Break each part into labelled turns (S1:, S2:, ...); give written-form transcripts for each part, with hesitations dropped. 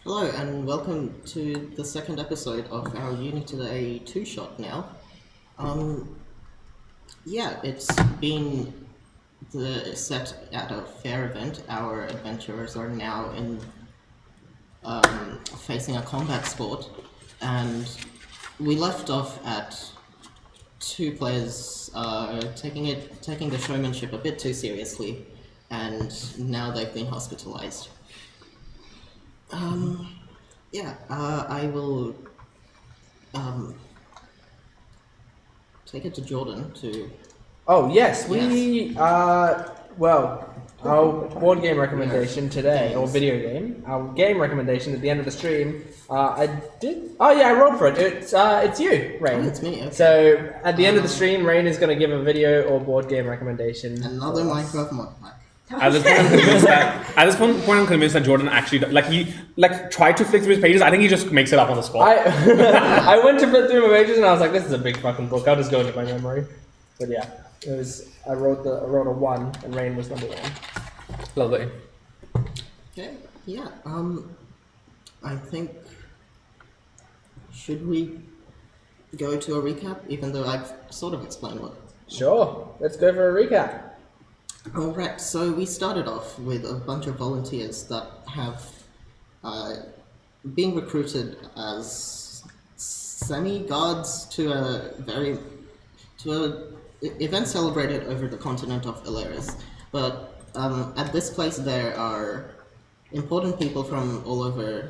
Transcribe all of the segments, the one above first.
S1: Hello and welcome to the second episode of our Uni Today two-shot now. It's been set at a fair event. Our adventurers are now facing a combat sport, and we left off at two players taking the showmanship a bit too seriously, and now they've been hospitalized. I will take it to Jordan to...
S2: Oh, yes, our board game recommendation today, or video game, our game recommendation at the end of the stream, I wrote for it. It's you, Rain.
S1: Oh, it's me, okay.
S2: So, at the end of the stream, Rain is going to give a video or board game recommendation.
S1: Another Minecraft mod pack.
S3: At this point, I'm convinced that Jordan actually he tried to flick through his pages. I think he just makes it up on the spot.
S2: I went to flip through my pages and I was like, this is a big fucking book. I'll just go into my memory. But yeah, it was. I wrote a 1 and Rain was number 1.
S3: Lovely.
S1: Okay. Yeah. I think. Should we go to a recap? Even though I've sort of explained what.
S2: Sure. Let's go for a recap.
S1: Alright, so we started off with a bunch of volunteers that have been recruited as semi-gods to an event celebrated over the continent of Alaris. But at this place there are important people from all over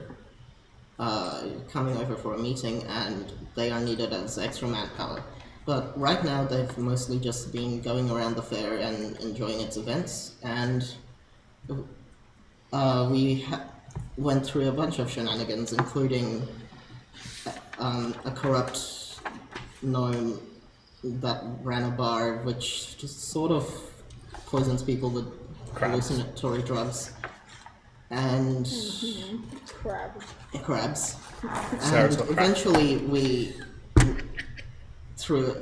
S1: coming over for a meeting, and they are needed as extra manpower. But right now they've mostly just been going around the fair and enjoying its events, and we went through a bunch of shenanigans, including a corrupt gnome that ran a bar which just sort of poisons people with hallucinatory drugs, and crabs. And eventually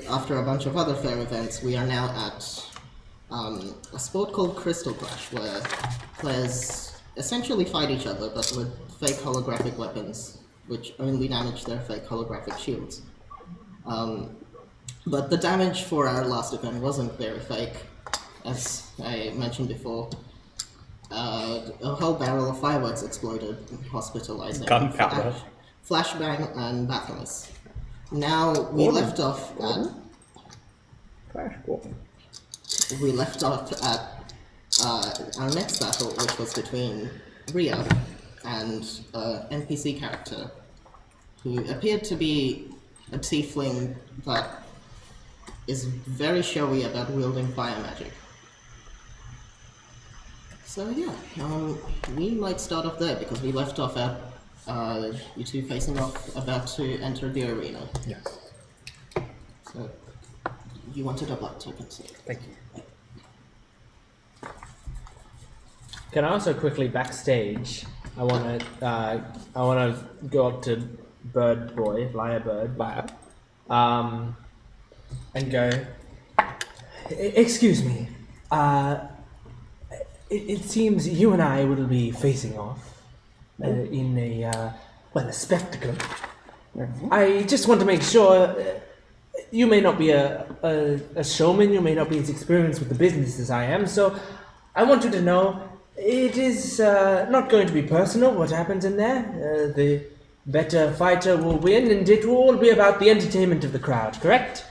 S1: after a bunch of other fair events, we are now at a sport called Crystal Clash, where players essentially fight each other, but with fake holographic weapons, which only damage their fake holographic shields. But the damage for our last event wasn't very fake. As I mentioned before, a whole barrel of fireworks exploded, hospitalizing
S3: Gunpowder,
S1: flashbang, and Baphomet. Now, we left off at our next battle, which was between Enriya and an NPC character who appeared to be a tiefling that is very showy about wielding fire magic. So yeah, we might start off there because we left off at you two facing off, about to enter the arena.
S3: Yes.
S1: So, you wanted a black token, so...
S3: Thank you.
S2: Can I also quickly backstage? I wanna go up to Bird Boy, Lyrebird, and go. Excuse me. It seems you and I will be facing off. In a spectacle. Mm-hmm. I just want to make sure you may not be a showman, you may not be as experienced with the business as I am, so I want you to know it is not going to be personal what happens in there. The better fighter will win, and it will all be about the entertainment of the crowd, correct?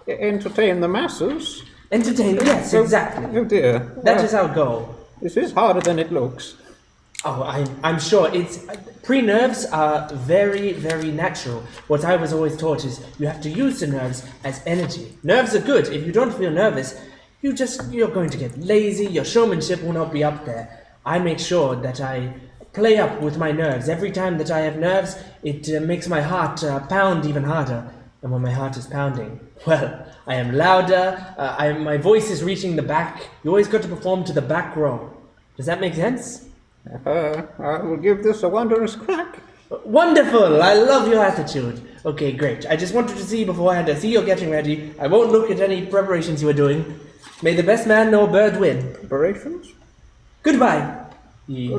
S4: Entertain the masses?
S2: Entertain, yes, exactly.
S4: Oh dear.
S2: That is our goal.
S4: This is harder than it looks.
S2: Oh, I'm sure. Pre-nerves are very, very natural. What I was always taught is you have to use the nerves as energy. Nerves are good. If you don't feel nervous, you're going to get lazy. Your showmanship will not be up there. I make sure that I play up with my nerves. Every time that I have nerves, it makes my heart pound even harder. And when my heart is pounding, well, I am louder. My voice is reaching the back. You always got to perform to the back row. Does that make sense?
S4: I will give this a wondrous crack.
S2: Wonderful! I love your attitude. Okay, great. I just wanted to see beforehand. I see you're getting ready. I won't look at any preparations you are doing. May the best man nor bird win.
S4: Preparations?
S2: Goodbye. He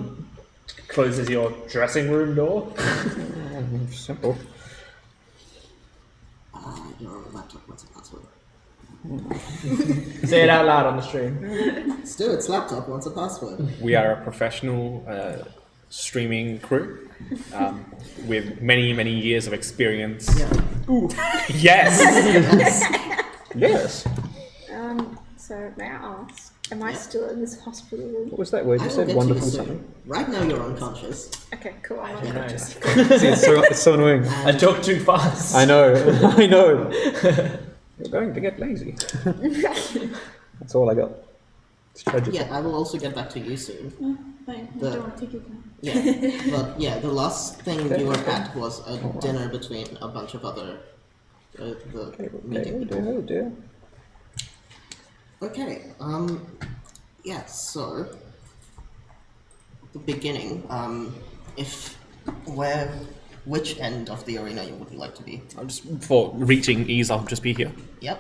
S2: Closes your dressing room door.
S4: Simple.
S1: Your laptop, what's the password?
S2: Say it out loud on the stream.
S1: Stu, it's laptop, what's the password?
S3: We are a professional streaming crew with many years of experience.
S1: Yeah.
S3: Yes.
S4: Yes.
S5: So may I ask, am I still in this hospital room?
S4: What was that word?
S1: I
S4: You
S1: will
S4: said
S1: get to
S4: wonderful
S1: you soon.
S4: something.
S1: Right now you're unconscious.
S5: Okay, cool. I'm
S2: Yeah,
S5: not
S2: yeah.
S5: just
S4: See, it's so annoying.
S2: I talk too fast.
S4: I know. I know. You're going to get lazy. That's all I got. It's tragic.
S1: Yeah, I will also get back to you soon.
S5: Fine, I
S1: The-
S5: don't want to take your time.
S1: Yeah, but yeah, the last thing you were at was a dinner between a bunch of other the meeting
S4: Oh
S1: people.
S4: dear, oh dear.
S1: Okay, yeah, so the beginning, which end of the arena you would like to be?
S3: I'm just for reaching ease. I'll just be here.
S1: Yep.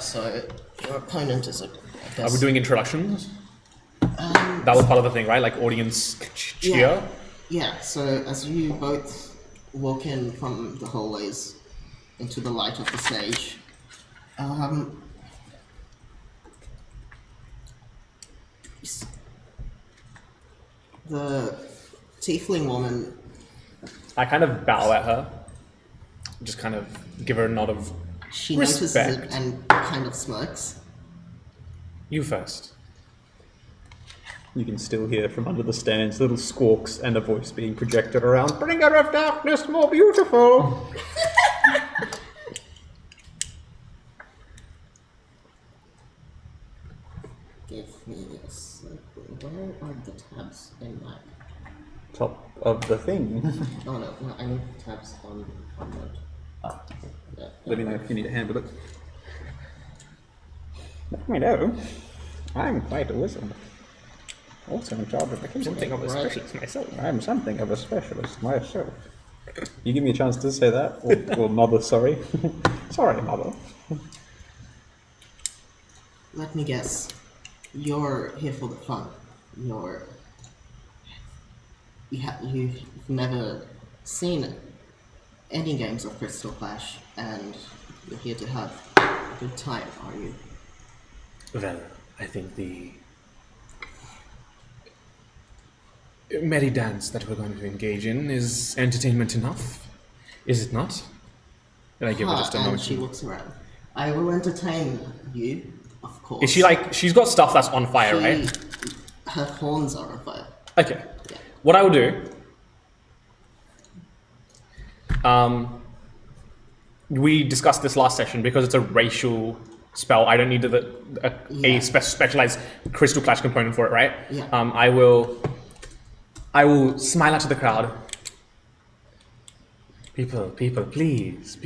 S1: So your opponent is a. I
S3: Are
S1: guess,
S3: we doing introductions? That was part of the thing, right? Like audience cheer.
S1: Yeah. Yeah. So as you both walk in from the hallways into the light of the stage, the tiefling woman.
S3: I kind of bow at her, just kind of give her a nod of
S1: She notices
S3: respect.
S1: it and kind of smirks.
S3: You first.
S4: You can still hear from under the stands little squawks and a voice being projected around. Bringer of darkness, more beautiful.
S1: Give me a second. Where are the tabs in my?
S4: Top of the thing.
S1: Oh no, I need tabs on that. Yeah.
S4: Let me know if you need to handle it. Let me know. I'm quite a wizard. Also in charge of the kingdom.
S3: Something of a specialist myself.
S4: I'm something of a specialist myself. You give me a chance to say that? Or mother, sorry. Sorry, mother.
S1: Let me guess. You're here for the fun. You've never seen any games of Crystal Clash, and you're here to have a good time, are you?
S3: Well, I think the merry dance that we're going to engage in is entertainment enough, is it not? And I give her just a
S1: and
S3: moment.
S1: she looks around. I will entertain you, of course.
S3: Is she like, she's got stuff that's on fire, right?
S1: Her horns are on fire.
S3: Okay.
S1: Yeah.
S3: What I will do, we discussed this last session because it's a racial spell. I don't need
S1: Yeah.
S3: specialized Crystal Clash component for it, right?
S1: Yeah.
S3: I will smile out to the crowd. People, please.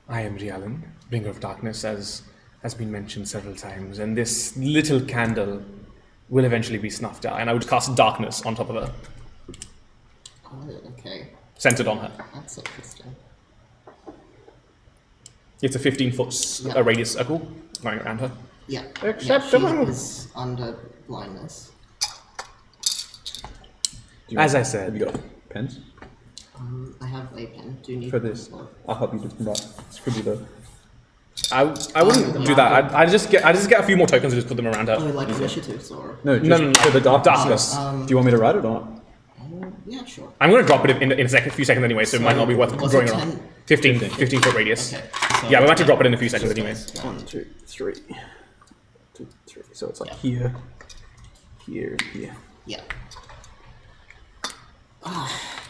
S3: I am Rialan, bringer of darkness, as has been mentioned several times, and this little candle will eventually be snuffed out, and I would cast darkness on top of her,
S1: Oh, okay.
S3: centered on her.
S1: That's interesting.
S3: It's a 15-foot
S1: Yeah.
S3: radius circle going around her.
S1: Yeah.
S4: Acceptable.
S1: Yeah, she is under blindness.
S3: As I
S4: Have
S3: said,
S4: you got pens?
S1: I have a pen. Do you need
S4: For this?
S1: one?
S4: I'll help you to scribble the...
S3: I wouldn't do that. I just get a few more tokens and just put them around
S1: Oh,
S3: her.
S1: like initiatives or?
S4: No, just
S3: No.
S4: for the darkness.
S3: Darkness.
S4: Do you want me to write it or not?
S1: Yeah, sure.
S3: I'm going to drop it in a few seconds anyway, so it might not be worth
S1: Was
S3: drawing
S1: it
S3: around.
S1: 10?
S3: 15-foot radius.
S1: Okay.
S3: Yeah, we're about to drop it in a few seconds anyway.
S4: 1, 2, 3. 2, 3. So it's like
S1: Yeah.
S4: here, here, and here.
S1: Yeah.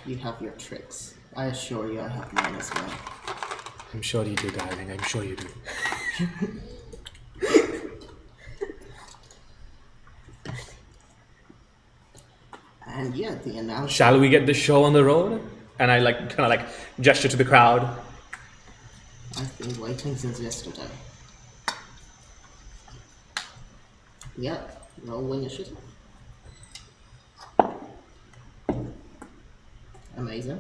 S1: You have your tricks. I assure you I have mine as well.
S3: I'm sure you do, darling. I'm sure you do.
S1: And yeah, the announcement.
S3: Shall we get the show on the road? And I kind of gesture to the crowd.
S1: I've been waiting since yesterday. Yep, roll initiative. Amazing.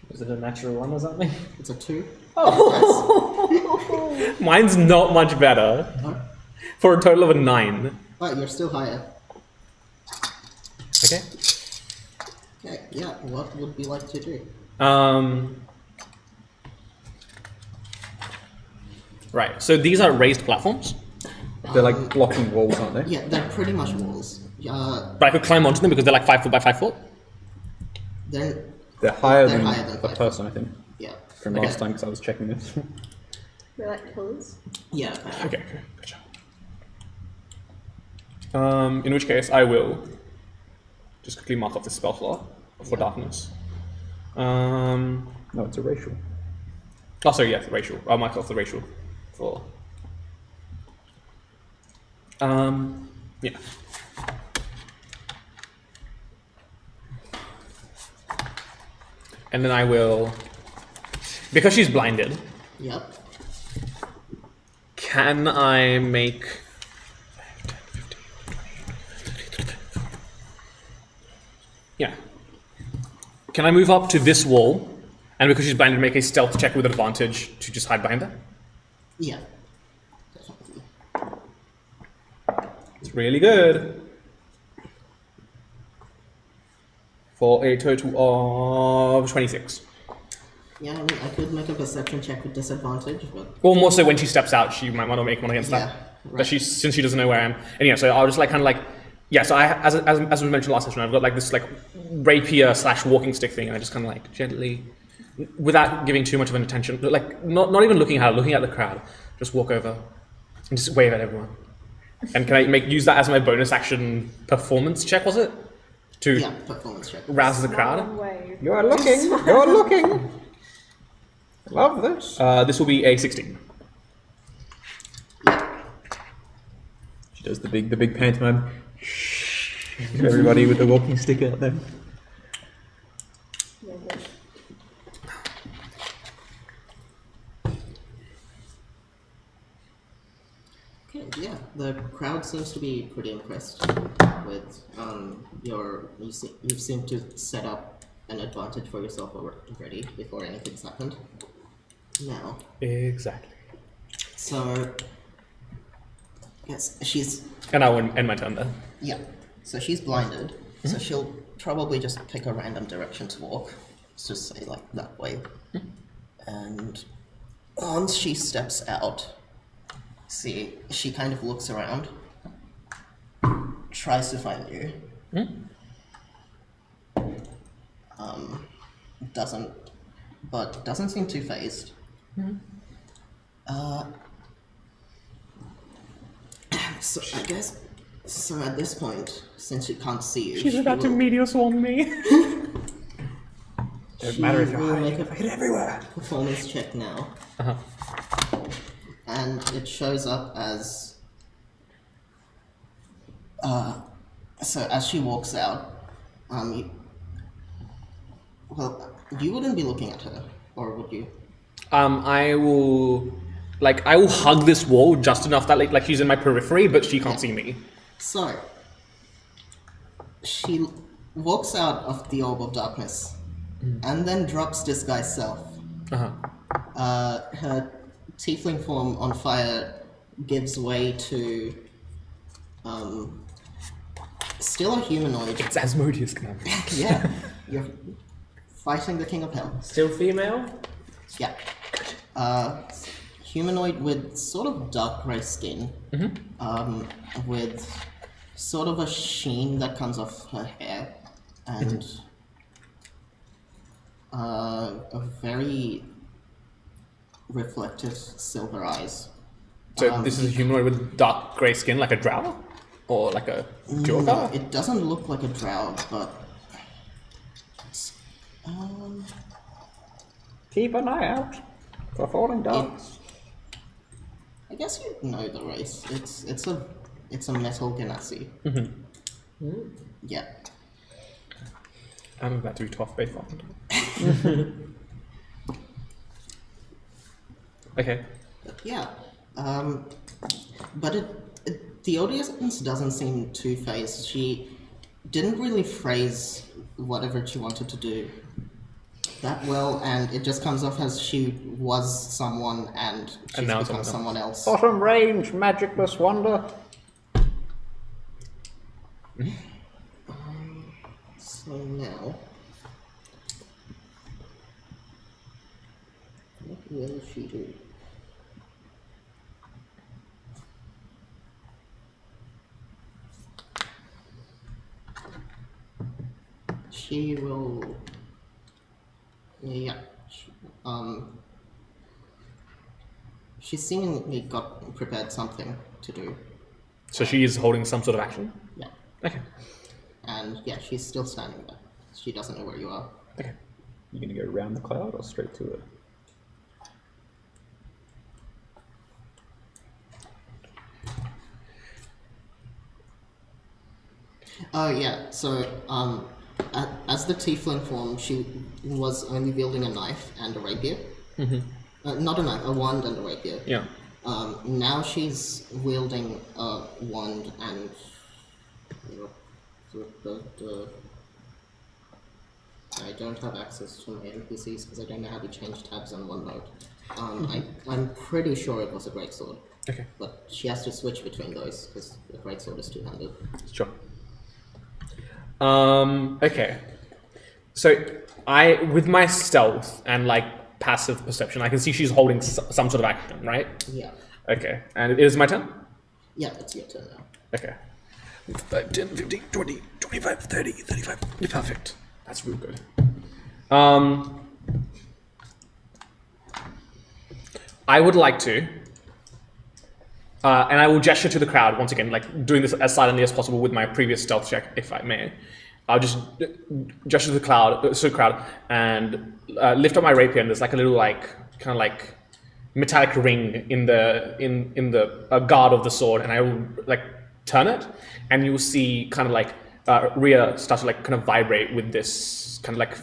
S2: Is it a natural one or something?
S1: It's a 2.
S3: Mine's not much better.
S1: Huh?
S3: For a total of a 9.
S1: But you're still higher.
S3: Okay.
S1: Okay, yeah, what would we like to do?
S3: Right. So these are raised platforms,
S4: They're like blocking walls, aren't they?
S1: Yeah, they're pretty much walls.
S3: but I could climb onto them because they're like 5 foot by 5 foot.
S1: They're
S4: They're higher
S1: They're
S4: than
S1: higher than
S4: a
S1: 5
S4: person, I think.
S1: yeah.
S4: From last time, because I was checking this.
S5: They're like pillars.
S1: Yeah.
S3: Okay. Gotcha. In which case, I will just quickly mark off the spell slot for darkness.
S4: No, it's a racial.
S3: Oh, sorry, yes, racial. I'll mark off the racial for. Yeah. And then I will, because she's blinded,
S1: Yep.
S3: can I make. Yeah. Can I move up to this wall, and because she's blinded, make a stealth check with advantage to just hide behind her?
S1: Yeah. Definitely.
S3: It's really good. For a total of 26.
S1: Yeah, I mean, I could make a perception check with disadvantage, but
S3: Or more so when she steps out, she might want to make one against
S1: Yeah,
S3: that.
S1: right.
S3: But since she doesn't know where I am. And yeah, so I'll just like kind of like, yeah, so as we mentioned last session, I've got like this like rapier / walking stick thing, and I just kind of like gently, without giving too much of an attention, but like not even looking at her, looking at the crowd, just walk over and just wave at everyone. And can I use that as my bonus action performance check, was it? To
S1: yeah, performance check.
S3: rouse the crowd?
S5: Smile and wave.
S4: You're looking! You're looking! Love this.
S3: This will be a 16.
S4: She does the big pantomime. Everybody with the walking stick out there.
S5: Yeah, yeah.
S1: Okay, yeah, the crowd seems to be pretty impressed with you seem to set up an advantage for yourself already before anything's happened. Now,
S3: Exactly.
S1: so yes, she's
S3: And I will end my turn then.
S1: yeah, so she's blinded, so she'll probably just pick a random direction to walk. Let's just say like that way, and once she steps out. See, she kind of looks around, tries to find you. Doesn't seem too phased. So I guess, so at this point, since she can't see you,
S3: She's about to meteor swarm me.
S4: Don't matter if you're
S1: will
S4: hiding.
S1: make a
S4: Hide everywhere.
S1: performance check now. And it shows up as so as she walks out, you wouldn't be looking at her, or would you?
S3: I will hug this wall just enough that like she's in my periphery, but she can't see me.
S1: So she walks out of the orb of darkness and then drops this guy's self. Her tiefling form on fire gives way to still a humanoid.
S3: It's Asmodeus, can I?
S1: Yeah, you're fighting the king of hell.
S2: Still female?
S1: Yeah. Humanoid with sort of dark grey skin, with sort of a sheen that comes off her hair, and a very reflective silver eyes.
S3: So this is a humanoid with dark grey skin, like a drow? Or like a joker?
S1: No, it doesn't look like a drow, but
S4: Keep an eye out for falling dogs.
S1: I guess you know the race. It's a metal ganassi. Yeah.
S3: I'm about to be 12 bait farmed. Okay.
S1: Yeah. But the audience doesn't seem too phased. She didn't really phrase whatever she wanted to do that well, and it just comes off as she was someone and she's
S3: now
S1: become
S3: someone
S1: someone else.
S4: Bottom range, magicless wonder.
S1: So now, what will she do? She will. Yeah. She seemingly got prepared something to do.
S3: So she is holding some sort of action?
S1: Yeah.
S3: Okay.
S1: And yeah, she's still standing there. She doesn't know where you are.
S3: Okay.
S4: You gonna go around the cloud or straight to it?
S1: Oh yeah, so as the tiefling form, she was only wielding a knife and a rapier. Not a knife, a wand and a rapier.
S3: Yeah.
S1: Now she's wielding a wand and I don't have access to my NPCs because I don't know how to change tabs on OneNote. I'm pretty sure it was a greatsword.
S3: Okay.
S1: But she has to switch between those because the greatsword is two-handed.
S3: Sure. Okay. So with my stealth and like passive perception, I can see she's holding some sort of action, right?
S1: Yeah.
S3: Okay. And it is my turn?
S1: Yeah, it's your turn now.
S3: Okay. 5, 10, 15, 20, 25, 30, 35. You're perfect. That's real good. I would like to, and I will gesture to the crowd once again, like doing this as silently as possible with my previous stealth check, if I may. I'll just gesture to the crowd and lift up my rapier, and there's like a little like kind of like metallic ring in the guard of the sword, and I will like turn it, and you will see kind of like Rhea start to like kind of vibrate with this kind of like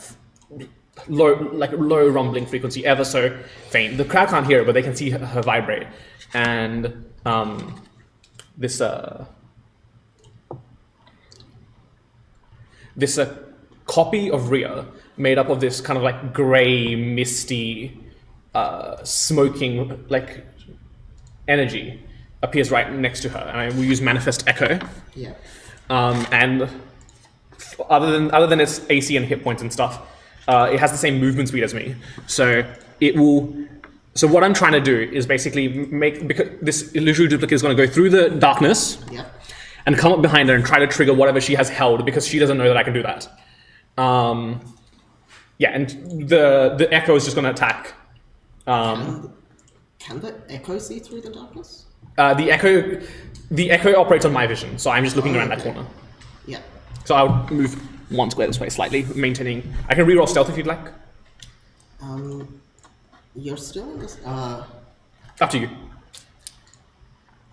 S3: low rumbling frequency, ever so faint. The crowd can't hear it, but they can see her vibrate, and this copy of Rhea made up of this kind of like grey, misty, smoking like energy appears right next to her, and I will use Manifest Echo.
S1: Yeah.
S3: And other than its AC and hit points and stuff, it has the same movement speed as me. So it will. So what I'm trying to do is basically because this illusory duplicate is going to go through the darkness.
S1: Yeah.
S3: And come up behind her and try to trigger whatever she has held, because she doesn't know that I can do that. Yeah, and the echo is just going to attack.
S1: Can the echo see through the darkness?
S3: The echo operates on my vision, so I'm just looking around that corner.
S1: Yeah.
S3: So I'll move one square this way slightly, maintaining. I can reroll stealth if you'd like.
S1: You're still in this.
S3: Up to you.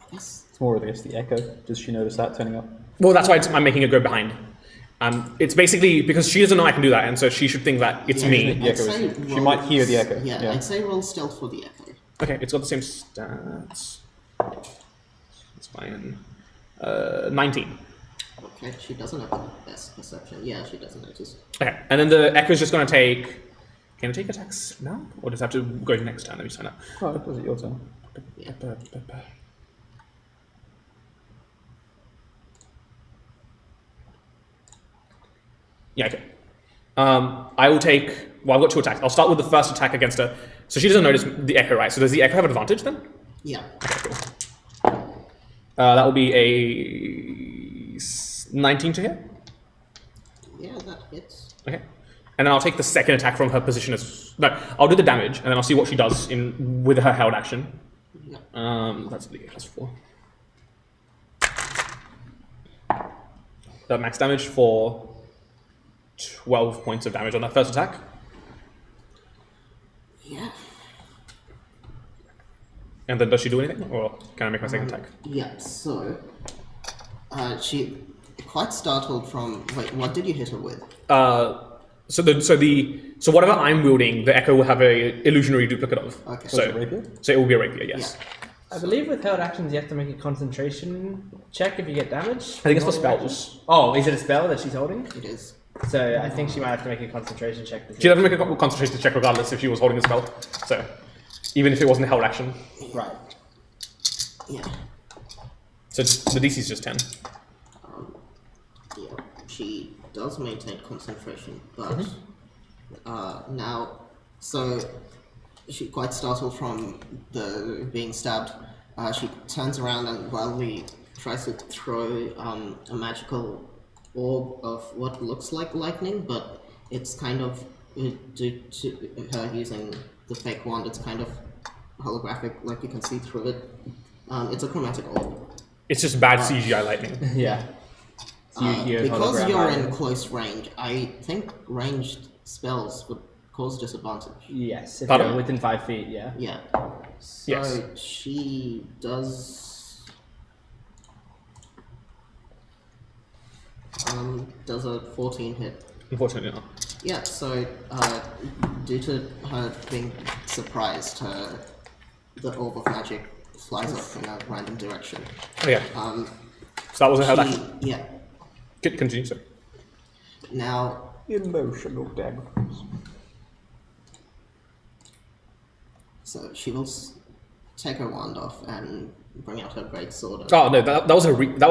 S1: I guess.
S4: It's more, I guess, the echo. Does she notice that turning up?
S3: Well, that's why I'm making her go behind. It's basically because she doesn't know I can do that, and so she should think that it's
S1: Yeah,
S3: me.
S4: The echo is, she might hear the echo.
S1: Yeah, I'd say roll stealth for the echo.
S3: Okay, it's got the same stats. It's fine. 19.
S1: Okay, she doesn't have the best perception. Yeah, she doesn't notice.
S3: Okay, and then the echo is just going to take. Can it take attacks now, or does it have to go next turn? Let me sign up.
S4: Oh, was it your turn?
S1: Yeah.
S3: Yeah, okay. I will take. Well, I've got 2 attacks. I'll start with the first attack against her. So she doesn't notice the echo, right? So does the echo have advantage then?
S1: Yeah.
S3: Okay, cool. That will be a 19 to hit.
S1: Yeah, that hits.
S3: Okay. And then I'll take the second attack from her position as. No, I'll do the damage, and then I'll see what she does with her held action.
S1: Yeah.
S3: That's the +4. The max damage for 12 points of damage on that first attack.
S1: Yeah.
S3: And then does she do anything, or can I make my second attack?
S1: Yeah. So, she quite startled from. Wait, what did you hit her with?
S3: So whatever I'm wielding, the echo will have a illusionary duplicate of.
S1: Okay.
S3: So,
S4: Is it a rapier?
S3: so it will be a rapier, yes.
S1: Yeah.
S2: I believe with held actions you have to make a concentration check if you get damaged.
S3: I think it's for spells.
S2: Oh, is it a spell that she's holding?
S1: It is.
S2: So I think she might have to make a concentration check.
S3: She'd have to make a concentration check regardless if she was holding a spell. So even if it wasn't a held action.
S2: Right.
S1: Yeah.
S3: So the DC is just 10.
S1: Yeah. She does maintain concentration, but now, so she quite startled from the being stabbed. She turns around and wildly tries to throw a magical orb of what looks like lightning, but it's kind of due to her using the fake wand. It's kind of holographic, like you can see through it. It's a chromatic orb.
S3: It's just bad CGI lightning.
S2: Yeah. So
S1: Because
S2: hologram
S1: you're
S2: lightning.
S1: in close range, I think ranged spells would cause disadvantage.
S2: Yes, if
S3: Pardon?
S2: you're within 5 feet, yeah.
S1: Yeah. So
S3: Yes.
S1: she does a 14 hit.
S3: Unfortunately not.
S1: Yeah, so due to her being surprised, the orb of magic flies off in a random direction.
S3: Okay. So that was a held
S1: She-
S3: action.
S1: yeah.
S3: Continue, sir.
S1: Now,
S4: Emotional daggers.
S1: so she will take her wand off and bring out her great sword.
S3: Oh no, that was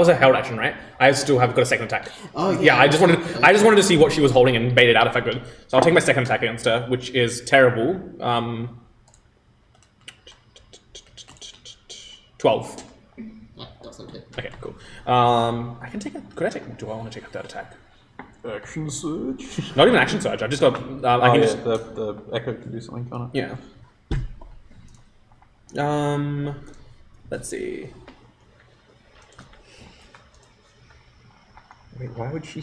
S3: a held action, right? I still have got a second attack.
S1: Oh, yeah.
S3: Yeah, I just wanted to see what she was holding and bait it out if I could. So I'll take my second attack against her, which is terrible. 12.
S1: That doesn't hit.
S3: Okay, cool. I can take a. Could I take? Do I want to take a third attack?
S4: Action surge.
S3: Not even action surge. I just got. I can just.
S4: the echo can do something, can't it?
S3: Yeah. Let's see.
S4: Wait, why would she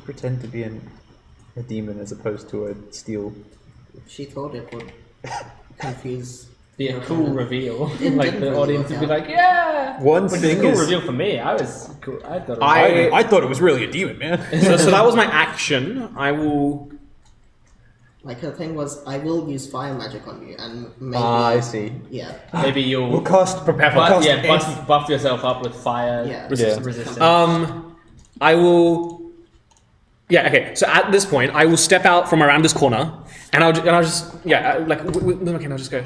S4: pretend to be a demon as opposed to a steel?
S1: She thought it would confuse.
S2: Be a cool reveal.
S1: It
S2: Like
S1: didn't
S2: the
S1: really
S2: audience
S1: work
S2: would be
S1: out.
S2: like, yeah!
S4: One
S2: Which is
S4: thing
S2: a cool
S4: is-
S2: reveal for me. I was cool. I thought it was
S3: I
S4: thought it was really a demon, man.
S3: so that was my action. I will.
S1: Like her thing was, I will use fire magic on you, and maybe.
S4: I see.
S1: Yeah.
S2: maybe you'll
S4: We'll cast
S3: Prepare for
S2: buff,
S3: cast
S2: buff yourself up with fire
S1: Yeah.
S2: resistance.
S3: I will. Yeah. Okay. So at this point, I will step out from around this corner, and I'll just like okay, I'll just go.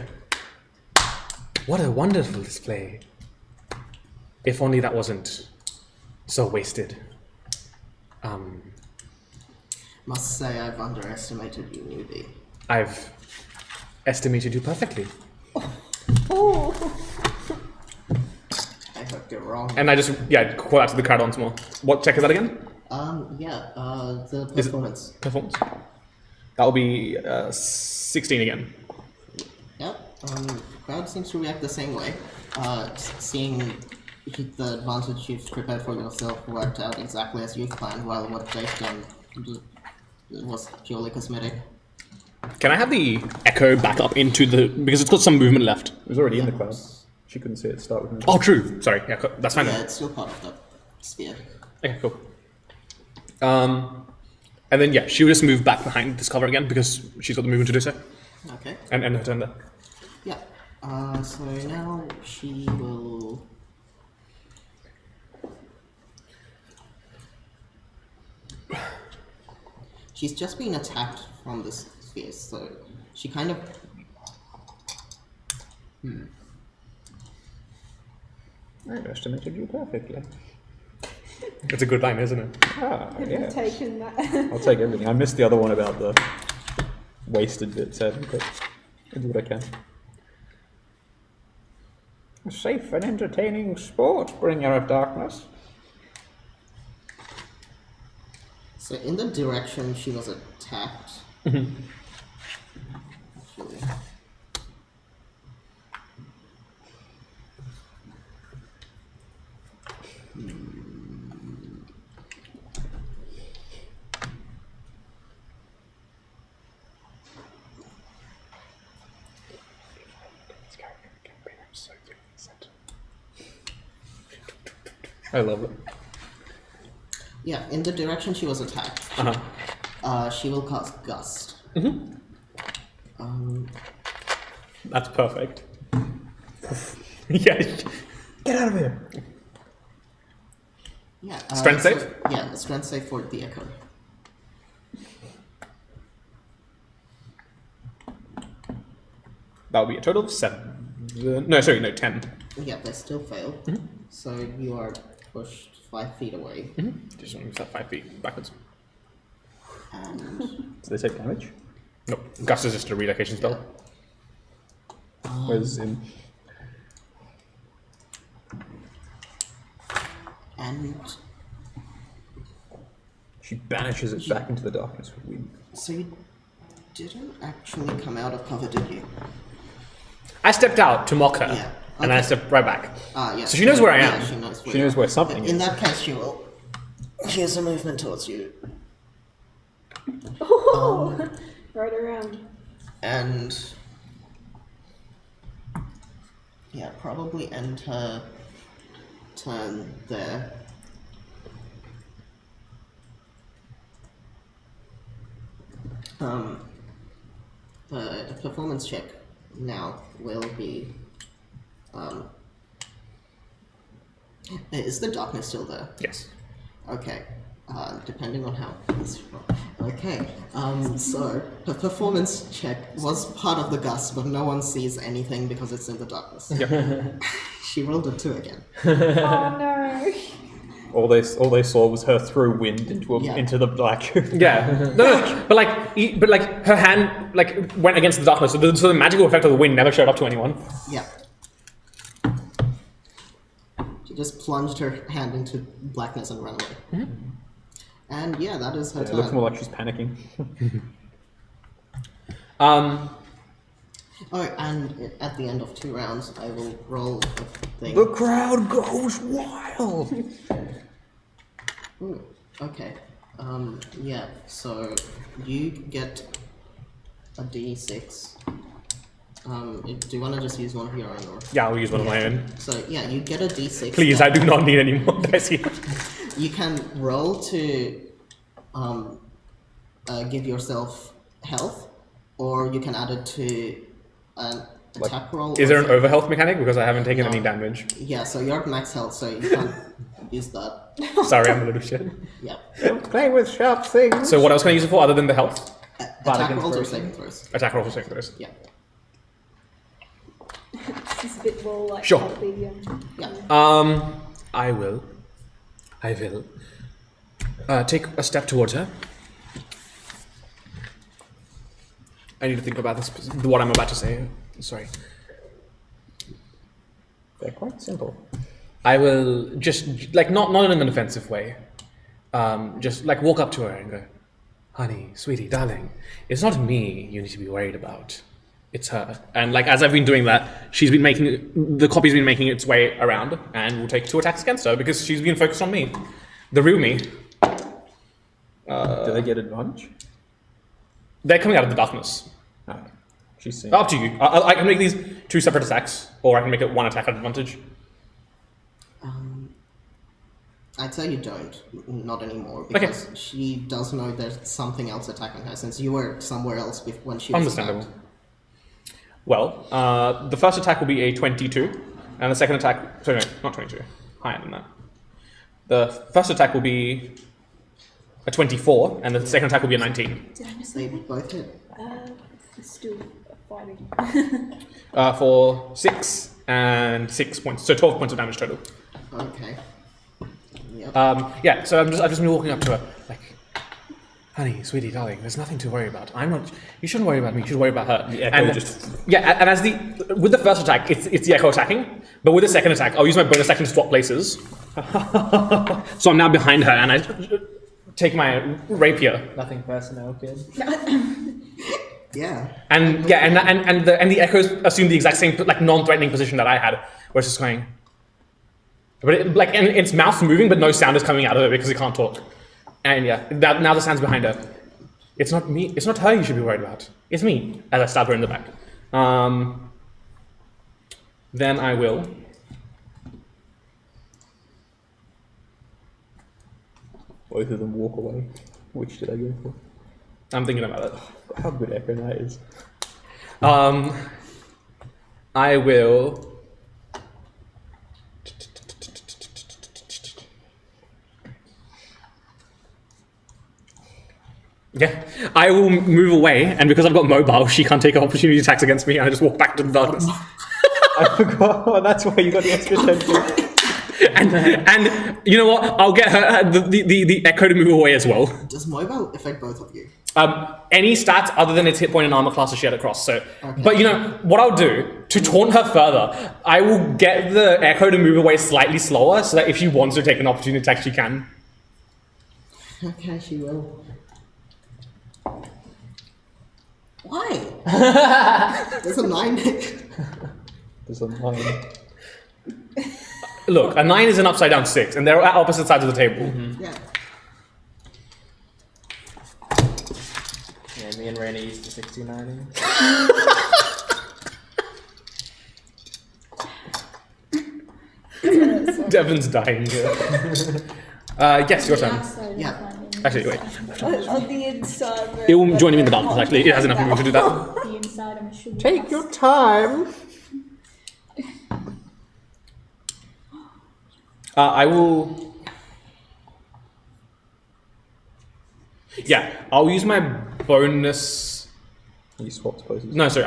S3: What a wonderful display! If only that wasn't so wasted.
S1: Must say I've underestimated you, newbie.
S3: I've estimated you perfectly,
S1: I hope you're wrong.
S3: and I just call out to the crowd once more. What check is that again?
S1: The
S3: Is it-
S1: performance.
S3: Performance. That will be 16 again.
S1: Yep. Crowd seems to react the same way. Seeing the advantage you've prepared for yourself worked out exactly as you've planned, while what they've done was purely cosmetic.
S3: Can I have the echo back up into the because it's got some movement left?
S4: It was already in the cloud. She couldn't see it start with me.
S3: Oh, true. Sorry. Yeah, that's fine.
S1: Yeah,
S3: then.
S1: it's still part of the sphere.
S3: Okay, cool. And then she will just move back behind this cover again because she's got the movement to do so,
S1: Okay.
S3: and end her turn there.
S1: Yeah. So now she will. She's just been attacked from this sphere, so she kind of.
S4: I estimated you perfectly.
S3: It's a good line, isn't it?
S4: Ah,
S5: Have
S4: yeah.
S5: you taken that?
S4: I'll take everything. I missed the other one about the wasted bit, sadly, but I do what I can. A safe and entertaining sport, bringer of darkness.
S1: So in the direction she was attacked. Actually,
S3: I love it.
S1: yeah, in the direction she was attacked, she will cast Gust.
S3: That's perfect. Yeah.
S4: Get out of here!
S1: Yeah.
S3: Strength save?
S1: Yeah, the strength save for the echo.
S3: That would be a total of 7. No, sorry, no, 10.
S1: Yeah, they still fail. So you are pushed 5 feet away.
S3: Just moves that 5 feet backwards.
S1: And
S4: Do they take damage?
S3: Nope. Gust is just a relocation spell.
S4: Where's in?
S1: and
S4: She banishes it back into the darkness with wind.
S1: so you didn't actually come out of cover, did you?
S3: I stepped out to mock her,
S1: Yeah,
S3: and then I
S1: okay.
S3: stepped right back.
S1: Yes.
S3: So she knows where I am.
S1: Yeah, she knows where,
S4: She knows where something
S1: In
S4: is.
S1: that case, she will. Here's a movement towards you.
S5: Oh, right around.
S1: And yeah, probably end her turn there. The performance check now will be. Is the darkness still there?
S3: Yes.
S1: Okay. Depending on how this okay. So the performance check was part of the gust, but no one sees anything because it's in the darkness. She rolled a 2 again.
S5: Oh no.
S4: All they saw was her throw wind
S1: Yeah.
S4: into the black.
S3: Yeah. No. But like her hand like went against the darkness, so the magical effect of the wind never showed up to anyone.
S1: Yeah. She just plunged her hand into blackness and ran away. And yeah, that is her
S4: It
S1: turn.
S4: looks more like she's panicking.
S1: Oh, and at the end of 2 rounds, I will roll a thing.
S4: The crowd goes wild.
S1: Ooh, okay. Yeah, so you get a d6. Do you want to just use one of your own? Or?
S3: Yeah, I'll use one of my own.
S1: So yeah, you get a d6.
S3: Please, I do not need any more dice here.
S1: You can roll to give yourself health, or you can add it to an attack roll.
S3: Is
S1: or
S3: there an
S1: something.
S3: over health mechanic? Because I haven't taken
S1: No.
S3: any damage.
S1: Yeah, so you're at max health, so you can't use that.
S3: Sorry, I'm a little shit.
S1: Yeah.
S4: Don't play with sharp things.
S3: So what else can I use it for other than the health?
S1: Attack rolls or saving throws.
S3: Attack roll for saving throws.
S1: Yeah.
S5: This is a bit more like
S3: Sure.
S5: how the,
S1: Yeah.
S3: I will take a step towards her. I need to think about this. What I'm about to say. Sorry.
S4: They're quite simple.
S3: I will just like not in an offensive way. Just like walk up to her and go, "Honey, sweetie, darling, it's not me you need to be worried about. It's her." And like as I've been doing that, the copy's been making its way around, and we'll take 2 attacks against her because she's been focused on me, the real me.
S4: Do they get advantage?
S3: They're coming out of the darkness.
S4: No. She's seeing.
S3: Up to you. I can make these 2 separate attacks, or I can make it 1 attack at advantage.
S1: I'd say you don't, not anymore, because she does know there's something else attacking her, since you were somewhere else when she was
S3: Understandable.
S1: attacked.
S3: Well, the first attack will be a 22, and the second attack... Sorry, no, not 22. Higher than that. The first attack will be a 24, and the second attack will be a 19.
S5: did I miss
S1: They
S5: something?
S1: both hit.
S5: It's still fighting.
S3: For 6 and 6 points, so 12 points of damage total.
S1: Okay. Yep.
S3: Yeah, so I've just been walking up to her, like, "Honey, sweetie, darling, there's nothing to worry about. You shouldn't worry about me, you should worry about her."
S4: The echo
S3: and
S4: just-
S3: Yeah, and with the first attack, it's the echo attacking, but with the second attack, I'll use my bonus action to swap places. So I'm now behind her, and I take my rapier.
S2: Nothing personal, kid.
S1: Yeah.
S3: And yeah, and the echoes assume the exact same like non-threatening position that I had, where it's just going. But and its mouth's moving, but no sound is coming out of it because it can't talk. And yeah, now the sound's behind her. It's not me. It's not her you should be worried about. It's me. As I stab her in the back. Then I will.
S4: Both of them walk away. Which did I go for?
S3: I'm thinking about it.
S4: How good Echo Knight is.
S3: I will. Yeah, I will move away, and because I've got mobile, she can't take opportunity attacks against me, and I just walk back to the darkness.
S4: I forgot. Oh, that's why you got the extra 10 feet.
S3: and you know what? I'll get her the echo to move away as well.
S1: Does mobile affect both of you?
S3: Any stats other than its hit point and armor class are shared across. So,
S1: Okay.
S3: but you know what I'll do to taunt her further, I will get the echo to move away slightly slower, so that if she wants to take an opportunity attack, she can.
S1: Okay, she will. Why? There's a 9.
S4: There's a 9.
S3: Look, a 9 is an upside down 6, and they're at opposite sides of the table.
S1: Yeah.
S2: Yeah, me and Raina used to 69.
S3: Devon's dying here. Yes, your turn.
S1: Yeah.
S3: Actually, wait.
S5: On the inside.
S3: It will join him in the darkness, actually. It has enough movement to do that.
S5: The inside, I'm sure.
S4: Take your time.
S3: I will... Yeah, I'll use my bonus...
S4: You swapped poses.
S3: No, sorry,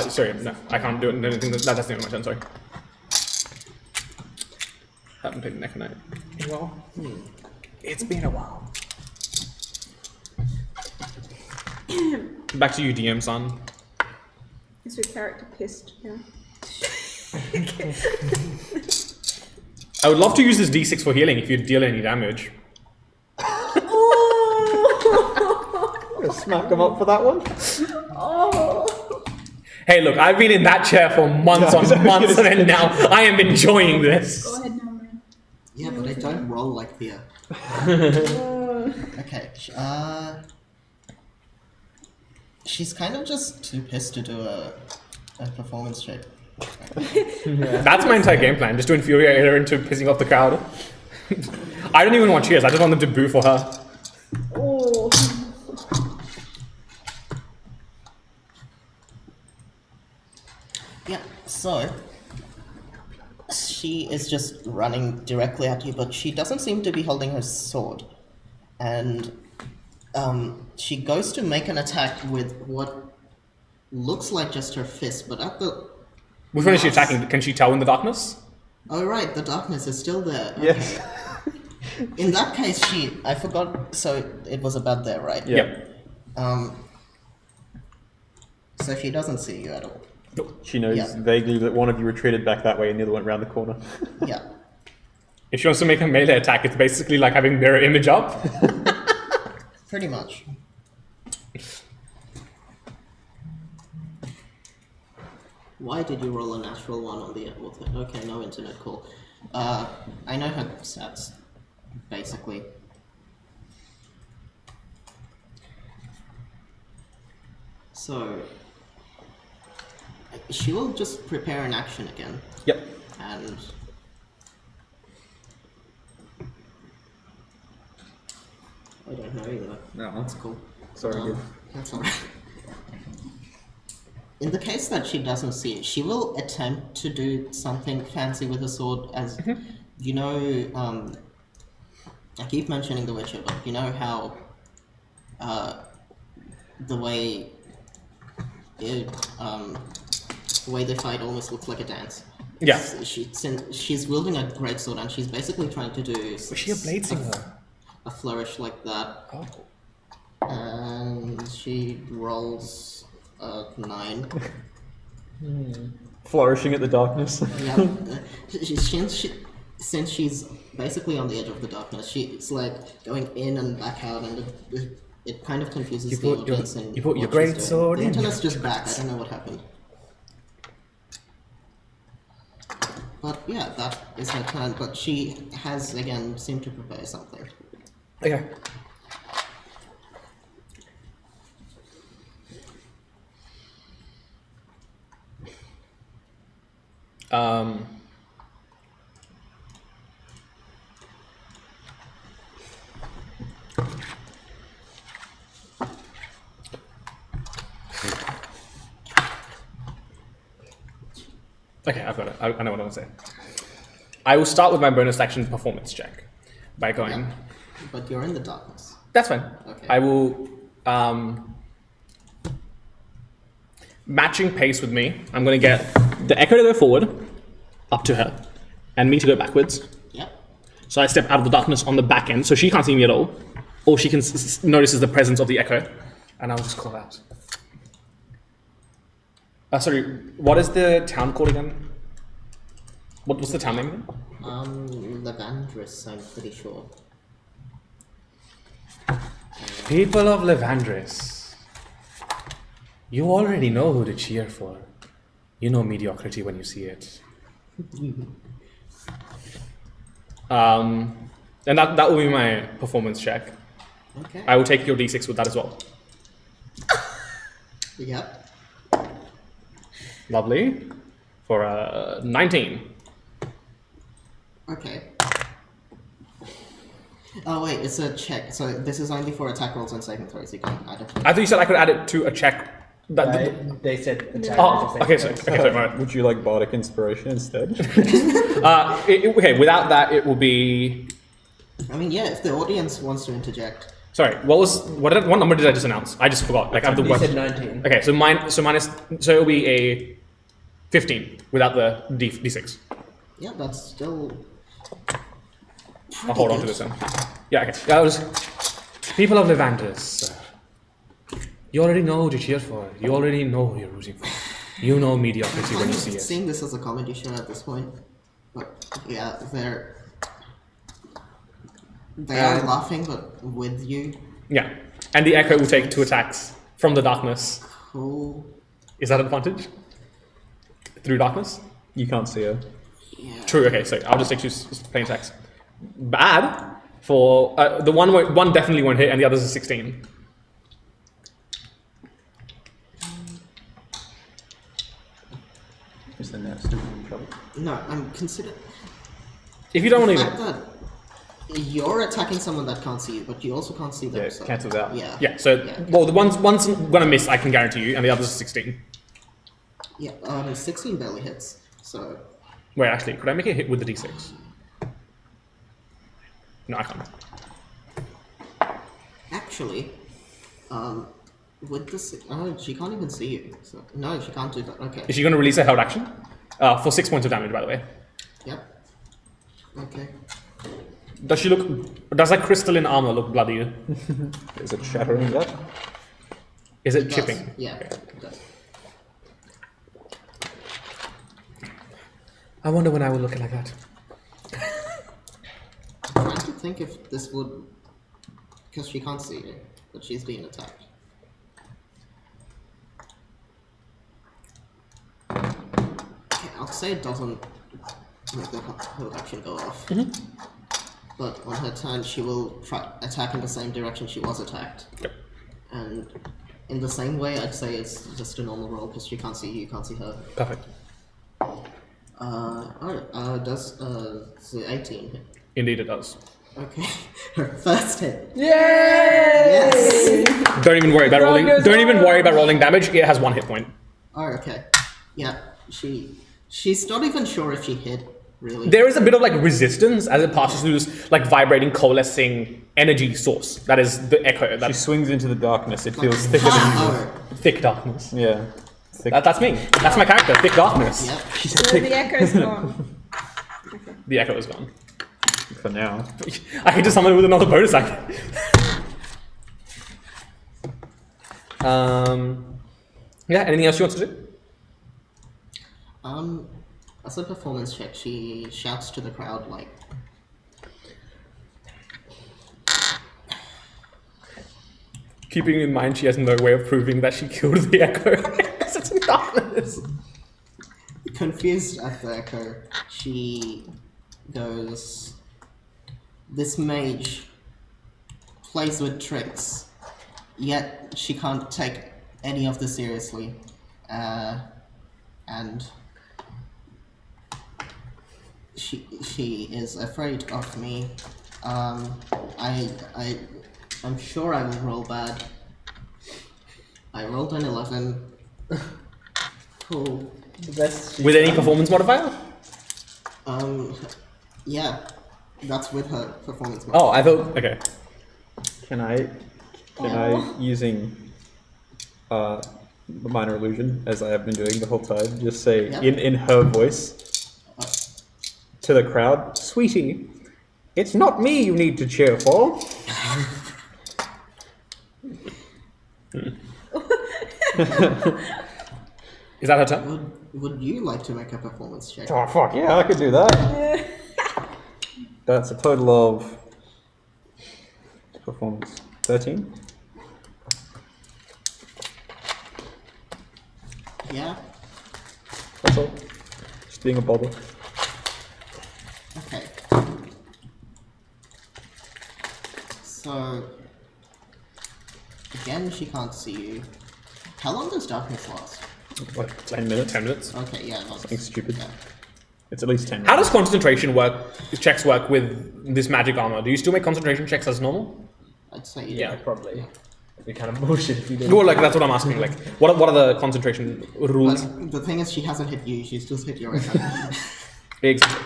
S3: sorry, no, I can't do anything. That's the end of my turn, sorry. Haven't played Neck Knight. Well, it's been a while. Back to you, DM son.
S5: Is your character pissed? Yeah.
S3: I would love to use this D6 for healing if you deal any damage.
S4: Smack them up for that one.
S3: Hey, look, I've been in that chair for months on months, and then now I am enjoying this.
S5: Go ahead now, man.
S1: Yeah, but I don't roll like Thea. Okay. She's kind of just too pissed to do a performance check.
S3: That's my entire game plan, just to infuriate her into pissing off the crowd. I don't even want cheers, I just want them to boo for her.
S5: Oh.
S1: Yeah, so she is just running directly at you, but she doesn't seem to be holding her sword. And she goes to make an attack with what looks like just her fist, but at the...
S3: Which one is she attacking? Can she tell in the darkness?
S1: Oh right, the darkness is still there. Okay.
S4: Yes.
S1: In that case, I forgot, so it was about there, right?
S3: Yep.
S1: So she doesn't see you at all.
S4: She knows
S1: Yeah.
S4: vaguely that one of you retreated back that way and the other went round the corner.
S1: Yeah.
S3: If she wants to make a melee attack, it's basically like having mirror image up.
S1: Pretty much. Why did you roll a natural one on the author? Okay, no internet call. I know her stats, basically. So, she will just prepare an action again,
S3: Yep.
S1: and... I don't know either.
S4: No.
S1: That's cool.
S4: Sorry, dude.
S1: That's alright. In the case that she doesn't see it, she will attempt to do something fancy with her sword, as you know. I keep mentioning The Witcher, but you know how the way they fight almost looks like a dance.
S3: Yeah.
S1: She's wielding a greatsword, and she's basically trying to do.
S3: Was she a blade singer?
S1: A flourish like that.
S3: Oh.
S1: And she rolls 9.
S4: Flourishing at the darkness.
S1: Yeah. Since she's basically on the edge of the darkness, she's like going in and back out, and it kind of confuses the audience.
S3: You put your great sword
S1: The
S3: in.
S1: internet's just back. I don't know what happened. But yeah, that is her turn. But she has again seemed to prepare something.
S3: Okay. Okay, I've got it. I know what I want to say. I will start with my bonus action performance check by going.
S1: Yeah. But you're in the darkness.
S3: That's fine.
S1: Okay.
S3: I will matching pace with me. I'm going to get the Echo to go forward, up to her, and me to go backwards. So I step out of the darkness on the back end, so she can't see me at all. All she can notices the presence of the echo, and I'll just call out. Sorry, what is the town called again? What's the town name again?
S1: Levandris, I'm pretty sure.
S3: People of Levandris, you already know who to cheer for. You know mediocrity when you see it. And that will be my performance check.
S1: Okay.
S3: I will take your d6 with that as well.
S1: Yep.
S3: Lovely. For 19.
S1: Okay. Oh wait, it's a check. So this is only for attack rolls and saving throws. You can't add it.
S3: I thought you said I could add it to a check.
S2: They said attack.
S3: Oh, okay, sorry, right.
S4: Would you like bardic inspiration instead?
S3: Okay, without that, it will be.
S1: I mean, yeah. If the audience wants to interject.
S3: Sorry, what number did I just announce? I just forgot. Like I have the
S2: You
S3: word.
S2: said 19.
S3: Okay, so it'll be a 15 without the d6.
S1: Yeah, that's still.
S3: I'll hold on to this then. Yeah, okay. That was people of Levandris. You already know who to cheer for. You already know who you're rooting for. You know mediocrity when you see it.
S1: Seeing this as a comedy show at this point, but yeah, they are laughing, but with you.
S3: Yeah, and the echo will take 2 attacks from the darkness.
S1: Cool.
S3: Is that an advantage? Through darkness?
S4: You can't see her.
S1: Yeah.
S3: True. Okay, so I'll just take 2 plain attacks. Bad for the one definitely won't hit, and the other's a 16.
S4: Is the nurse still in trouble?
S1: No, I'm considering.
S3: If you don't want
S1: The
S3: to
S1: fact
S3: even.
S1: that you're attacking someone that can't see you, but you also can't see them.
S4: Yeah, it
S1: so,
S4: cancels out.
S1: Yeah.
S3: Yeah. So
S1: Yeah.
S3: well, the one's gonna miss. I can guarantee you, and the other's a 16.
S1: Yeah. 16 barely hits. So.
S3: Wait, actually, could I make a hit with the d6? No, I can't.
S1: Actually, with this, oh, she can't even see you. So no, she can't do that. Okay.
S3: Is she going to release a held action? For 6 points of damage, by the way.
S1: Yep. Okay.
S3: Does she look? Does that crystalline armor look bloody?
S4: Is it shattering that?
S3: Is it
S1: It does.
S3: chipping?
S1: Yeah. It does.
S3: I wonder when I will look like that.
S1: I'm trying to think if this would, because she can't see you, but she's being attacked. Okay, I'll say it doesn't make the whole action go off. But on her turn, she will try attack in the same direction she was attacked.
S3: Yep.
S1: And in the same way, I'd say it's just a normal roll because she can't see you, you can't see her.
S3: Perfect.
S1: Does the 18 hit?
S3: Indeed, it does.
S1: Okay, her first hit.
S2: Yay!
S1: Yes!
S3: Don't even worry about rolling.
S2: Strongest
S3: Don't even
S2: one.
S3: worry about rolling damage. It has 1 hit point.
S1: Oh, okay. Yeah, she's not even sure if she hit, really.
S3: There is a bit of like resistance as it passes through this like vibrating, coalescing energy source. That is the echo.
S4: She
S3: That
S4: swings into the darkness. It feels thicker than usual.
S1: Oh,
S3: thick darkness.
S4: Yeah. Thick.
S3: That's me. That's my character. Thick darkness.
S1: yep.
S5: So the echo's gone. Okay.
S3: The echo is gone.
S4: For now.
S3: I can just summon it with another bonus action. Yeah. Anything else you want to do?
S1: As a performance check, she shouts to the crowd like,
S3: Keeping in mind she has no way of proving that she killed the echo. It's in darkness.
S1: confused at the echo, she goes, "This mage plays with tricks, yet she can't take any of this seriously, and she is afraid of me. I'm sure I will roll bad. I rolled an 11. Cool.
S2: The best she's
S3: With any
S2: done.
S3: performance modifier?
S1: Yeah, that's with her performance.
S3: Oh, I thought. Okay.
S4: Can I, using minor illusion, as I have been doing the whole time, just say
S1: Yeah.
S4: in her voice to the crowd, "Sweetie, It's not me you need to cheer for.
S3: Is that her turn?
S1: Would you like to make a performance check?
S4: Oh, fuck yeah, I could do that. That's a total of performance 13.
S1: Yeah.
S4: That's all. Just being a bother.
S1: Okay. So again, she can't see you. How long does darkness last?
S4: Like 10 minutes.
S3: 10 minutes.
S1: Okay, yeah, that's
S4: Something stupid.
S1: Yeah.
S4: It's at least 10 minutes.
S3: How does concentration checks work with this magic armor? Do you still make concentration checks as normal?
S1: I'd say
S2: Yeah, probably. It'd be kind of bullshit if you didn't.
S3: Well, like that's what I'm asking. Like, what are the concentration rules?
S1: But the thing is, she hasn't hit you. She's just hit your right.
S3: Exactly.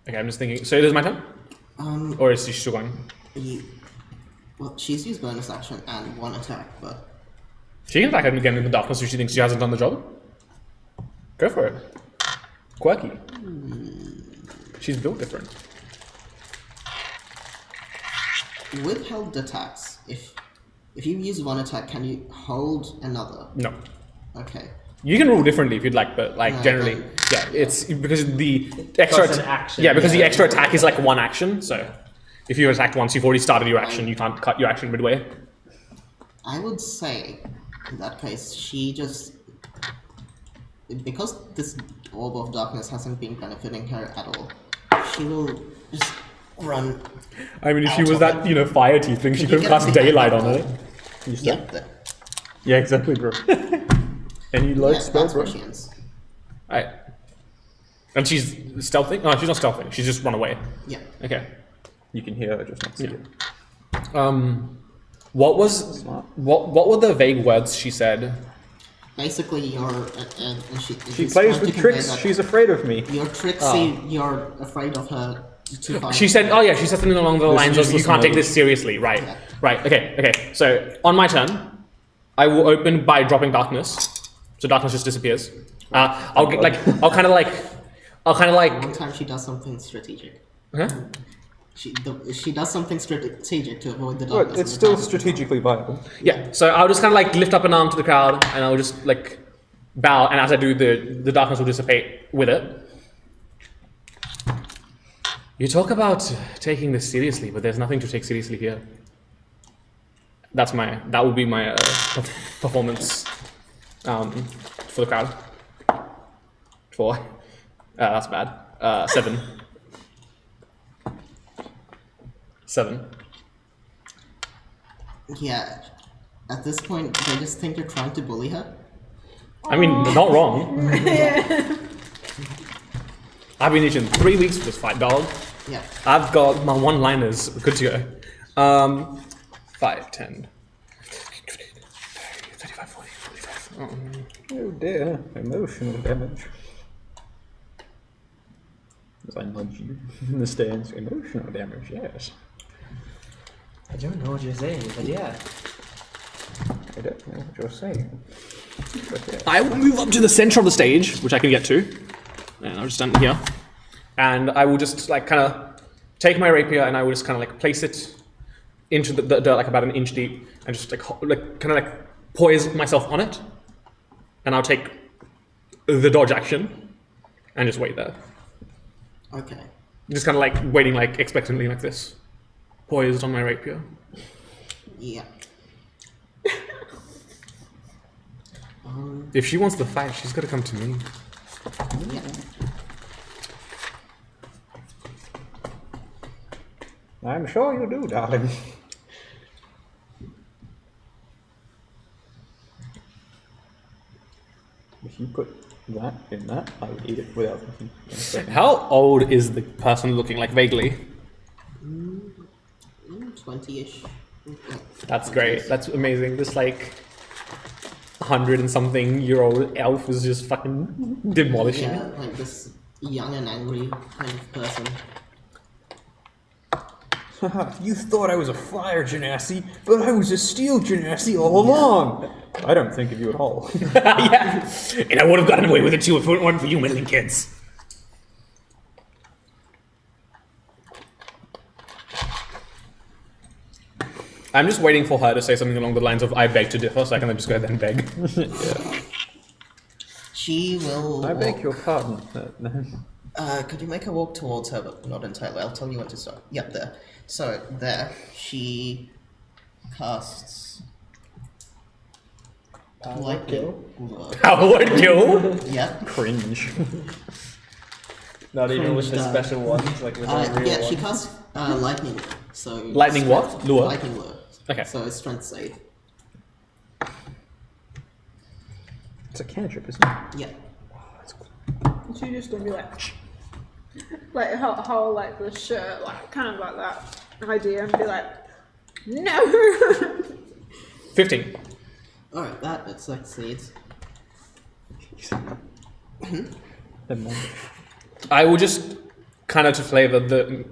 S3: Okay, I'm just thinking. So it is my turn, or is she still going?
S1: Well, she's used bonus action and one attack, but
S3: She can attack again in the darkness if she thinks she hasn't done the job. Go for it. Quirky. She's built different.
S1: with held attacks, if you use one attack, can you hold another?
S3: No.
S1: Okay.
S3: You can rule differently if you'd like, but like
S1: No,
S3: generally,
S1: then-
S3: yeah, it's because the extra
S2: Plus an action.
S3: yeah, because the
S2: Yeah.
S3: extra attack is like one action. So if you attacked once, you've already started your action. You can't cut your action midway.
S1: I would say, in that case, she just... Because this orb of darkness hasn't been benefiting her at all, she will just run...
S3: I mean, if she
S1: Out
S3: was
S1: of
S3: that
S1: it.
S3: Fire teeth thing, she
S1: You
S3: could
S1: get
S3: cast
S1: behind
S3: daylight
S1: that
S3: on it.
S1: wall. Yep,
S4: Yeah, exactly, bro. Any light
S1: yeah,
S4: spell,
S1: that's
S4: bro?
S1: where she ends.
S3: Right. And she's stealthing? No, she's not stealthing. She's just run away.
S1: Yeah.
S3: Okay.
S4: You can hear her, just not see
S3: Yeah.
S4: it.
S3: What was
S4: Smart.
S3: what were the vague words she said?
S1: Basically, you're...
S4: She
S1: she's
S4: plays
S1: trying to
S4: with
S1: convey
S4: tricks.
S1: that
S4: She's afraid of me.
S1: You're tricksy, you're afraid of her too far.
S3: She said, "Oh yeah," she said something along the lines
S4: is
S3: of, "You
S4: just
S3: can't take
S4: knowledge.
S3: this seriously." Right.
S1: Yeah.
S3: Right. Okay. So on my turn, I will open by dropping darkness. So darkness just disappears. I'll kind of like.
S1: One time she does something strategic.
S3: Huh?
S1: She does something strategic to avoid the
S4: But
S1: darkness.
S4: it's
S1: and
S4: still
S1: attack.
S4: strategically viable.
S3: Yeah. So I'll just kind of like lift up an arm to the crowd, and I'll just like bow, and as I do, the darkness will dissipate with it. You talk about taking this seriously, but there's nothing to take seriously here. That will be my performance for the crowd. That's bad. 7. 7.
S1: Yeah. At this point, they just think you're trying to bully her.
S3: I mean, not wrong. I've been itching 3 weeks for this fight, dog.
S1: Yeah.
S3: I've got my one-liners good to go. 5, 10, 35, 40, 45.
S4: Oh dear, emotional damage. As I nudge you in the stands, emotional damage, yes.
S2: I don't know what you're saying, but yeah.
S4: I don't know what you're saying. But yeah.
S3: I will move up to the center of the stage, which I can get to. And I'll just stand here. And I will just like kind of take my rapier and I will just kind of like place it into the dirt like about an inch deep and just like kind of like poise myself on it. And I'll take the dodge action and just wait there.
S1: Okay.
S3: Just kind of like waiting like expectantly like this. Poised on my rapier.
S1: Yeah.
S3: If she wants the fight, she's got to come to me.
S1: Yeah.
S4: I'm sure you do, darling. If you put that in that, I would eat it without thinking.
S3: How old is the person looking like vaguely?
S1: 20-ish.
S3: That's great. That's amazing. This like 100 and something year old elf is just fucking demolishing.
S1: Yeah, like this young and angry kind of person.
S4: You thought I was a fire genasi, but I was a steel genasi all along. I don't think of you at all.
S3: Yeah, and I would have gotten away with it too if it weren't for you meddling kids. I'm just waiting for her to say something along the lines of "I beg to differ," so I can just go ahead and beg.
S1: She will.
S4: I beg
S1: walk-
S4: your pardon. No.
S1: Could you make a walk towards her, but not entirely? I'll tell you when to start. Yep, there. So there, she casts lightning lure.
S3: How would you?
S1: Yep.
S4: Cringe.
S2: Not even with the
S1: Cringed,
S2: special ones, like with the real
S1: Yeah, she
S2: ones.
S1: casts lightning lure. So
S3: Lightning what? Lure?
S1: Lightning lure.
S3: Okay.
S1: So it's strength save.
S4: It's a cantrip, isn't it?
S1: Yeah.
S5: Is she just gonna be like how like the shirt, like kind of like that idea, and be like, no.
S3: 15.
S1: Alright, that succeeds.
S4: Never mind.
S3: I will just kind of to flavor the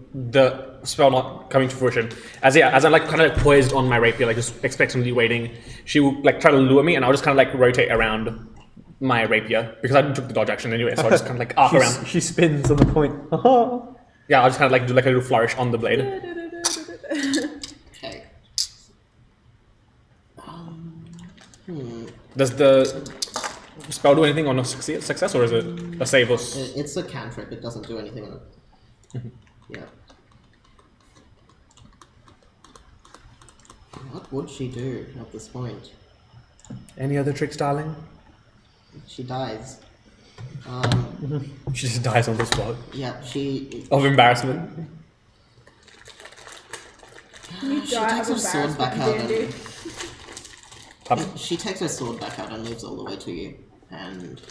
S3: spell not coming to fruition. As I'm like kind of like poised on my rapier, like just expectantly waiting. She will like try to lure me, and I'll just kind of like rotate around my rapier because I took the dodge action anyway. So I'll just kind of like arc around.
S4: She spins on the point.
S3: Yeah, I'll just kind of like do like a little flourish on the blade.
S1: Okay.
S3: Does the spell do anything on a success, or is it a save or?
S1: It's a cantrip, it doesn't do anything on it. Yeah. What would she do at this point?
S3: Any other tricks, darling?
S1: She dies.
S3: She just dies on the spot
S1: Yeah, she
S3: of embarrassment.
S5: You
S1: she
S5: die
S1: takes
S5: of
S1: her sword back out
S5: embarrassment,
S1: and
S3: Pardon?
S1: she takes her sword back out and moves all the way to you. And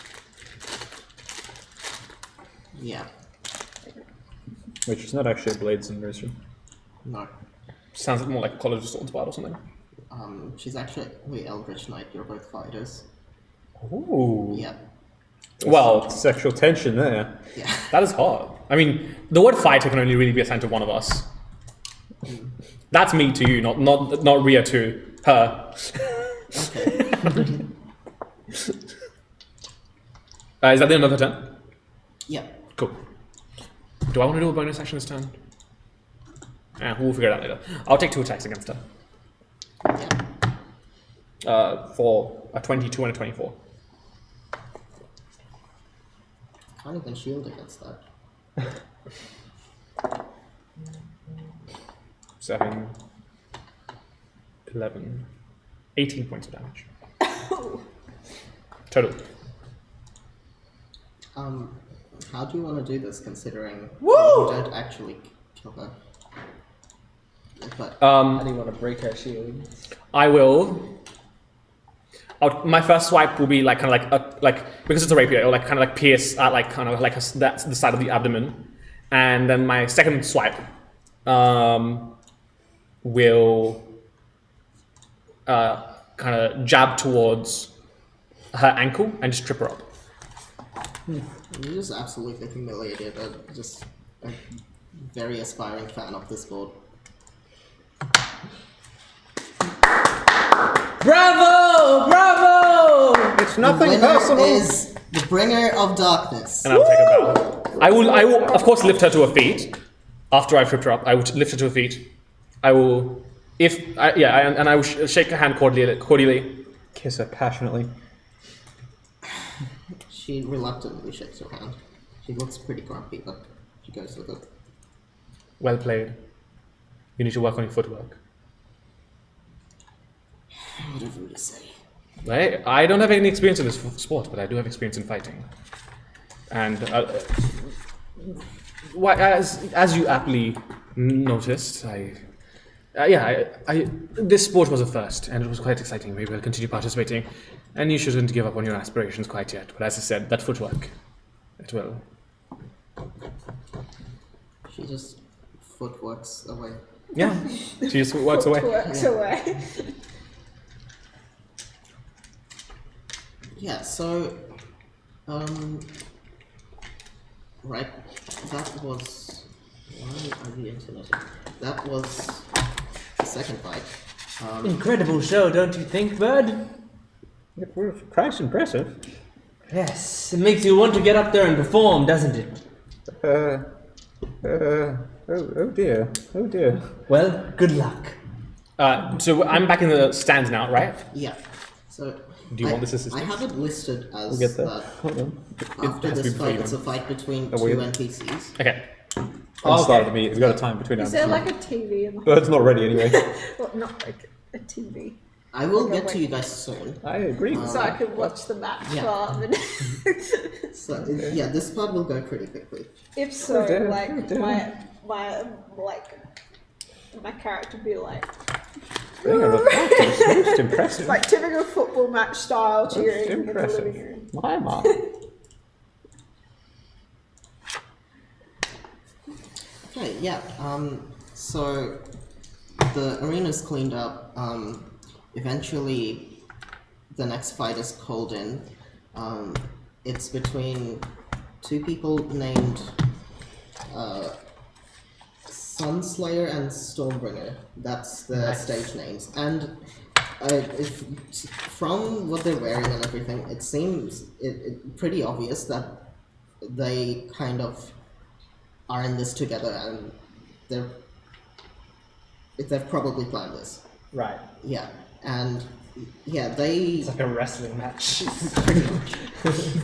S1: yeah,
S4: Which is not actually a blades and version.
S1: no.
S3: Sounds more like a College of Swords bard or something.
S1: She's actually Eldritch Knight. You're both fighters.
S3: Ooh.
S1: Yeah,
S3: Well,
S4: Sexual tension there.
S1: yeah.
S3: that is hard. I mean, the word fighter can only really be assigned to one of us. That's me to you, not Ria to her.
S1: Okay.
S3: Is that the end of her turn?
S1: Yeah.
S3: Cool. Do I want to do a bonus action this turn? We'll figure it out later. I'll take 2 attacks against her.
S1: Yeah.
S3: For a 22 and a 24.
S1: Can't even shield against that.
S3: 7, 11, 18 points of damage. Total.
S1: How do you want to do this, considering
S2: Woo!
S1: you don't actually kill her? But
S2: I didn't want to break her shield.
S3: I will. My first swipe will be like kind of like because it's a rapier, it'll like kind of like pierce at like kind of like that's the side of the abdomen, and then my second swipe will kind of jab towards her ankle and just trip her up.
S1: you just absolutely humiliated just a very aspiring fan of this sport.
S2: Bravo! Bravo!
S4: It's nothing
S1: The winner
S4: personal.
S1: is the bringer of darkness.
S3: And I will take her bow. I will, of course, lift her to her feet. After I've tripped her up, I will lift her to her feet. I will, and I will shake her hand cordially.
S4: Kiss her passionately.
S1: She reluctantly shakes her hand. She looks pretty grumpy, but she goes with it.
S3: Well played. You need to work on your footwork.
S1: Whatever you say.
S3: I don't have any experience in this sport, but I do have experience in fighting. And as you aptly noticed, this sport was a first, and it was quite exciting. Maybe I'll continue participating, and you shouldn't give up on your aspirations quite yet. But as I said, that footwork, it will.
S1: She just footworks away.
S3: Yeah, she just works away.
S5: Works away.
S1: Yeah, so, right, that was, why are the internet? That was the second fight.
S2: Incredible show, don't you think, Bud?
S4: It was quite impressive.
S2: Yes, it makes you want to get up there and perform, doesn't it?
S4: Oh dear. Oh dear.
S2: Well, good luck.
S3: So I'm back in the stands now, right?
S1: Yeah. So.
S3: Do you want this assistance?
S1: I have it listed as
S4: We'll get there.
S1: that
S4: Hold on.
S1: after
S3: has to
S1: this
S3: be
S1: fight,
S3: between
S1: it's a
S3: them.
S1: fight between
S4: Oh,
S1: two
S4: wait.
S1: NPCs.
S3: Okay.
S4: On the start of the meet, we've got a time between
S5: Is
S4: us.
S5: there like a TV in the
S4: But it's not ready anyway.
S5: well, not like a TV,
S1: I will
S5: Okay,
S1: get to
S5: wait.
S1: you guys soon.
S4: I agree.
S5: so I can watch the match
S1: Yeah.
S5: for a minute.
S1: So yeah, this part will go pretty quickly.
S5: If so,
S4: Oh, damn.
S5: like
S4: Oh, damn.
S5: my character would be like
S4: Bring on the practice. Most impressive.
S5: like typical football match style
S4: Most
S5: cheering in the
S4: impressive.
S5: living room.
S4: My mark.
S1: Okay, yeah. So the arena's cleaned up. Eventually, the next fight is called in. It's between two people named Sunslayer and Stormbringer. That's the stage names. And if from what they're wearing and everything, it seems it pretty obvious that they kind of are in this together, and they've probably planned this.
S2: Right.
S1: Yeah, and yeah, they
S2: It's like a wrestling match.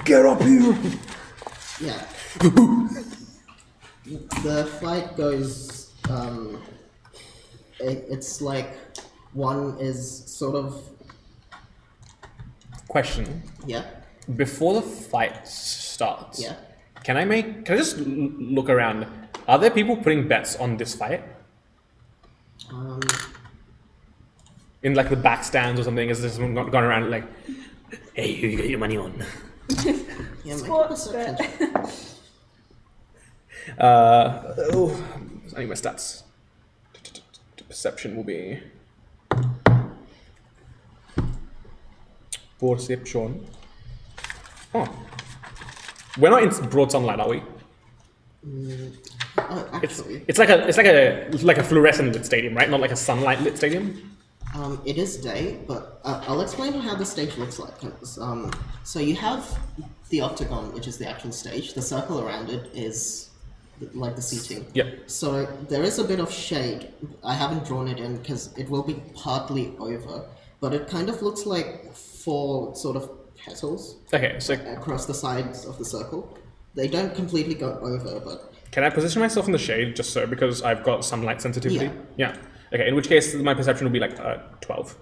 S4: Get up here!
S1: yeah. The fight goes. It's like one is sort of
S3: Question.
S1: yeah,
S3: Before the fight starts,
S1: yeah.
S3: can I just look around? Are there people putting bets on this fight? In like the back stands or something? Is there someone gone around like, hey, who you got your money on?
S1: Yeah, make a
S5: Sports
S1: perception
S5: bet.
S1: check.
S3: I need my stats. Perception will be perception. Oh, we're not in broad sunlight, are we?
S1: Oh, actually,
S3: It's like a fluorescent lit stadium, right? Not like a sunlight lit stadium.
S1: it is day, but I'll explain how the stage looks like. So you have the octagon, which is the actual stage. The circle around it is like the seating.
S3: Yep.
S1: So there is a bit of shade. I haven't drawn it in because it will be partly over, but it kind of looks like four sort of petals
S3: Okay, so
S1: across the sides of the circle. They don't completely go over, but
S3: can I position myself in the shade just so because I've got sunlight sensitivity?
S1: Yeah.
S3: Yeah. Okay. In which case, my perception will be like 12.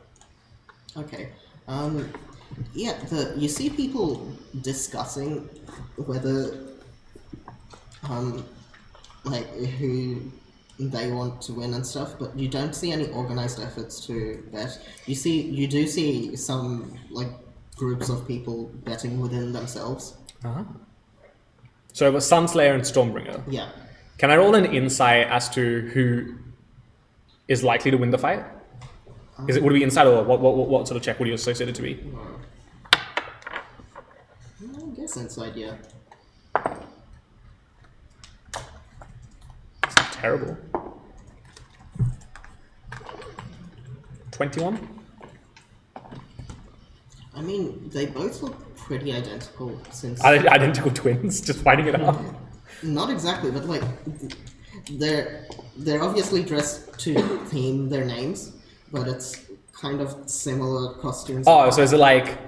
S1: okay. Yeah, you see people discussing whether like who they want to win and stuff, but you don't see any organized efforts to bet. You do see some like groups of people betting within themselves.
S3: So a Sunslayer and Stormbringer.
S1: Yeah.
S3: Can I roll an insight as to who is likely to win the fight? Would it be insight or what sort of check would you associate it to be?
S1: I guess inside, yeah.
S3: It's terrible. 21?
S1: I mean, they both look pretty identical since
S3: Identical twins, just fighting it out.
S1: not exactly, but like they're obviously dressed to theme their names, but it's kind of similar costumes.
S3: Oh, so is it like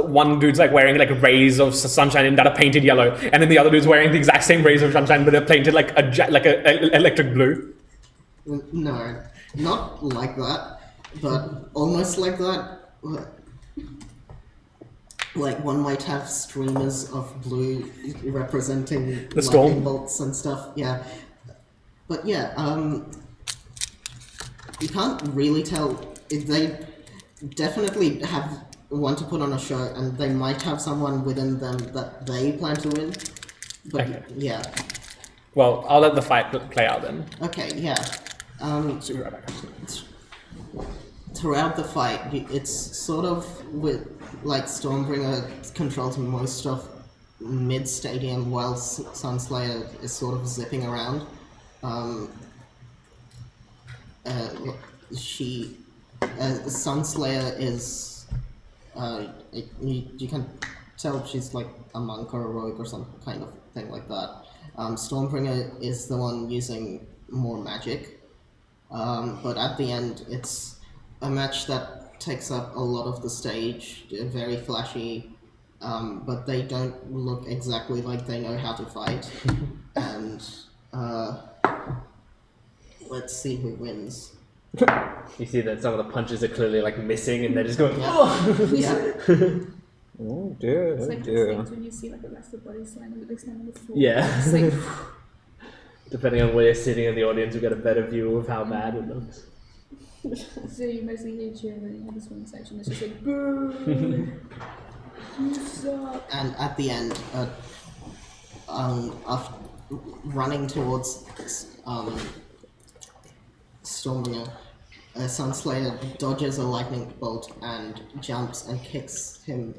S3: one dude's like wearing like rays of sunshine that are painted yellow, and then the other dude's wearing the exact same rays of sunshine but they're painted like a electric blue?
S1: No, not like that, but almost like that. Like one might have streamers of blue representing
S3: The storm.
S1: lightning bolts and stuff. Yeah, but yeah, you can't really tell if they definitely want to put on a show, and they might have someone within them that they plan to win. But
S3: Okay.
S1: yeah,
S3: Well, I'll let the fight play out then.
S1: okay, yeah.
S3: So we're right back.
S1: Throughout the fight, it's sort of with like Stormbringer controls most of mid stadium, while Sunslayer is sort of zipping around. Sunslayer is you can tell she's like a monk or a rogue or some kind of thing like that. Stormbringer is the one using more magic. But at the end, it's a match that takes up a lot of the stage, very flashy, but they don't look exactly like they know how to fight. And let's see who wins.
S2: You see that some of the punches are clearly like missing, and they're just going.
S1: Yeah.
S2: Oh!
S1: Yeah.
S4: Oh dear,
S5: It's
S4: oh
S5: like those
S4: dear.
S5: things when you see like a wrestler body slam with this on the floor.
S2: Yeah.
S5: It's like,
S2: Depending on where you're sitting in the audience, you get a better view of how bad it looks.
S5: so you mostly hear cheering, and then you have this one section that's just like, boo! You suck!
S1: And at the end, after running towards Stormbringer, Sunslayer dodges a lightning bolt and jumps and kicks him.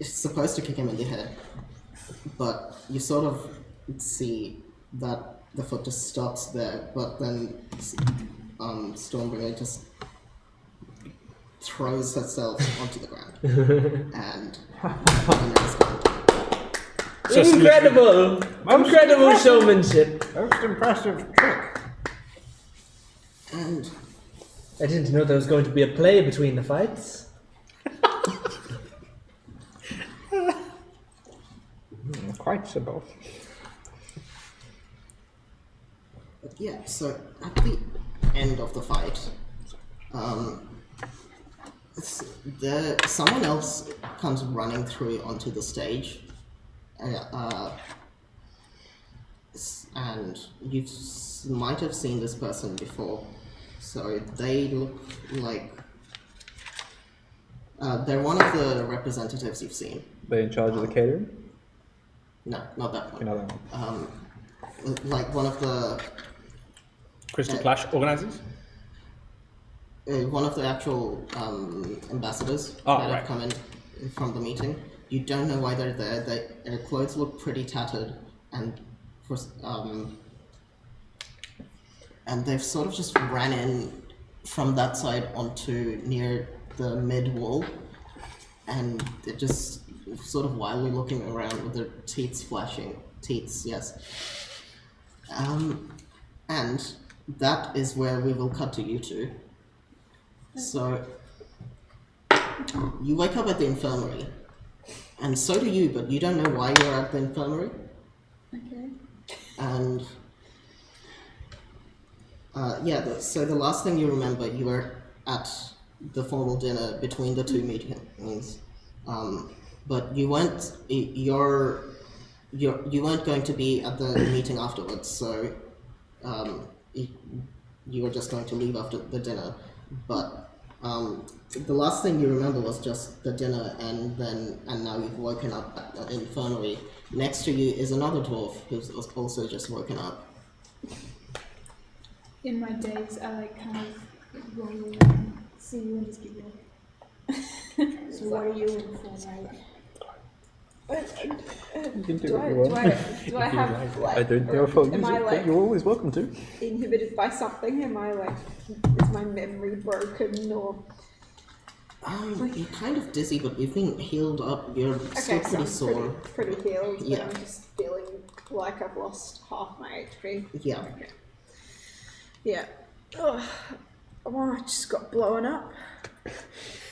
S1: It's supposed to kick him in the head, but you sort of see that the foot just stops there, but then Stormbringer just throws herself onto the ground. And
S3: So it's
S2: Incredible! Incredible
S4: impressive.
S2: showmanship!
S4: Most impressive trick.
S1: And
S2: I didn't know there was going to be a play between the fights.
S4: Quite so both.
S1: yeah, so at the end of the fight, someone else comes running through onto the stage, and you might have seen this person before. So they look like they're one of the representatives you've seen.
S4: They're in charge of the catering?
S1: No, not that one.
S4: Another one.
S1: Like one of the
S3: Crystal Clash organizers?
S1: one of the actual ambassadors
S3: Oh,
S1: that
S3: right.
S1: have come in from the meeting. You don't know why they're there. Their clothes look pretty tattered, and they've sort of just ran in from that side onto near the mid wall, and they're just sort of wildly looking around with their teeth flashing. Teeth, yes. And that is where we will cut to you two. So, you wake up at the infirmary, and so do you, but you don't know why you're at the infirmary.
S5: Okay.
S1: And, so the last thing you remember, you were at the formal dinner between the two meetings. But you weren't, you weren't going to be at the meeting afterwards, so you were just going to leave after the dinner. But the last thing you remember was just the dinner, and now you've woken up at the infirmary. Next to you is another dwarf who's also just woken up.
S5: In my days, I like kind of roll around, see you and just give you a... So what are you in for, mate?
S4: You can do
S5: Do
S4: what
S5: I,
S4: you
S5: do
S4: want.
S5: I have like...
S4: I don't know if I'll use
S5: am I,
S4: it,
S5: like,
S4: but you're always welcome to.
S5: inhibited by something? Am I like... Is my memory broken or...
S1: You're kind of dizzy, but you've been healed up. You're still
S5: Okay, so
S1: pretty
S5: I'm
S1: sore.
S5: pretty healed,
S1: Yeah.
S5: but I'm just feeling like I've lost half my HP.
S1: Yeah.
S5: Okay. Yeah. Oh, I just got blown up.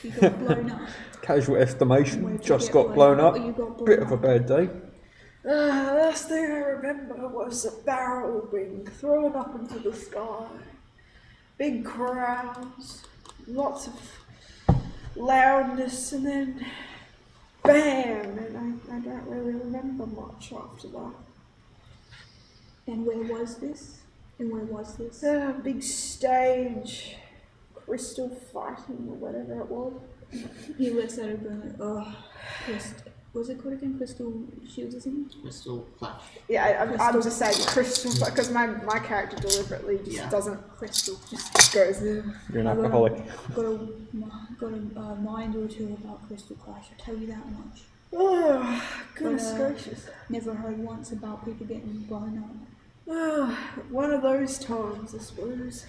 S5: You got blown up?
S4: Casual estimation,
S5: Where'd you
S4: just
S5: get
S4: got blown up.
S5: You got blown
S4: Bit
S5: up.
S4: of a bad day.
S5: Last thing I remember was a barrel being thrown up into the sky. Big crowds, lots of loudness, and then bam! And I don't really remember much after that.
S6: And where was this? And where was this?
S5: Big stage, crystal fighting or whatever it was.
S6: He looks at her going, oh, was it called again? Crystal Shields or something?
S1: Crystal Clash.
S5: Yeah, I'm
S6: Crystal
S5: just saying crystal because my character deliberately just
S1: Yeah.
S5: doesn't crystal, just goes in.
S4: You're an alcoholic.
S6: Got a mind or two about Crystal Clash, I tell you that much.
S5: Oh, goodness
S6: But,
S5: gracious.
S6: Never heard once about people getting blown up.
S5: One of those times, I suppose.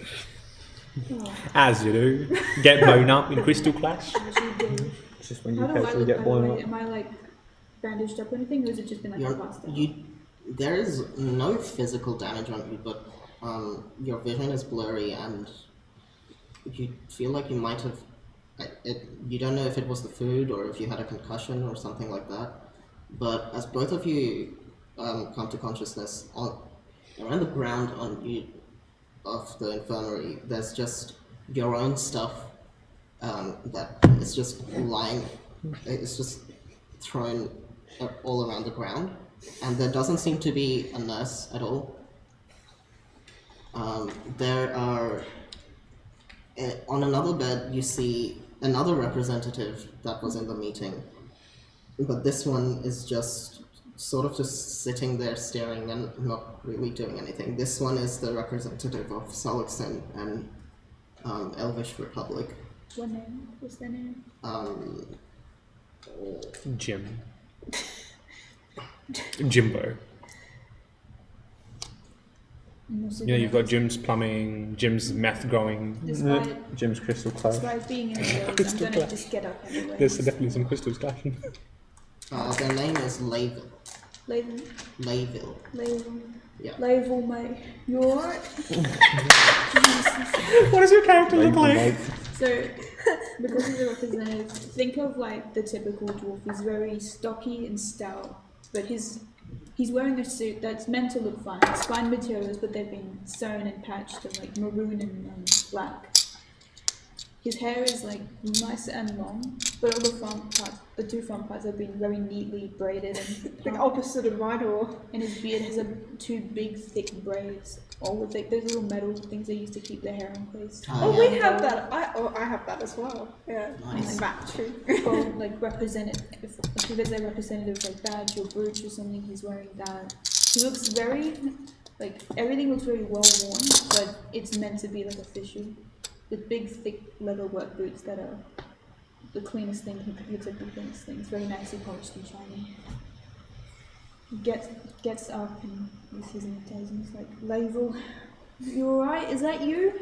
S3: As you do. Get blown up in Crystal Clash.
S6: As you do.
S4: It's just when you
S6: How do I
S4: casually
S6: look,
S4: get
S6: by the
S4: blown
S6: way?
S4: up.
S6: Am I like bandaged up or anything, or has it just been like a bust out?
S1: There is no physical damage on you, but your vision is blurry and you feel like you might have. You don't know if it was the food or if you had a concussion or something like that. But as both of you come to consciousness, around the ground of the infirmary, there's just your own stuff that is just lying. It's just thrown all around the ground, and there doesn't seem to be a nurse at all. There are on another bed you see another representative that was in the meeting, but this one is just sort of just sitting there staring and not really doing anything. This one is the representative of Solixen and Elvish Republic.
S6: What name? What's their name?
S3: Jim. Jimbo. You know, you've got Jim's plumbing, Jim's meth growing.
S6: Despite,
S4: Jim's crystal cloud.
S6: despite being in the hills, I'm gonna just get up anyway.
S3: There's definitely some crystals clashing.
S1: Their name is Layville.
S6: Laven.
S1: Layville.
S6: Laven.
S1: Yeah.
S6: Lavel, mate. You alright?
S3: What does your character look like?
S6: So, because he's a representative, think of like the typical dwarf. He's very stocky and stout, but he's wearing a suit that's meant to look fine. It's fine materials, but they've been sewn and patched to like maroon and black. His hair is like nice and long, but all the two front parts have been very neatly braided and
S5: The opposite of mine, or
S6: and his beard has two big thick braids, all with like those little metal things they use to keep their hair in place.
S5: we have that. I have that as well. Yeah,
S1: Nice.
S5: that too.
S6: Or like represented, if there's a representative like badge or brooch or something, he's wearing that. He looks very like everything looks very well worn, but it's meant to be like official. With big, thick leather work boots that are the cleanest thing. He looks like the cleanest thing. It's very nicely polished and shiny. He gets up and he sees him and he's like, Lavel, you alright? Is that you?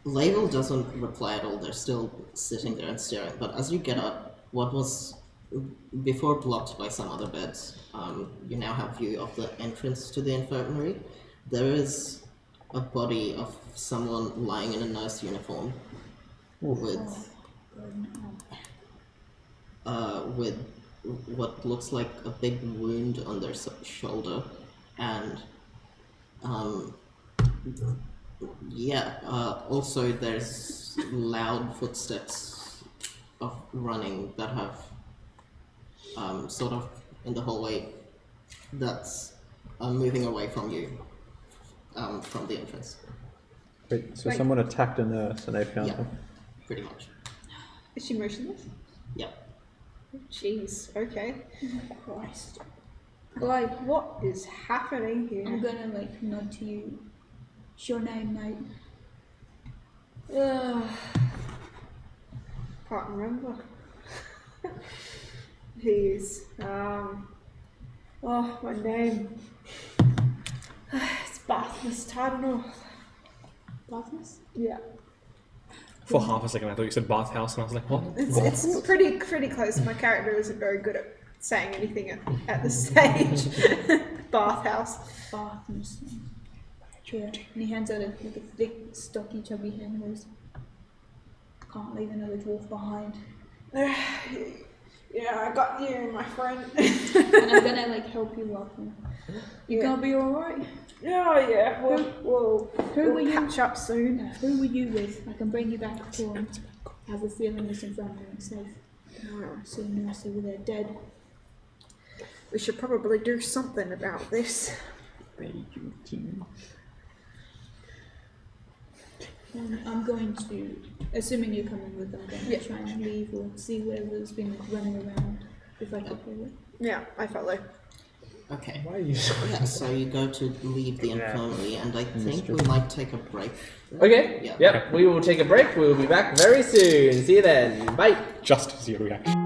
S1: Layville doesn't reply at all. They're still sitting there and staring. But as you get up, what was before blocked by some other beds, you now have view of the entrance to the infirmary. There is a body of someone lying in a nurse uniform with what looks like a big wound on their shoulder, and also there's loud footsteps of running that have sort of in the hallway that's moving away from you. From the entrance.
S4: Wait, so someone attacked a nurse and they found
S1: Yeah.
S4: her?
S1: Pretty much.
S5: Is she motionless?
S1: Yeah.
S5: Jeez. Okay. Christ.
S6: Like,
S5: What is happening here?
S6: I'm gonna like nod to you. What's your name, mate?
S5: Can't remember. He's my name. It's Bathmas Tidal.
S6: Bathmas?
S5: Yeah.
S3: For half a second, I thought you said bathhouse, and I was like, what?
S5: It's pretty close. My character isn't very good at saying anything at this stage. Bathhouse.
S6: Bathmas. Yeah. And he hands out a thick, stocky, chubby hand and goes, can't leave another dwarf behind.
S5: Yeah, I got you, my friend.
S6: And I'm gonna like help you up. And you
S5: Yeah.
S6: gonna be alright?
S5: Yeah. We'll
S6: Who were you?
S5: catch up soon.
S6: Who were you with? I can bring you back to him. I have a feeling this infirmary is safe. So nurse over there dead.
S5: We should probably do something about this.
S6: I'm going to, assuming you're coming with them, I'm going to try and leave or see whoever's been running around if I could hear it.
S5: Yeah, I follow.
S1: Okay.
S2: Why are you so
S1: Yeah, so you go to leave the infirmary, and I think we might take a break.
S2: Okay.
S1: Yeah.
S2: Yep. We will take a break. We will be back very soon. See you then. Bye.
S3: Just to see your reaction.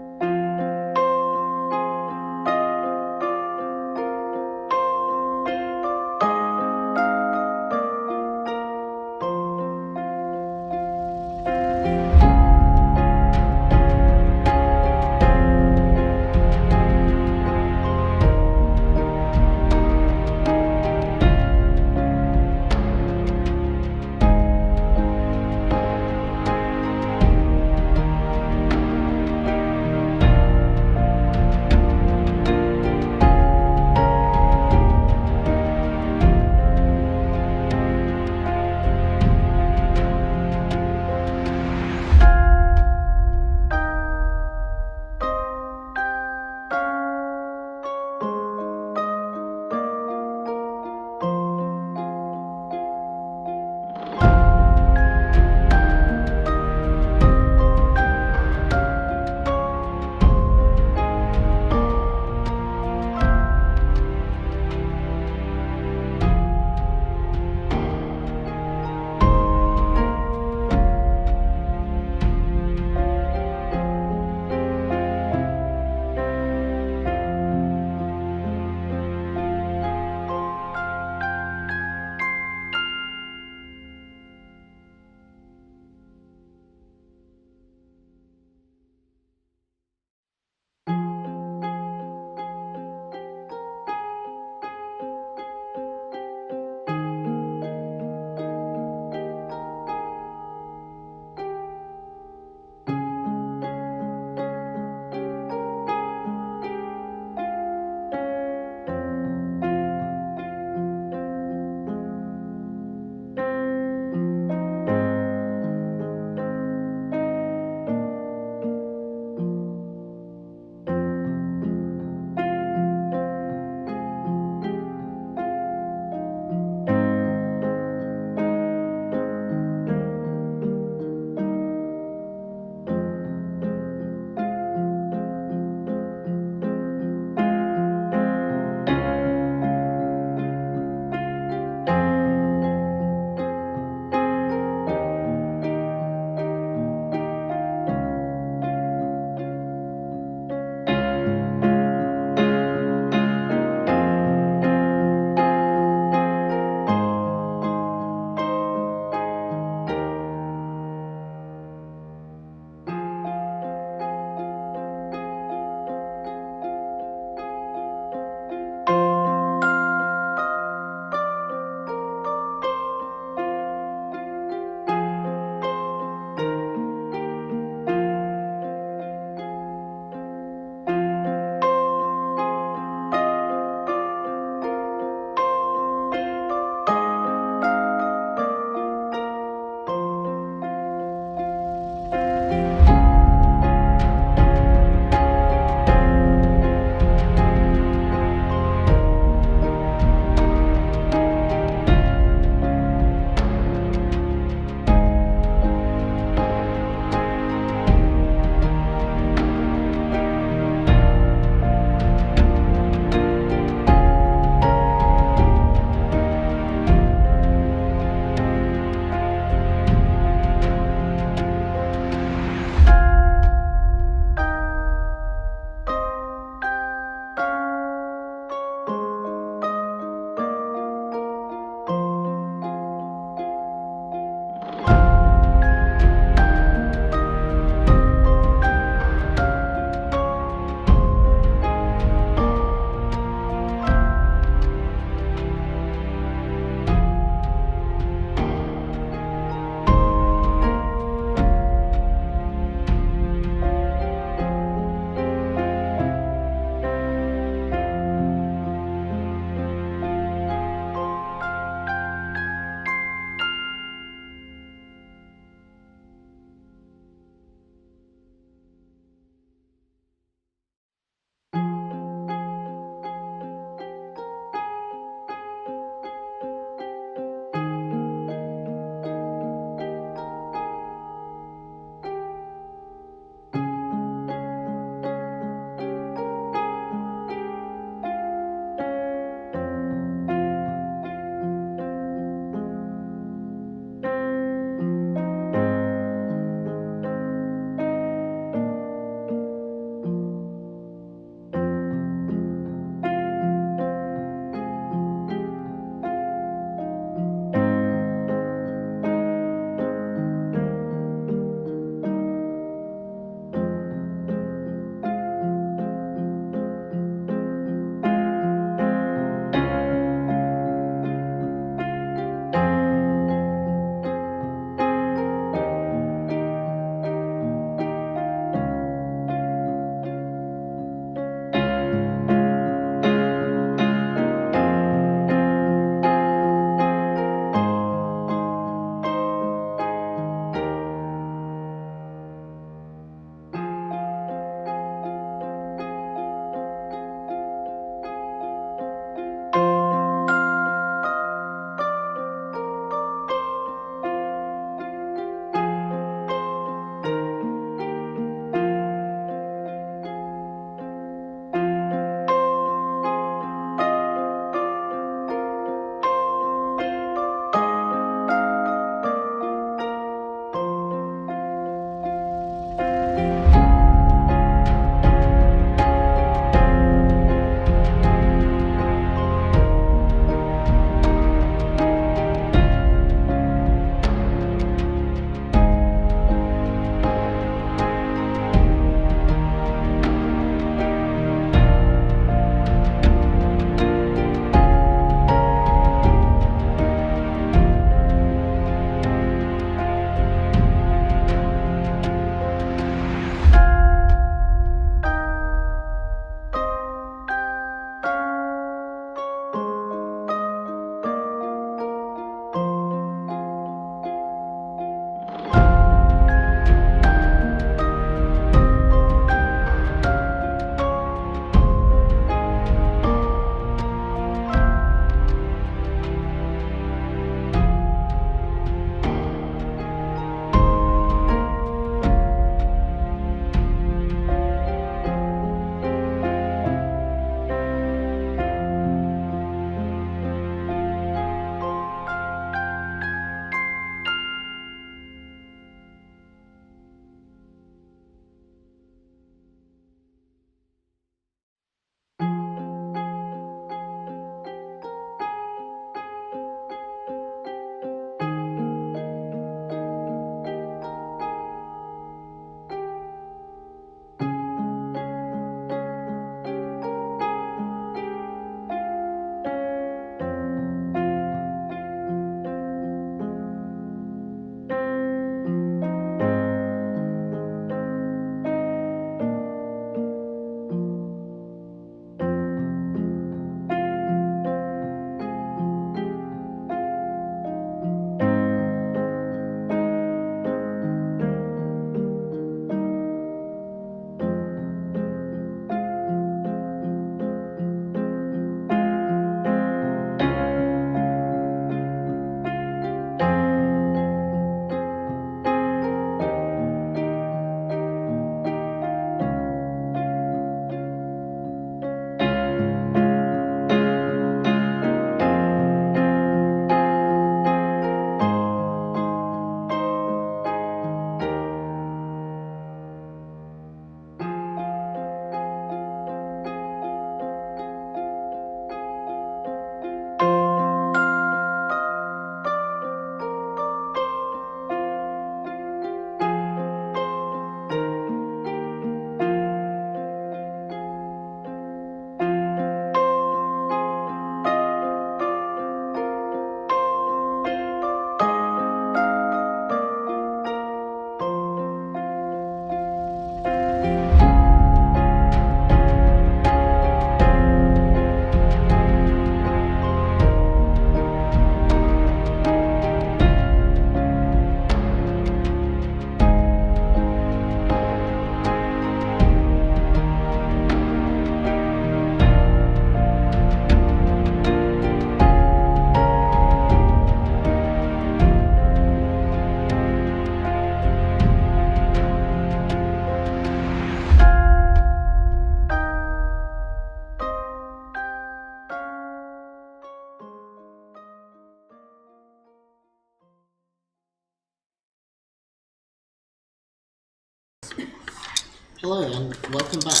S1: Hello and welcome back.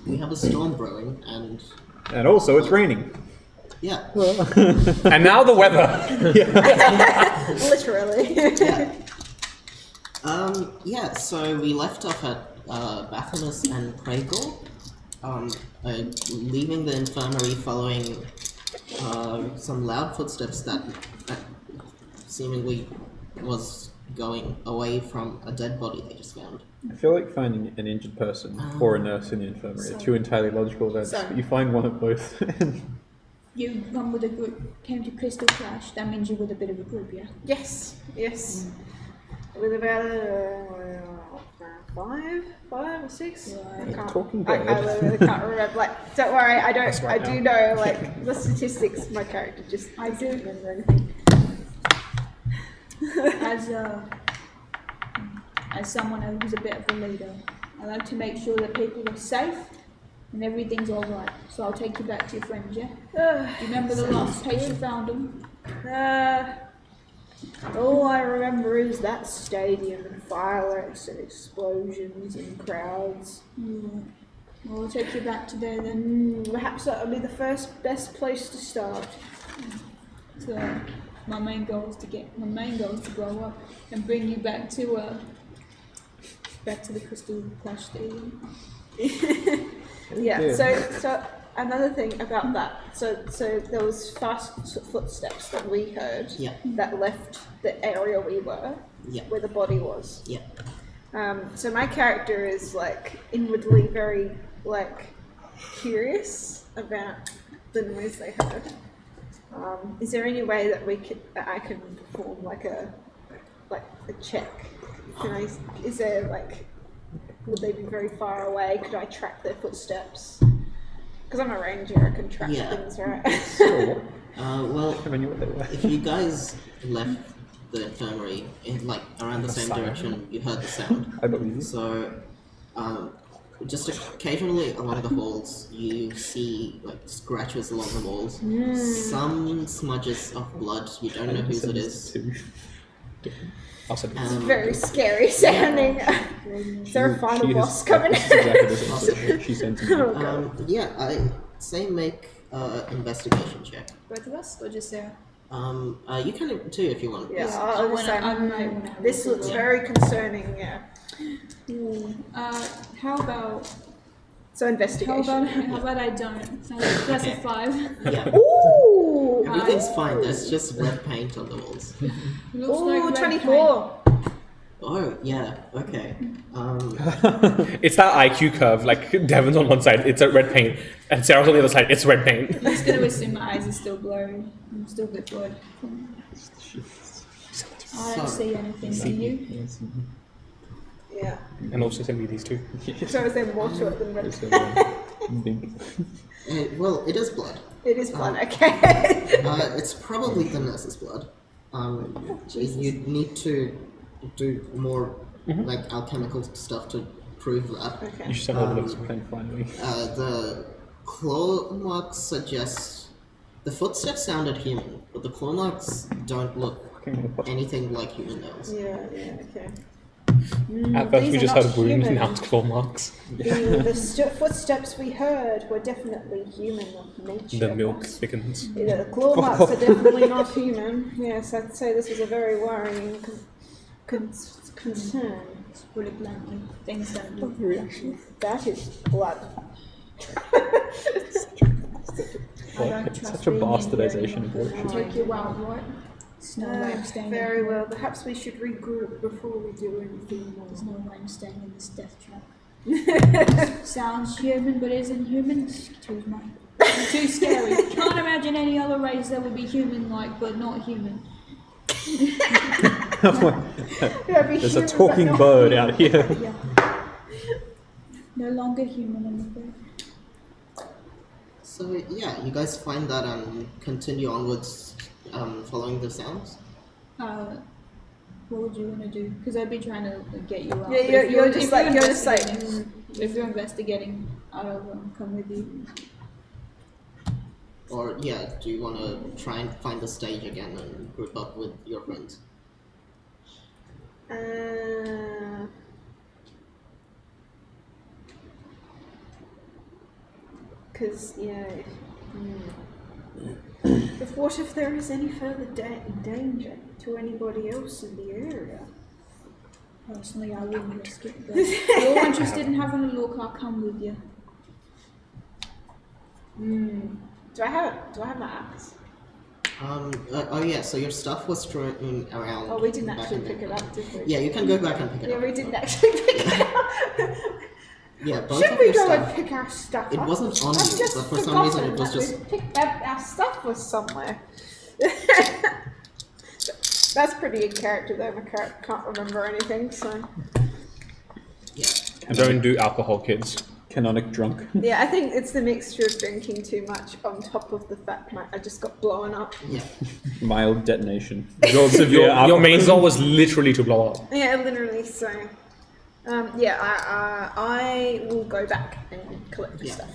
S1: We have a storm brewing, and
S4: And also, it's raining.
S1: yeah,
S3: And now the weather.
S5: Literally.
S1: yeah. So we left off at Bathymus and Pregor, leaving the infirmary following some loud footsteps that seemingly was going away from a dead body they just found.
S4: I feel like finding an injured person or a nurse in the infirmary are two entirely logical events, but you find one of both.
S6: You come with a group, came to Crystal Clash, that means you're with a bit of a group, yeah?
S5: Yes. With about five or six.
S6: Right.
S5: I can't.
S4: Talking
S5: I
S4: bird.
S5: literally can't remember. Like, don't worry. I don't.
S3: That's right
S5: I do
S3: now.
S5: know like the statistics. My character just. I do remember anything.
S6: As someone who's a bit of a leader, I like to make sure that people are safe and everything's alright. So I'll take you back to your friends, yeah? Do you remember the last place you found them?
S5: All I remember is that stadium and fireworks and explosions and crowds.
S6: Well, I'll take you back to there then.
S5: Perhaps that would be the best place to start.
S6: So my main goal is to grow up and bring you back to the Crystal Clash Stadium.
S5: Yeah. So another thing about that. So there was fast footsteps that we heard.
S1: Yeah.
S5: That left the area we were.
S1: Yeah.
S5: Where the body was.
S1: Yeah.
S5: So my character is like inwardly very like curious about the noise they heard. Is there any way that I can perform like a check? Is there like, would they be very far away? Could I track their footsteps? Because I'm a ranger, I can track things, right?
S4: Sure.
S1: Well,
S4: I knew what they were.
S1: if you guys left the infirmary in like around the same
S3: sound.
S1: direction, you heard the sound.
S4: I believe you.
S1: So, just occasionally along the halls, you see like scratches along the walls, some smudges of blood. You don't know whose it is.
S3: I'll send you.
S5: Very scary sounding. Is there a final boss coming?
S4: That's exactly the sort of she sent me.
S1: Yeah, I say make investigation check.
S6: Both of us, or just Sarah?
S1: You can do too if you want.
S5: Yeah,
S6: I
S5: I'll
S6: might
S5: say,
S6: wanna have
S5: this
S6: a
S5: looks
S6: look.
S5: very concerning. Yeah.
S6: How about
S5: So investigation.
S6: how about I don't? So that's a 5.
S1: Yeah.
S5: Ooh.
S1: Everything's fine. There's just red paint on the walls.
S6: Looks
S5: Ooh,
S6: like red
S5: 24.
S1: Oh yeah. Okay.
S3: It's that IQ curve. Like Devon's on one side, it's a red paint, and Sarah's on the other side, it's red paint.
S6: I'm just gonna assume my eyes are still blurry. I'm still a bit blurred. I don't see anything. Do you?
S5: Yeah.
S3: And also send me these two.
S5: So is there more to it than red?
S1: Well, it is blood.
S5: It is blood. Okay.
S1: It's probably the nurse's blood. You need to do more like alchemical stuff to prove that.
S5: Okay.
S4: You should send all of them finally.
S1: The claw marks suggest the footsteps sounded human, but the claw marks don't look anything like human nails.
S5: Yeah. Okay.
S3: At first,
S5: These
S3: we
S5: are
S3: just
S5: not
S3: heard wounds,
S5: human.
S3: now it's claw marks.
S5: The footsteps we heard were definitely human of nature.
S3: The milk thickens.
S5: Yeah, the claw marks are definitely not human. Yes, I'd say this was a very worrying concern.
S6: Let's put it bluntly. Things don't look
S5: That is blood.
S4: It's such a bastardization of worship.
S6: Take your wild right. There's no way I'm staying
S5: Very
S6: in
S5: well. Perhaps we should regroup before we do anything more.
S6: There's no way I'm staying in this death trap. Sounds human, but isn't human. It's too scary. Can't imagine any other race that would be human-like, but not human.
S4: There's a talking bird out here.
S6: Yeah. No longer human, I'm afraid.
S1: So yeah, you guys find that and continue onwards, following the sounds.
S6: What would you want to do? Because I'd be trying to get you out.
S5: Yeah,
S6: But if
S5: you're just like
S6: investigating- If you're investigating, I'll come with you.
S1: Or yeah, do you want to try and find the stage again and group up with your friends?
S5: Because, If what if there is any further danger to anybody else in the area?
S6: Personally, I wouldn't risk it. But if you're interested in having a look, I'll come with you.
S5: Do I have my axe?
S1: Oh yeah, so your stuff was strewn around.
S5: Oh, we didn't
S1: back
S5: actually
S1: in the
S5: pick it up, did we?
S1: Yeah, you can go back and pick it
S5: Yeah,
S1: up.
S5: we didn't actually pick it up.
S1: Yeah, both
S5: Should
S1: of
S5: we
S1: your
S5: go
S1: stuff.
S5: and pick our stuff
S1: It
S5: up?
S1: wasn't on
S5: I've
S1: you,
S5: just
S1: but for some reason
S5: forgotten
S1: it was
S5: that
S1: just.
S5: we picked up our stuff was somewhere. That's pretty in character though. My character can't remember anything, so.
S1: Yeah.
S3: Don't do alcohol, kids.
S4: Canonic drunk.
S5: Yeah, I think it's the mixture of drinking too much on top of the fact I just got blown up.
S1: Yeah.
S4: Mild detonation.
S3: Your main goal was literally to blow up.
S5: Yeah, literally. So, I will go back and collect the
S1: Yeah.
S5: stuff.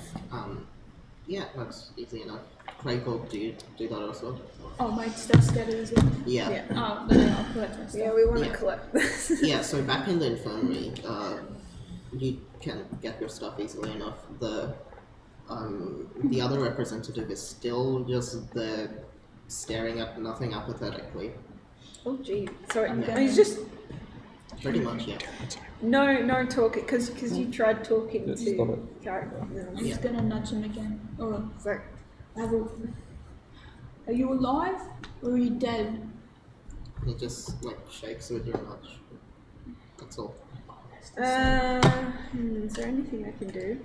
S1: Yeah, that's easy enough. Craig will do that also.
S6: Oh, my stuff's scattered as well.
S1: Yeah.
S5: Yeah.
S6: Oh, then I'll collect my stuff.
S5: Yeah, we want to
S1: Yeah.
S5: collect this.
S1: Yeah, so back in the infirmary, you can get your stuff easily enough. The other representative is still just there staring at nothing apathetically.
S5: Oh, gee. Sorry,
S6: Okay.
S5: he's just
S1: Pretty much, yeah.
S5: no talking because you tried talking
S4: Just stop
S5: to
S4: it.
S5: character.
S6: I'm just gonna nudge him again. Or
S5: So,
S6: are you alive or are you dead?
S1: He just like shakes with your nudge. That's all.
S5: is there anything I can do?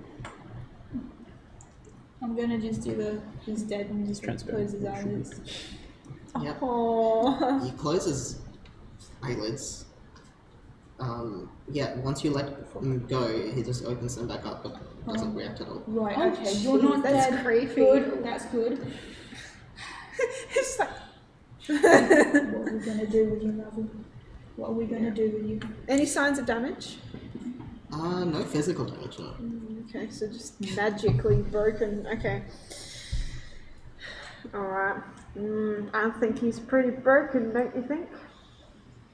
S6: I'm gonna just do he's dead and just close his eyelids.
S1: Yep.
S5: Oh,
S1: He closes eyelids. Yeah, once you let him go, he just opens them back up but doesn't react at all.
S6: Right,
S5: Oh,
S6: okay, you're
S5: jeez,
S6: not
S5: that's
S6: dead.
S5: creepy.
S6: Good, that's good.
S5: it's like.
S6: What are we gonna do with you, Ravel? What are we gonna do with you?
S5: Any signs of damage?
S1: No physical damage, no.
S5: Okay, so just magically broken. Okay. Alright. I think he's pretty broken, don't you think?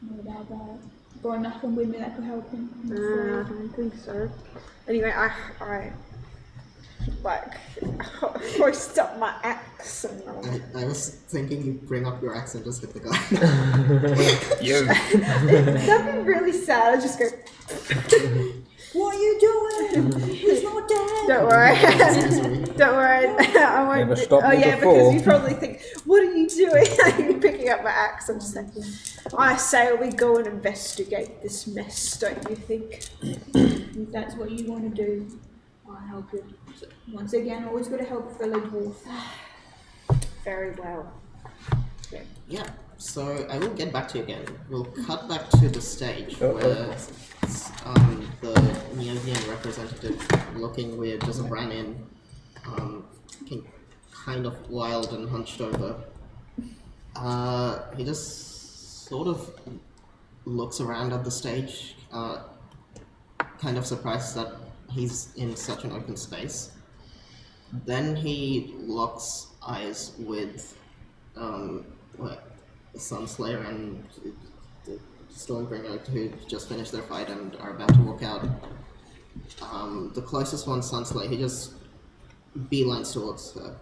S6: No doubt about it. Got nothing with me that could help him. I'm
S5: I
S6: afraid.
S5: don't think so. Anyway, I hoist up my axe and
S1: I was thinking you'd bring up your axe and just hit the guy.
S5: that'd be really sad. I just go,
S6: What are you doing? He's not dead.
S5: don't worry.
S1: Excuse me.
S5: Don't worry. I won't.
S4: Never stopped
S5: oh
S4: me
S5: yeah,
S4: before.
S5: because you probably think, what are you doing? You're picking up my axe. I'm just like, I say we go and investigate this mess, don't you think?
S6: If that's what you want to do, I'll help you. So, once again, always got to help a fellow dwarf.
S5: Very well.
S1: Yeah, so I will get back to you again. We'll cut back to the stage where the Neovian representative, looking weird, just ran in, looking kind of wild and hunched over. He just sort of looks around at the stage, kind of surprised that he's in such an open space. Then he locks eyes with the Sunslayer and the Stormbringer, who just finished their fight and are about to walk out. The closest one, Sunslayer, he just beelines towards her.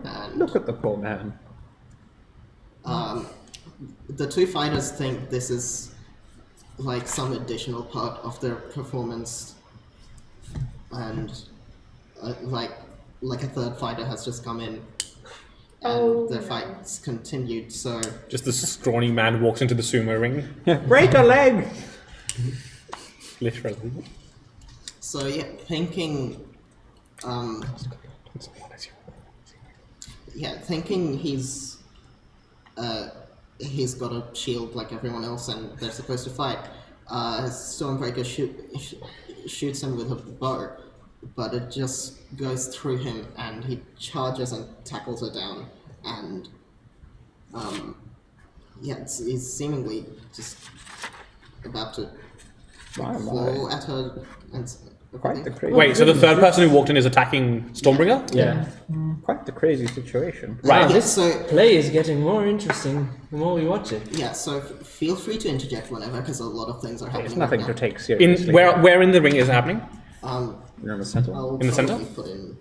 S1: And
S4: Look at the poor man.
S1: the two fighters think this is like some additional part of their performance, and like a third fighter has just come in, and their fight's continued. So
S3: Just this scrawny man walks into the sumo ring.
S4: Break a leg!
S3: Literally.
S1: so yeah, thinking he's got a shield like everyone else and they're supposed to fight. Stormbreaker shoots him with a bow, but it just goes through him and he charges and tackles her down, and he's seemingly just about to claw at her and
S4: Quite the crazy.
S3: Wait, so the third person who walked in is attacking Stormbringer?
S2: Yeah.
S4: Quite the crazy situation.
S3: Right.
S2: Wow,
S1: Yeah,
S2: this
S1: so-
S2: play is getting more interesting the more we watch it.
S1: Yeah, so feel free to interject whenever, because a lot of things are happening.
S4: It's nothing
S1: right
S4: to
S1: now.
S4: take seriously.
S3: Where in the ring is it happening?
S1: Um,
S4: You're in the center.
S1: I'll
S3: In the center?
S1: probably put in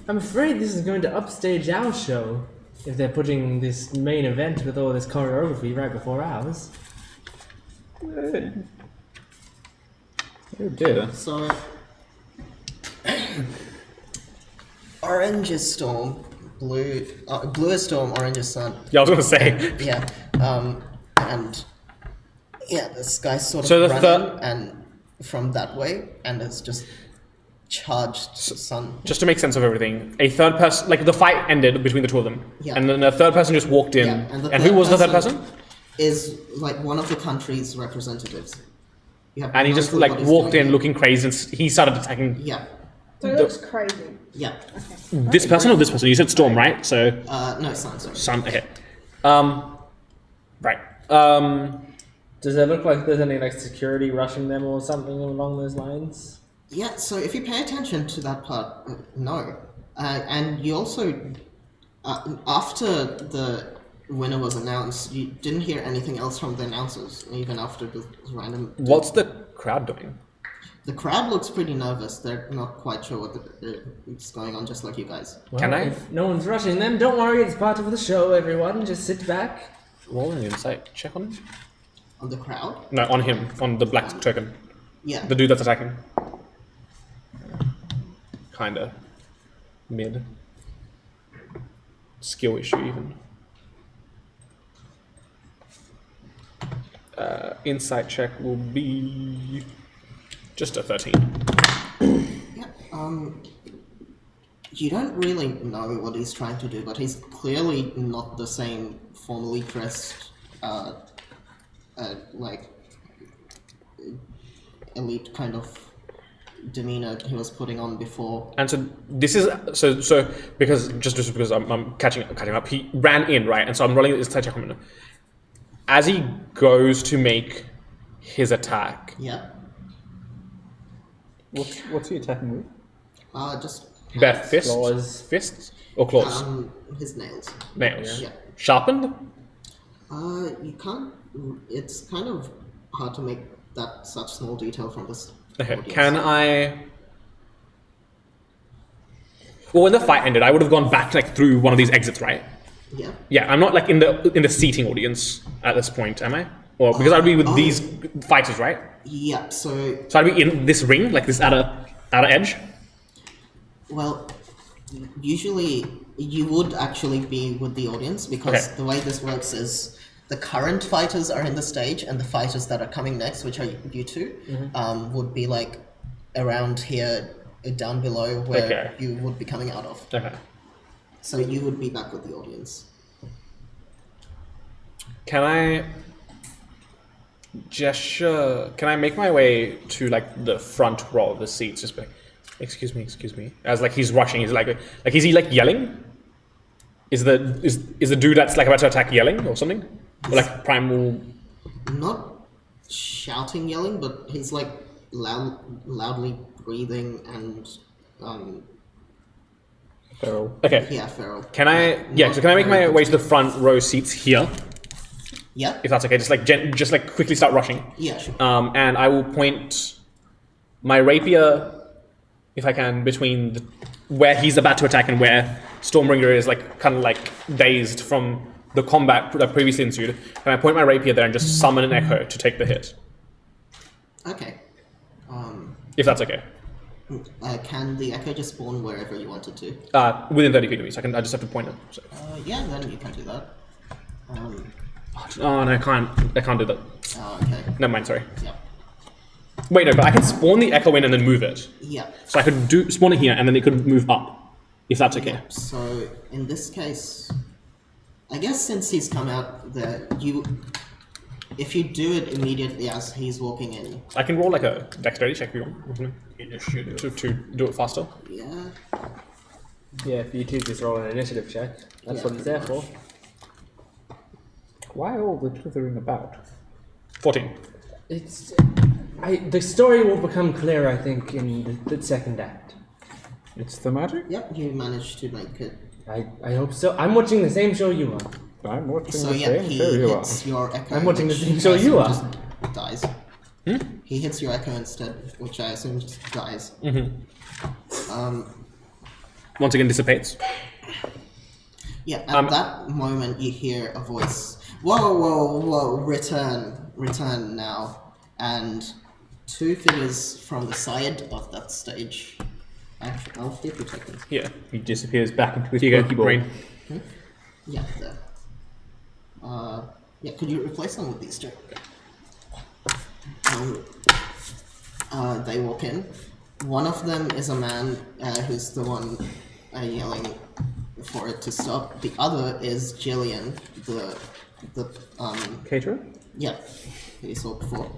S2: I'm afraid this is going to upstage our show if they're putting this main event with all this choreography right before ours.
S4: Oh dear.
S1: So, orange is storm, blue is storm, orange is sun.
S3: Yeah, I was gonna say.
S1: Yeah, and yeah, this guy's sort of
S3: So the
S1: running and from that way, and it's just charged sun.
S3: Just to make sense of everything, a third person, like the fight ended between the two of them,
S1: Yeah.
S3: and then a third person just walked in.
S1: Yeah,
S3: and who was the third person?
S1: Is like one of the country's representatives. You have
S3: And he
S1: no
S3: just
S1: clue
S3: like
S1: what he's
S3: walked
S1: doing.
S3: in looking crazy, and he started attacking
S1: Yeah,
S5: So it looks crazy.
S1: yeah.
S3: this person or this person. You said Storm, right? So
S1: No, sun, sorry.
S3: Sun. Okay. Right.
S2: Does it look like there's any like security rushing them or something along those lines?
S1: Yeah, so if you pay attention to that part, no. And you also, after the winner was announced, you didn't hear anything else from the announcers, even after the random...
S3: What's the crowd doing?
S1: The crowd looks pretty nervous. They're not quite sure what is going on, just like you guys.
S2: Well,
S3: Can I-
S2: If no one's rushing them, don't worry, it's part of the show, everyone. Just sit back.
S3: Roll an insight check on him.
S1: On the crowd?
S3: No, on him, on the black token,
S1: Yeah.
S3: the dude that's attacking. Kinda mid. Skill issue even. Insight check will be just a 13.
S1: Yeah, you don't really know what he's trying to do, but he's clearly not the same formally dressed, like, elite kind of demeanor he was putting on before.
S3: And so this is so because just because I'm catching up, he ran in, right? And so I'm rolling this insight check on him. As he goes to make his attack,
S1: Yeah.
S4: What's he attacking with?
S1: Just
S3: bare
S1: hands.
S3: fists,
S2: Claws.
S3: fists or claws,
S1: His nails.
S3: nails,
S1: Yeah.
S3: sharpened.
S1: You can't. It's kind of hard to make that such small detail from this.
S3: Okay,
S1: audience.
S3: can I? Well, when the fight ended, I would have gone back like through one of these exits, right?
S1: Yeah.
S3: Yeah, I'm not like in the seating audience at this point, am I? Or because I'd be with these fighters, right?
S1: Yeah. So,
S3: So I'd be in this ring, like this outer edge.
S1: well, usually you would actually be with the audience because
S3: Okay.
S1: the way this works is the current fighters are in the stage, and the fighters that are coming next, which are you two, would be like around here, down below where
S3: Okay.
S1: you would be coming out of.
S3: Okay.
S1: So you would be back with the audience.
S3: Can I gesture? Can I make my way to like the front row of the seats? Just be like, excuse me. As like he's rushing, he's like is he like yelling? Is the dude that's like about to attack yelling or something? Or like primal?
S1: Not shouting, yelling, but he's like loudly breathing and
S4: Feral.
S3: Okay.
S1: yeah, feral.
S3: Can I? Yeah. So can I make my way to the front row seats here?
S1: Yeah.
S3: If that's okay. Just like quickly start rushing.
S1: Yeah, sure.
S3: And I will point my rapier, if I can, between where he's about to attack and where Stormbringer is like kind of like dazed from the combat that previously ensued. And I point my rapier there and just summon an echo to take the hit,
S1: Okay.
S3: if that's okay.
S1: Can the echo just spawn wherever you want it to?
S3: Within 30 feet of me, so I just have to point it. So.
S1: Yeah, then you can do that.
S3: Oh no, I can't do that.
S1: Okay.
S3: Never mind. Sorry.
S1: Yeah.
S3: Wait, no, but I can spawn the echo in and then move it.
S1: Yeah.
S3: So I could spawn it here and then it could move up, if that's okay.
S1: So in this case, I guess since he's come out there, if you do it immediately as he's walking in,
S3: I can roll like a dexterity check if you want. To do it faster.
S1: yeah.
S2: Yeah, if you two just roll an initiative check, that's
S1: Yeah,
S2: what it's there
S1: pretty
S2: for.
S4: Why all the tithering about?
S3: 14.
S2: It's, the story will become clear, I think, in the second act.
S4: It's the magic?
S1: Yep, you managed to make it.
S2: I hope so. I'm watching the same show you are.
S4: I'm watching
S1: So
S4: the
S1: yeah,
S4: same
S1: he
S4: show you are.
S1: hits your echo.
S2: I'm watching the
S1: which
S2: same show
S1: I
S2: you
S1: assume
S2: are.
S1: just dies. He hits your echo instead, which I assume just dies.
S3: once again dissipates.
S1: Yeah, at that moment you hear a voice. Whoa, whoa, whoa, return now. And two figures from the side of that stage. Actually, I'll flip you seconds.
S3: Yeah.
S4: He disappears back into his
S3: Here you go,
S4: Pokeball.
S3: Rain.
S1: Yeah, there. Yeah, could you replace them with these two? They walk in. One of them is a man who's the one yelling for it to stop. The other is Jillian, the
S4: Caterer?
S1: yeah, who you saw before.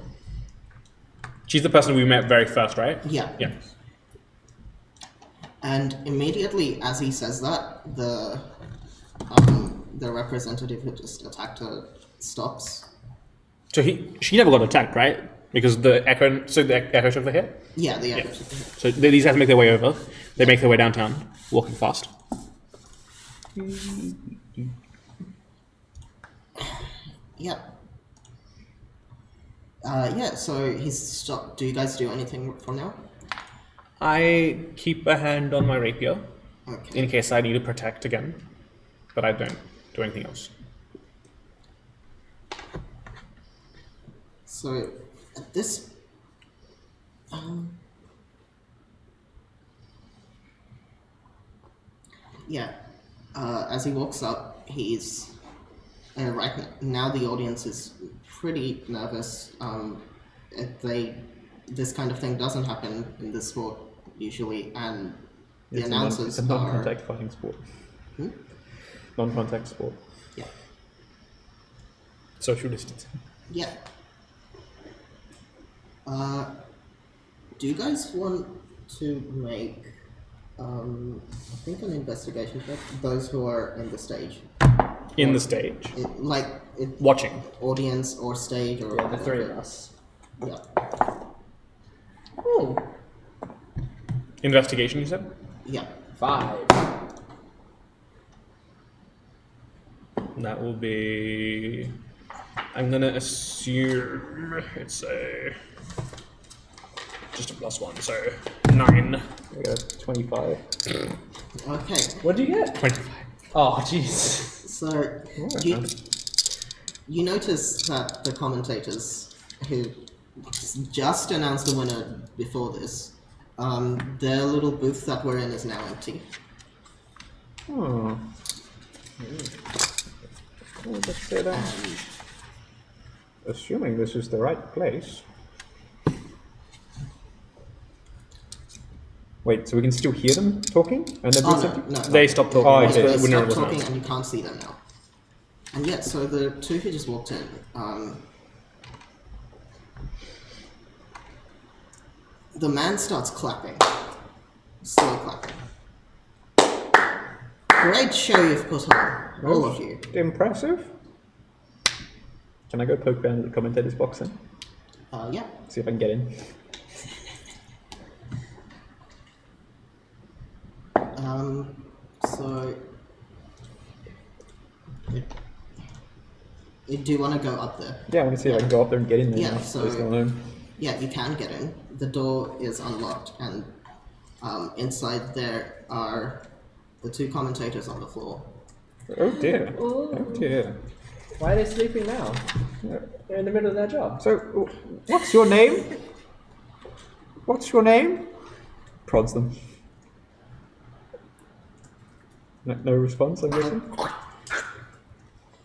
S3: She's the person we met very first, right?
S1: Yeah.
S3: Yeah.
S1: And immediately as he says that, the representative who just attacked her stops.
S3: So she never got attacked, right? Because the echo took the hit.
S1: Yeah, the
S3: Yeah. So these guys make their way over. They make their way downtown, walking fast.
S1: Yeah. Yeah, so he's stopped. Do you guys do anything for now?
S3: I keep a hand on my rapier
S1: Okay.
S3: in case I need to protect again, but I don't do anything else.
S1: So at this, yeah, as he walks up, he's now the audience is pretty nervous. This kind of thing doesn't happen in this sport usually, and the announcers
S4: It's a non-contact fighting sport.
S1: Hmm?
S4: Non-contact sport.
S1: Yeah.
S3: Social distancing.
S1: Yeah. Do you guys want to make, I think an investigation check? Those who are in the stage.
S3: In the stage. Watching.
S1: Audience or stage or
S2: Yeah, the three of
S1: whatever.
S2: us.
S1: Yeah.
S2: Oh,
S3: Investigation, you said?
S1: Yeah.
S2: 5.
S3: That will be... I'm gonna assume it's just a +1, so 9.
S4: We got 25.
S1: Okay.
S2: What do you get?
S3: 25.
S2: Oh, jeez.
S1: So you notice that the commentators who just announced the winner before this, their little booth that we're in is now empty.
S4: Oh. Well, let's say that. Assuming this is the right place. Wait, so we can still hear them talking? And they're
S1: Oh,
S4: empty?
S1: no.
S3: They stopped talking.
S4: Oh,
S3: once
S4: okay.
S3: the
S1: They
S3: winner
S1: stopped
S3: was
S1: talking
S3: announced.
S1: and you can't see them now. And yeah, so the two who just walked in, the man starts clapping. Slow clapping. Great show you've put on, all of you.
S4: Impressive. Can I go poke around at the commentator's box then?
S1: Yeah.
S4: See if I can get in.
S1: So... Do you want to go up there?
S4: Yeah, I want to see if I can go up there and get in there.
S1: Yeah,
S4: now.
S1: so-
S4: What's going on?
S1: Yeah, you can get in. The door is unlocked, and inside there are the two commentators on the floor.
S4: Oh dear.
S6: Oh.
S4: Oh dear.
S2: Why are they sleeping now? They're in the middle of their job.
S4: So, what's your name? What's your name? Prods them. No response, I'm guessing?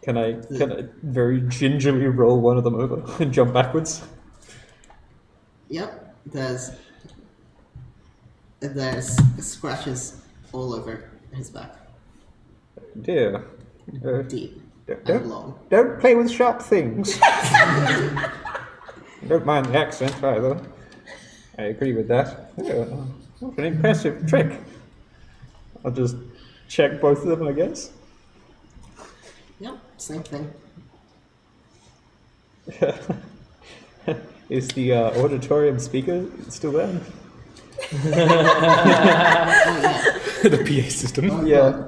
S4: Can I very gingerly roll one of them over and jump backwards?
S1: Yep, there's scratches all over his back,
S4: Dear.
S1: deep and
S4: Don't,
S1: long.
S4: don't play with sharp things. Don't mind the accent either. I agree with that. Oh, what an impressive trick. I'll just check both of them, I guess.
S1: Yep, same thing.
S4: Is the auditorium speaker still there?
S1: Oh yeah,
S3: The PA system.
S1: Oh,
S4: Yeah.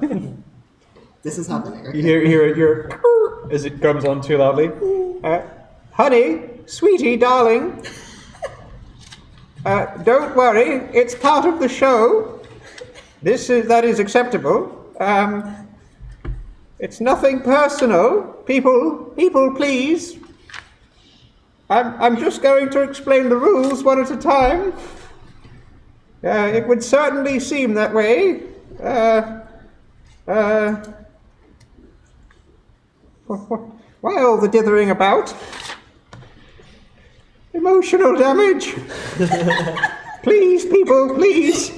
S1: this is happening. Okay.
S4: You hear as it comes on too loudly. Honey, sweetie, darling. Don't worry, it's part of the show. That is acceptable. It's nothing personal. People, please. I'm just going to explain the rules one at a time. It would certainly seem that way. Why all the dithering about? Emotional damage. Please, people, please.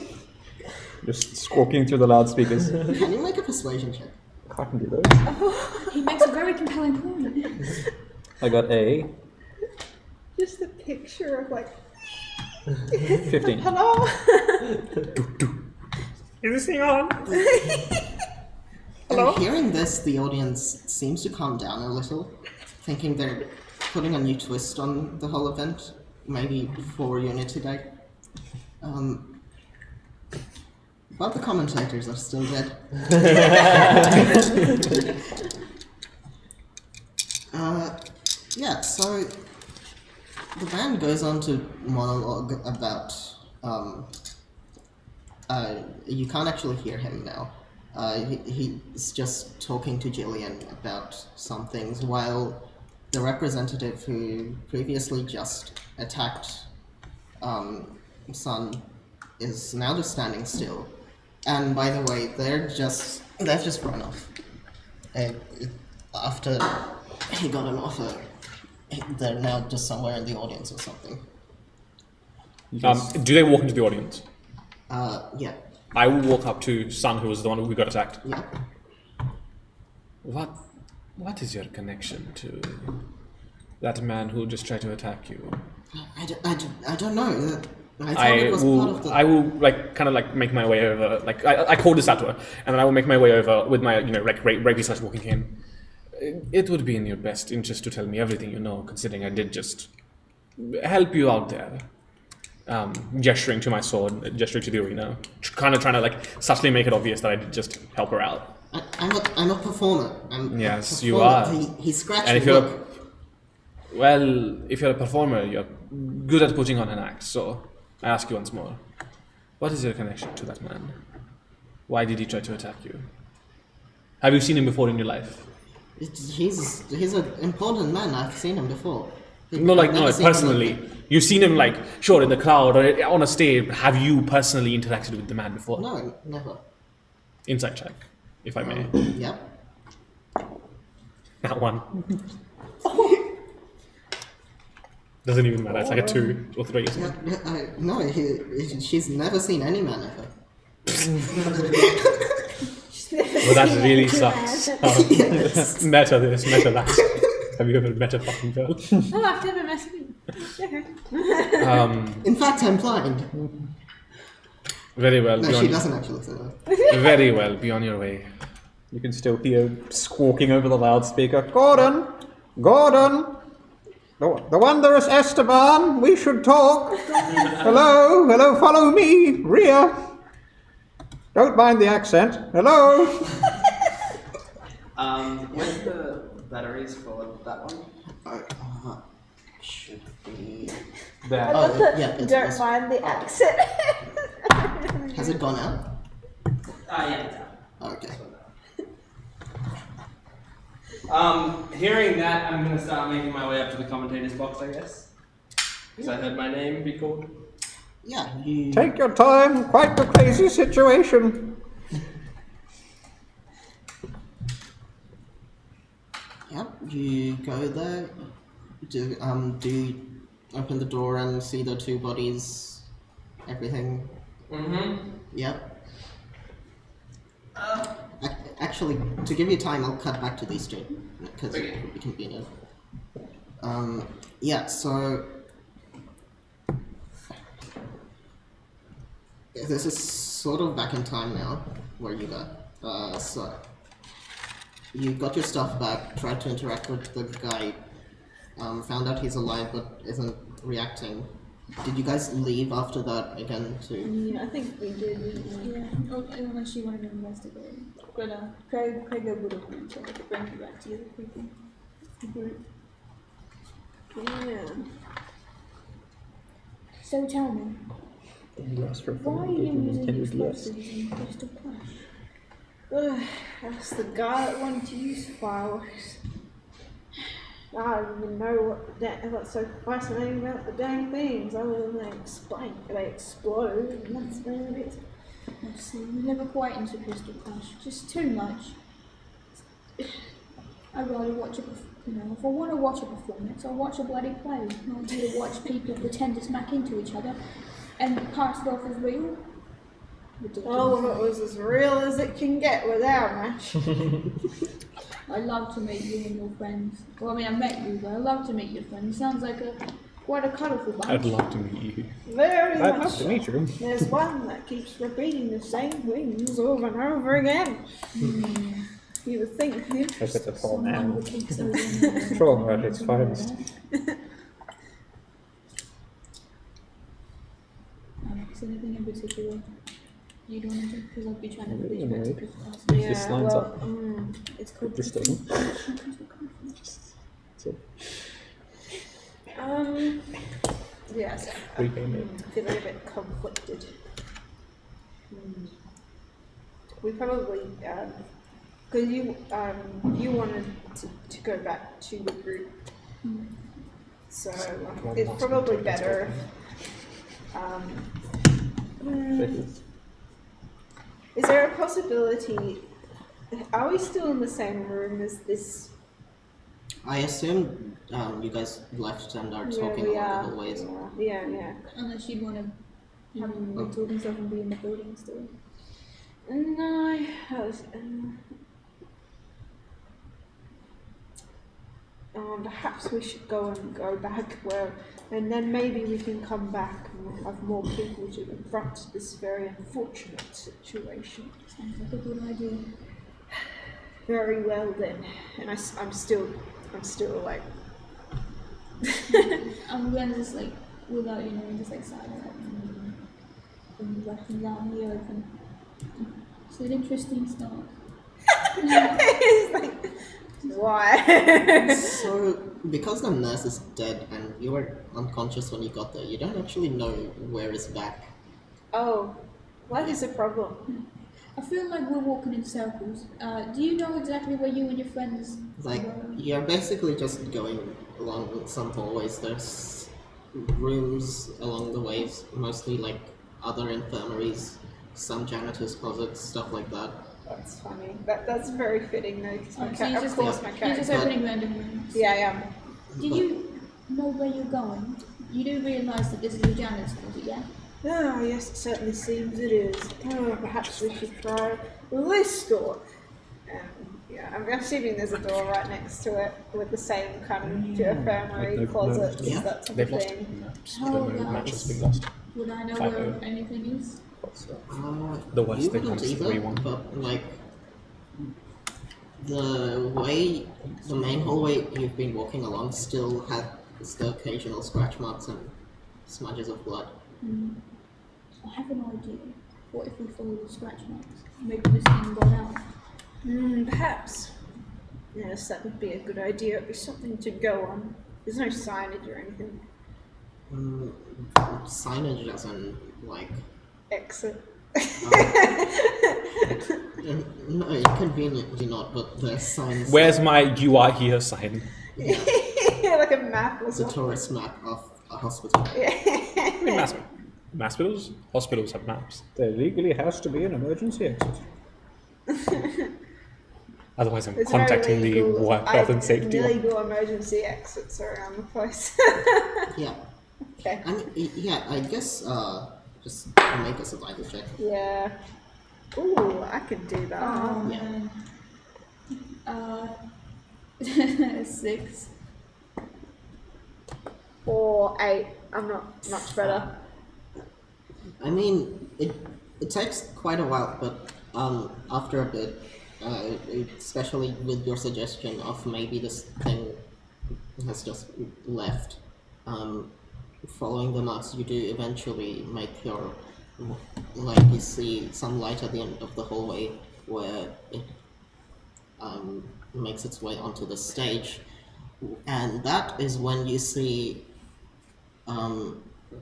S4: Just squawking through the loudspeakers.
S1: Can you make a persuasion check?
S4: I can do those.
S6: He makes a very compelling point.
S4: I got a
S5: Just a picture of like,
S4: 15.
S5: hello?
S3: Is this thing on?
S1: And hearing this, the audience seems to calm down a little, thinking they're putting a new twist on the whole event, maybe for Unity Day. But the commentators are still dead. Yeah, so the band goes on to monologue about, you can't actually hear him now. He's just talking to Jillian about some things, while the representative who previously just attacked Sun is now just standing still. And by the way, they've just run off. After he got an offer, they're now just somewhere in the audience or something.
S3: Do they walk into the audience?
S1: Yeah.
S3: I will walk up to Sun, who was the one who got attacked.
S1: Yeah.
S3: What is your connection to that man who just tried to attack you?
S1: I don't know. I thought it was part of the...
S3: I will kind of make my way over. I called this out to her, and then I will make my way over with my rapey / walking cane. It would be in your best interest to tell me everything you know, considering I did just help you out there. Gesturing to my sword, gesturing to the arena, kind of trying to subtly make it obvious that I did just help her out.
S1: I'm a performer.
S3: Yes,
S1: a
S3: you
S1: performer.
S3: are.
S1: He scratched
S3: And
S1: me.
S3: if you're a performer, you're good at putting on an act. So I ask you once more, what is your connection to that man? Why did he try to attack you? Have you seen him before in your life?
S1: He's an important man. I've seen him before.
S3: No,
S1: I've never seen him
S3: personally. You've seen him sure, in the crowd or on a stage. Have you personally interacted with the man before?
S1: No, never.
S3: Insight check, if I may.
S1: Yep.
S3: That one. Doesn't even matter. It's like a 2 or 3 or something.
S1: No, she's never seen any man ever.
S3: Well, that really sucks. Meta this, meta that. Have you ever met a fucking girl?
S6: Oh, I've never met him.
S1: In fact, I'm blind.
S3: Very well.
S1: No,
S3: be
S1: she
S3: on-
S1: doesn't actually say that.
S3: Very well. Be on your way.
S4: You can still hear squawking over the loudspeaker. Gordon! The wondrous Esteban, we should talk. Hello, follow me, Rhea. Don't mind the accent. Hello.
S7: Where's the batteries for that one?
S1: Should be...
S2: There.
S1: It's
S5: Don't
S1: this.
S5: mind the accent.
S1: Has it gone out?
S7: Yeah, it's out.
S1: Okay.
S7: Hearing that, I'm gonna start making my way up to the commentator's box, I guess. Because I heard my name be called.
S1: Yeah, you...
S4: Take your time. Quite a crazy situation.
S1: Yep, you go there. Do you open the door and see the two bodies? Everything?
S7: Mm-hmm.
S1: Yep. Actually, to give you time, I'll cut back to these two, because it would be convenient. Yeah, so... This is sort of back in time now, where you go. So... You got your stuff back, tried to interact with the guy, found out he's alive but isn't reacting. Did you guys leave after that again to...
S6: Yeah, I think we did. Yeah. Oh, unless you wanted to investigate. But Craig would have been so I could bring you back to the other people. The group.
S5: Yeah.
S6: So tell me,
S4: Yes, for
S6: Why are you using explosives in Crystal Clash?
S5: That's the guy that wanted to use fireworks. I don't even know what's so fascinating about the dang things, other than they explode, and that's about it.
S6: I see. We're never quite into Crystal Clash. Just too much. I'd rather watch if I want to watch a performance, I'll watch a bloody play. Not to watch people pretend to smack into each other and pass it off as real.
S5: Oh, it was as real as it can get with our match.
S6: I'd love to meet you and your friends. Well, I mean, I met you, but I'd love to meet your friends. Sounds like quite a colourful bunch.
S3: I'd love to meet you.
S5: Very
S4: I'd
S5: much
S4: love to meet you.
S5: There's one that keeps repeating the same things over and over again. You would think him.
S4: Look at the poor
S6: Someone
S4: man.
S6: would take so long.
S4: Strong at its finest.
S6: Is there anything in particular you don't want to do? Because I'd be trying to
S4: Really
S6: reach back to
S4: annoyed.
S6: Crystal Clash.
S4: If this lines up,
S5: It's called
S4: this doesn't. So,
S5: Yes,
S4: rename it.
S5: I'm feeling a bit conflicted. We probably, because you wanted to go back to the group, so it's probably better. Is there a possibility? Are we still in the same room as this?
S1: I assume you guys left and are talking
S5: we
S1: along
S5: are.
S1: the hallways.
S5: Yeah.
S6: Unless you'd want to have a talking stuff and be in the building still.
S5: No, perhaps we should go back and then maybe we can come back and have more people to confront this very unfortunate situation.
S6: Sounds like a good idea.
S5: Very well then, and I'm still like.
S6: I'm gonna just without just silent and rushing down the open. It's an interesting start.
S5: It's like, why?
S1: So, because the nurse is dead and you were unconscious when you got there, you don't actually know where is back.
S5: Oh, what is the problem?
S6: I feel like we're walking in circles. Do you know exactly where you and your friends
S1: Like,
S6: were?
S1: you're basically just going along some hallways. There's rooms along the ways, mostly like other infirmaries, some janitor's closets, stuff like that.
S5: That's funny. That's very fitting though, because
S6: Oh, so
S5: of course my
S6: you're
S5: character.
S6: just opening random rooms.
S5: Yeah, I am.
S6: Do you know where you're going? You do realise that this is a janitor's closet, yeah?
S5: Oh, yes, it certainly seems it is. Oh, perhaps we should try this door. Yeah, I'm assuming there's a door right next to it with the same kind of infirmary
S4: no
S5: closet,
S1: Yeah.
S5: that type
S3: They've
S5: of
S3: lost
S5: thing.
S3: maps.
S6: How
S3: I don't know,
S6: about-
S3: match has been lost.
S6: Would I know
S3: 5-0.
S6: where anything is?
S3: The West
S1: you
S3: thing
S1: wouldn't
S3: comes
S1: either,
S3: 3-1.
S1: but like the main hallway you've been walking along still has the occasional scratch marks and smudges of blood.
S6: I have an idea. What if we follow the scratch marks? Maybe this thing got out.
S5: Perhaps. Yes, that would be a good idea. It'd be something to go on. There's no signage or anything.
S1: Signage as in like
S5: Exit.
S1: no, inconveniently not, but the signs.
S3: Where's my "You are here" sign?
S5: Like a map or
S1: the
S5: something.
S1: tourist map of a hospital?
S3: I mean, hospitals? Hospitals have maps.
S4: There legally has to be an emergency exit.
S3: Otherwise, I'm
S5: There's no
S3: contacting the
S5: legal-
S3: Work Health and Safety.
S5: Illegal emergency exits around the place.
S1: Yeah.
S5: Okay.
S1: I mean, yeah. I guess just make a survival check.
S5: Yeah. Ooh, I could do that.
S6: Oh
S1: Yeah.
S6: man. 6.
S5: Or 8. I'm not much better.
S1: I mean, it takes quite a while, but after a bit, especially with your suggestion of maybe this thing has just left, following the marks, you do eventually make your, like, you see some light at the end of the hallway where it makes its way onto the stage, and that is when you see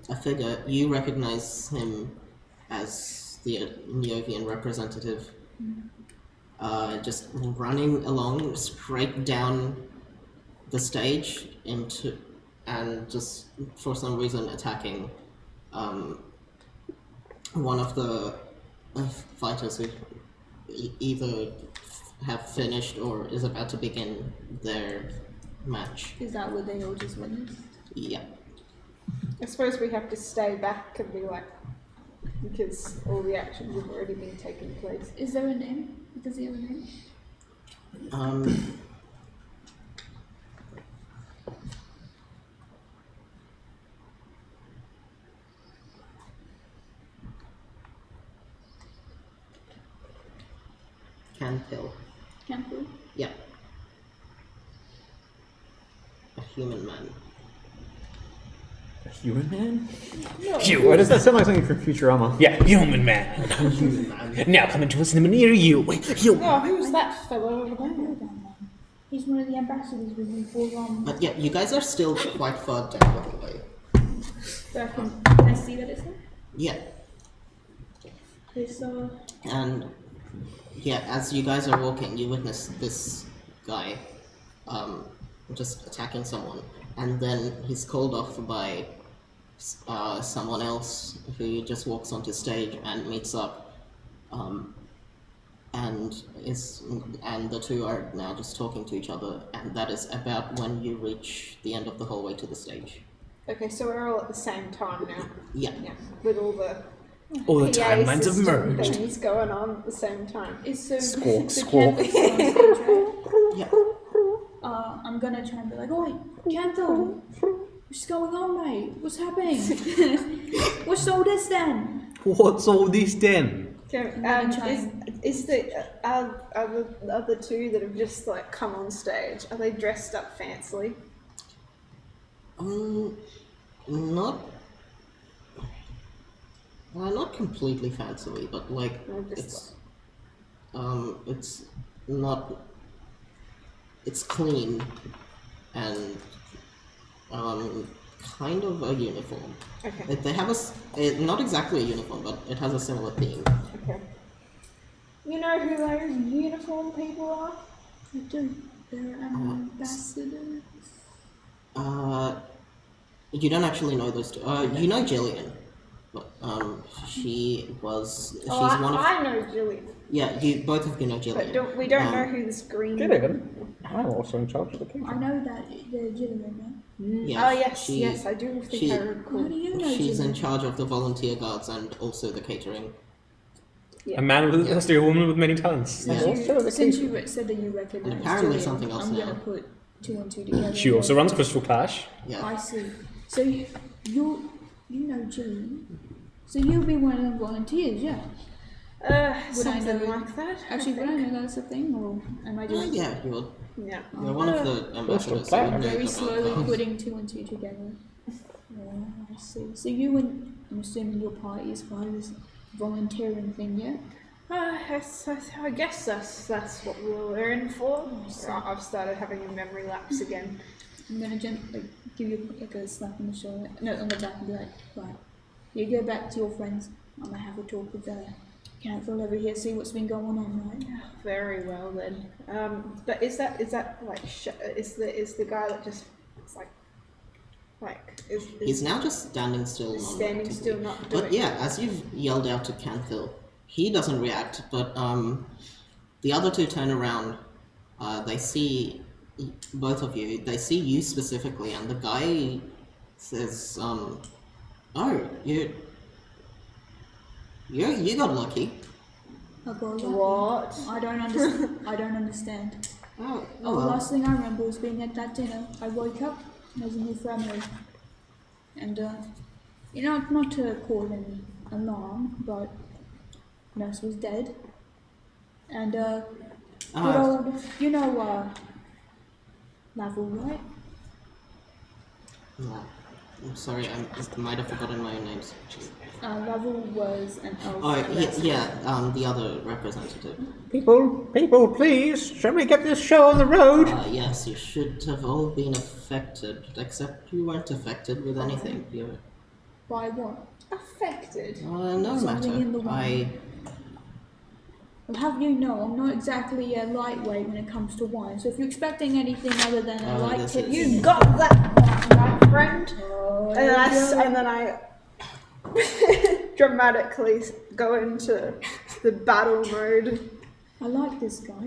S1: a figure. You recognize him as the Neovian representative, just running along straight down the stage into, and just for some reason attacking one of the fighters who either have finished or is about to begin their match.
S6: Is that what they all just witnessed?
S1: Yeah.
S5: I suppose we have to stay back and be like, because all the actions have already been taking place.
S6: Is there a name? Does he have a name?
S1: Cantil.
S6: Campbell?
S1: Yeah. A human man.
S4: A human man?
S3: You.
S4: Why does that sound like something from Futurama?
S3: Yeah, human man.
S1: Human man.
S3: Now coming to a cinema near you. Human.
S5: Oh, who's that fellow over there?
S6: He's one of the ambassadors with me for
S1: But yeah, you guys are still quite far down, by the way.
S6: So can I see that it's him?
S1: Yeah.
S6: Okay, so
S1: And yeah, as you guys are walking, you witness this guy just attacking someone, and then he's called off by someone else who just walks onto stage and meets up, and the two are now just talking to each other, and that is about when you reach the end of the hallway to the stage.
S5: Okay, so we're all at the same time now.
S1: Yeah.
S5: Yeah, with all the
S3: All the
S5: PA
S3: timelines have
S5: system
S3: merged.
S5: things going on at the same time.
S6: it's so
S4: Squawk,
S6: so
S4: squawk.
S6: Campbell's on stage, right?
S1: Yeah.
S6: I'm gonna try and be like, oi, Canthal, what's going on, mate? What's happening? What's all this then?
S4: What's all this then?
S5: Okay,
S6: gonna try
S5: is the other two that have just like come on stage? Are they dressed up fancily?
S1: Not completely fancily, but like
S5: Or just
S1: it's not. It's clean and kind of a uniform.
S5: Okay.
S1: They have not exactly a uniform, but it has a similar theme.
S5: Okay. You know who those uniform people are?
S6: I do. They're ambassadors.
S1: You don't actually know those two. You know Jillian, but she's one of.
S5: I know Julian,
S1: Yeah, both of you know Jillian.
S5: but we don't know who this green.
S4: Gilligan? I'm also in charge of the kingdom.
S6: I know that they're Gillian, right?
S1: Yeah,
S5: Oh yes,
S1: she-
S5: yes, I do think
S1: she-
S5: I
S6: How
S5: recall.
S6: do you know
S1: She's in
S6: Gillian?
S1: charge of the volunteer guards and also the catering.
S3: A man with a woman with many talents.
S1: Yeah.
S6: Since you said that you recognize
S1: And apparently
S6: Gillian,
S1: something else
S6: I'm
S1: now.
S6: gonna put two and two together.
S3: She also runs Crystal Clash.
S1: Yeah.
S6: I see. So you know Gillian. So you'll be one of the volunteers, yeah? Would I
S5: Something
S6: know-
S5: like that.
S6: Actually, would I know that's a thing, or am I just
S1: Yeah, you're
S5: Yeah.
S1: one of the ambassadors. So you know
S6: very
S1: about
S6: slowly
S1: that.
S6: putting two and two together? Oh, I see. So you and I'm assuming your party is part of this volunteering thing, yeah?
S5: I guess that's what we're in for.
S6: see.
S5: I've started having a memory lapse again.
S6: I'm gonna give you like a slap on the shoulder, no, on the back, and be like, right, you go back to your friends. I'm gonna have a talk with Canthal over here, see what's been going on, right?
S5: Very well then. But is that like is the guy that just it's is
S1: He's now just standing still.
S5: standing
S1: non-reactively.
S5: still, not doing.
S1: But yeah, as you've yelled out to Canthil, he doesn't react. But the other two turn around. They see both of you. They see you specifically, and the guy says, "Oh, you got lucky."
S6: I got lucky.
S5: What?
S6: I don't understand. I don't understand.
S1: Oh,
S6: The
S1: well.
S6: last thing I remember was being at that dinner. I woke up, there's a new family. And, not to cause any alarm, but Nurse was dead. And, good old, Lavel, right?
S1: No. I'm sorry, I might have forgotten my own names.
S6: Lavel was an elf.
S1: Oh,
S6: that's-
S1: the other representative.
S4: People, please, shall we get this show on the road?
S1: Yes, you should have all been affected, except you weren't affected with anything.
S6: By what?
S5: Affected.
S1: No
S6: Something in the
S1: matter.
S6: Well, have you know, I'm not exactly a lightweight when it comes to wine. So if you're expecting anything other than a light
S1: this
S6: tip,
S1: is-
S5: You got that, my friend. And then I dramatically go into the battle mode.
S6: I like this guy.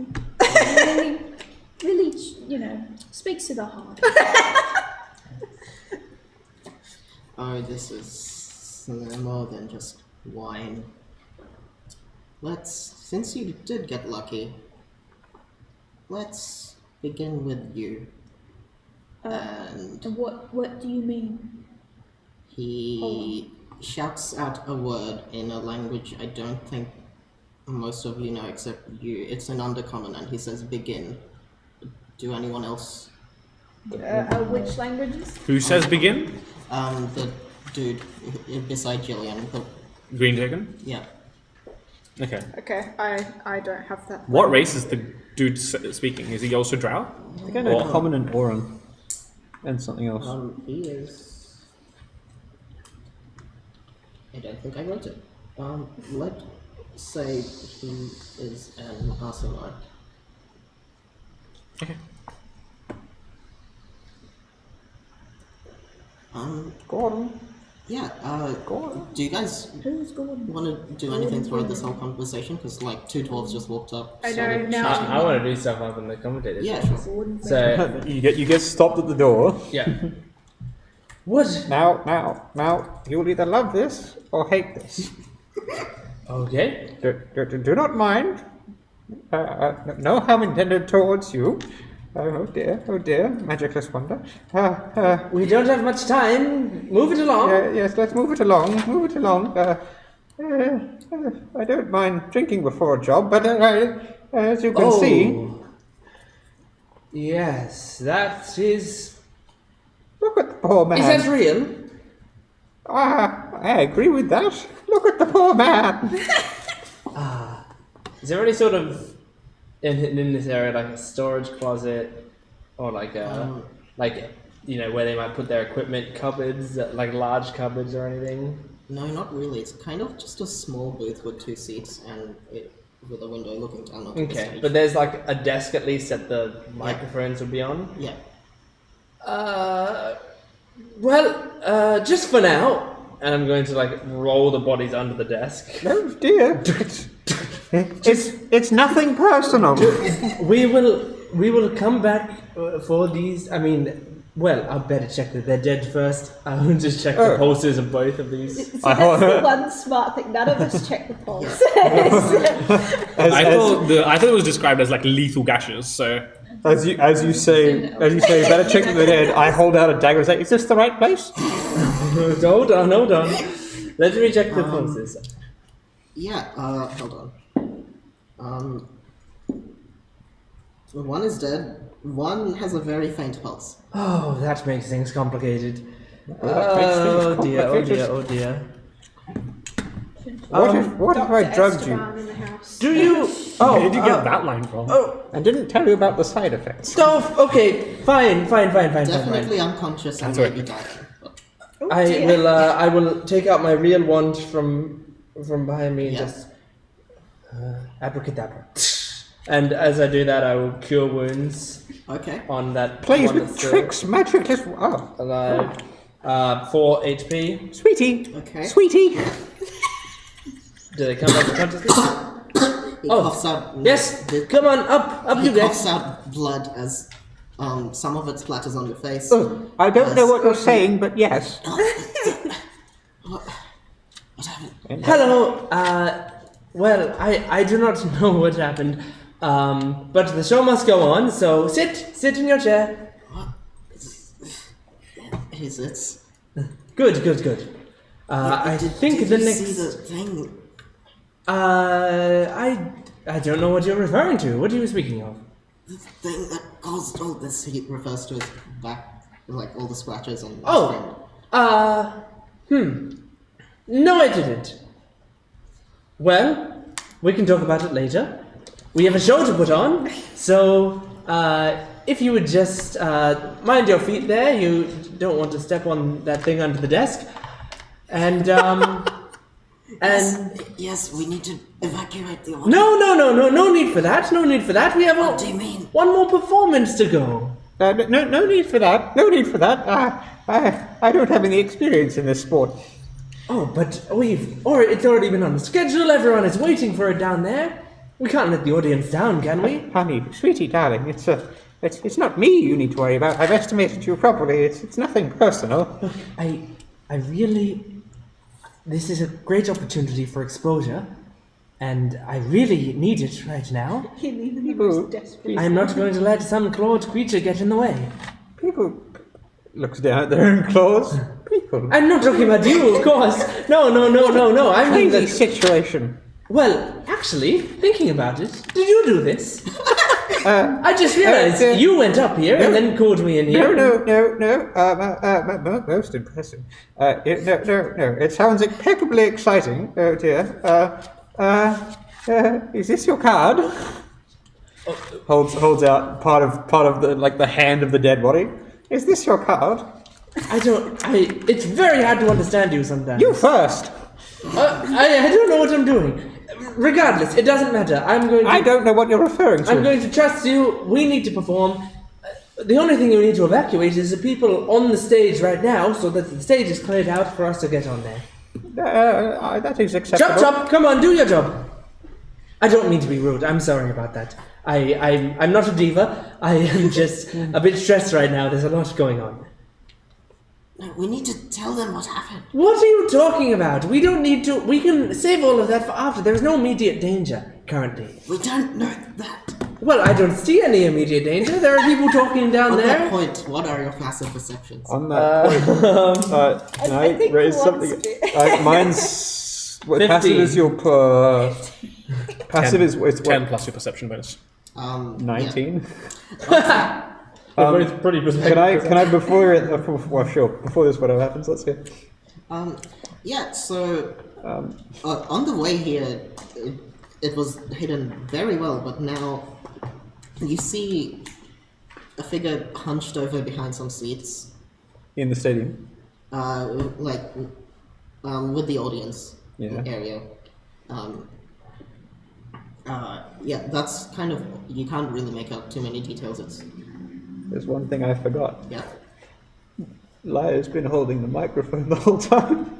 S6: Really, speaks to the heart.
S1: Oh, this is more than just wine. Since you did get lucky, let's begin with you. And
S6: And what do you mean?
S1: he shouts out a word in a language I don't think most of you know except you. It's an undercommon, and he says begin. Do anyone else?
S5: Which languages?
S3: Who says begin?
S1: The dude beside Jillian.
S3: Green taken?
S1: Yeah.
S3: Okay.
S5: Okay, I don't have that.
S3: What race is the dude speaking? Is he also Drow?
S4: I think I know common and Oran. And something else.
S1: He is. I don't think I wrote it. Let's say he is an Arsenal.
S3: Okay.
S4: Gordon.
S1: Yeah,
S4: Gordon.
S1: do you guys
S6: Who's Gordon?
S1: want to do anything throughout this whole conversation? Because, like, 2 dwarves just walked up.
S5: I know,
S1: started
S5: now-
S1: shouting.
S2: I want to do stuff up in the commentators.
S1: Yeah, sure.
S6: Gordon.
S2: So
S4: You get stopped at the door.
S2: yeah. What?
S4: Now, you will either love this or hate this.
S2: Okay.
S4: Do not mind. No harm intended towards you. Oh dear, magicless wonder.
S2: We don't have much time. Move it along.
S4: Yes, let's move it along. I don't mind drinking before a job, but as you can see,
S2: Yes, that is.
S4: look at the poor man.
S2: Is that real?
S4: I agree with that. Look at the poor man.
S2: Is there any sort of in this area like a storage closet or like a where they might put their equipment, cupboards, like large cupboards or anything?
S1: No, not really. It's kind of just a small booth with 2 seats and with a window looking down onto the
S2: Okay,
S1: stage.
S2: but there's like a desk at least that the microphones would be on.
S1: Yeah.
S2: Just for now. And I'm going to like roll the bodies under the desk.
S4: Oh dear. It's nothing personal.
S2: We will come back for these. I mean, I better check that they're dead first. I will just check the pulses of both of these.
S5: See, that's the one smart thing. None of us check the pulse.
S3: I thought it was described as like lethal gashes. So
S4: As you say, better check that they're dead. I hold out a dagger and say, "Is this the right place?"
S2: Hold on. Let me check the pulses.
S1: Yeah, hold on. One is dead. One has a very faint pulse.
S2: Oh, that makes things complicated.
S4: that makes things complicated.
S2: Oh dear.
S4: What if I drugged you
S5: Esteban in the house.
S2: Do you?
S3: where did you get that line from?
S4: and didn't tell you about the side effects?
S2: Stop. Okay, fine.
S1: Definitely unconscious and maybe dying. But
S2: I will take out my real wand from behind me and
S1: Yeah.
S2: just abracadabra. And as I do that, I will cure wounds
S1: okay.
S2: on that.
S4: Plays
S2: one
S4: with
S2: that's still
S4: tricks, magicless. Oh,
S2: alive. 4 HP.
S4: sweetie,
S1: Okay.
S4: sweetie.
S2: Do they come back to consciousness?
S1: He
S2: Oh,
S1: coughs out.
S2: Yes. Come on, up
S1: He
S2: you
S1: coughs
S2: get.
S1: out blood as some of it splatters on your face.
S4: Oh, I don't know what you're saying, but yes.
S1: What happened?
S2: Hello. I do not know what happened. But the show must go on. So sit in your chair.
S1: It's
S2: Good. I think
S1: did
S2: the
S1: you
S2: next.
S1: see the thing?
S2: I don't know what you're referring to. What are you speaking of?
S1: The thing that caused all this. He refers to his back, like all the scratches on his friend.
S2: No, I didn't. Well, we can talk about it later. We have a show to put on, so if you would just mind your feet there, you don't want to step on that thing under the desk. And
S1: Yes, we need to evacuate the audience.
S2: no need for that. No need for that. We have
S1: What do you mean?
S2: one more performance to go.
S4: No need for that. No need for that. I don't have any experience in this sport.
S2: Oh, but it's already been on the schedule. Everyone is waiting for it down there. We can't let the audience down, can we?
S4: Honey, sweetie, darling, it's not me you need to worry about. I've estimated you properly. It's nothing personal.
S2: Look, I really, this is a great opportunity for exposure, and I really need it right now.
S5: He needed the most desperate.
S2: I'm not going to let some clawed creature get in the way.
S4: People looks down at their own claws. People.
S2: I'm not talking about you, of course. No. I mean
S4: Crazy
S2: that.
S4: situation.
S2: Well, actually, thinking about it, did you do this? I just realized you went up here and then called me in here.
S4: No. Most impressive. No. It sounds impeccably exciting. Oh dear. Is this your card? Holds out part of the hand of the dead body. Is this your card?
S2: It's very hard to understand you sometimes.
S4: You first.
S2: I don't know what I'm doing. Regardless, it doesn't matter.
S4: I don't know what you're referring to.
S2: I'm going to trust you. We need to perform. The only thing you need to evacuate is the people on the stage right now, so that the stage is cleared out for us to get on there.
S4: That is acceptable.
S2: Chop! Come on, do your job. I don't mean to be rude. I'm sorry about that. I'm not a diva. I am just a bit stressed right now. There's a lot going on.
S1: No, we need to tell them what happened.
S2: What are you talking about? We don't need to. We can save all of that for after. There's no immediate danger currently.
S1: We don't know that.
S2: Well, I don't see any immediate danger. There are people talking down
S1: On
S2: there.
S1: that point, what are your passive perceptions?
S4: On that point, can I
S5: think
S4: raise
S5: once
S4: something? Mine's what
S2: 50.
S4: passive is your passive is it's
S3: 10 plus your perception bonus.
S4: 19.
S2: They're both pretty
S4: Can I before this whatever happens, let's hear.
S1: Yeah, so on the way here, it was hidden very well, but now you see a figure hunched over behind some seats.
S4: In the stadium.
S1: With the audience
S4: Yeah.
S1: area. Yeah, that's kind of, you can't really make out too many details.
S4: There's one thing I forgot.
S1: Yeah.
S4: Lia's been holding the microphone the whole time.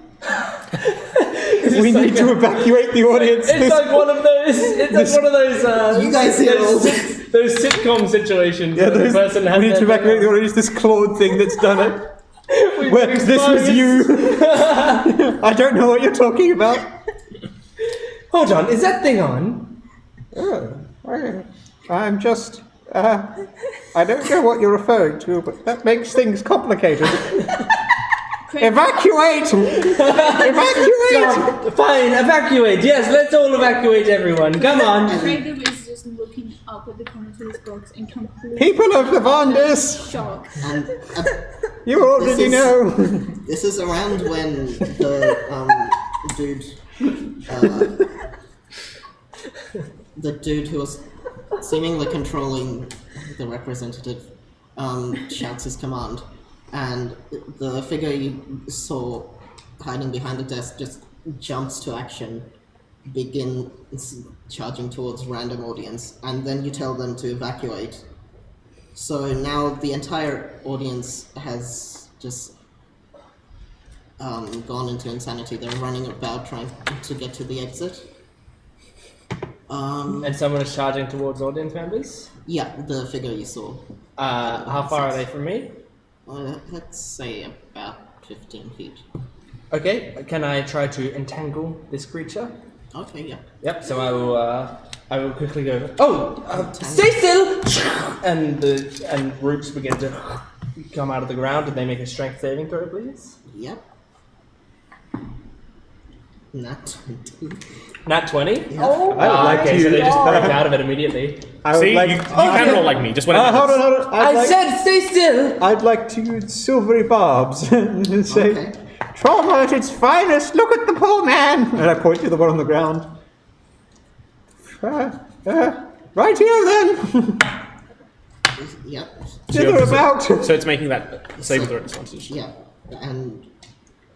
S4: We need to evacuate the audience.
S2: It's like one of those. It's like one of those.
S1: You guys hear all this?
S2: Those sitcom situations.
S4: Yeah,
S2: where the person has
S4: we need to
S2: their
S4: evacuate the audience. This clawed thing that's done it. Where this was you. I don't know what you're talking about.
S2: Hold on, is that thing on?
S4: I'm just. I don't know what you're referring to, but that makes things complicated. Evacuate! Evacuate!
S2: Fine, evacuate. Yes, let's all evacuate everyone. Come on.
S6: Kratom is just looking up at the commentator's box in complete
S4: People of Lavandis,
S6: shock.
S1: And
S4: you already know.
S1: this is around when the dude who was seemingly controlling the representative shouts his command, and the figure you saw hiding behind the desk just jumps to action, begins charging towards random audience, and then you tell them to evacuate. So now the entire audience has just gone into insanity. They're running about trying to get to the exit.
S2: And someone is charging towards audience members.
S1: Yeah, the figure you saw.
S2: How far are they from me?
S1: Let's say about 15 feet.
S2: Okay. Can I try to entangle this creature?
S1: Okay, yeah.
S2: Yep. So I will quickly go. Oh, stay still! And roots begin to come out of the ground, and they make a strength saving throw, please.
S1: Yep. Nat 20.
S2: Nat 20.
S1: Yeah.
S5: Oh
S4: I would like
S2: Okay,
S4: to.
S2: so they just break out of it immediately.
S4: I would
S3: See,
S4: like.
S3: you can roll like me, just when it
S4: Hold
S3: happens.
S4: on.
S2: I said stay still!
S4: I'd like to use silvery barbs and say,
S1: Okay.
S4: trauma at its finest, look at the poor man! And I point to the one on the ground. Right here then!
S1: Yep.
S4: Dither about!
S3: So it's making that saving throw disadvantage.
S1: Yeah. And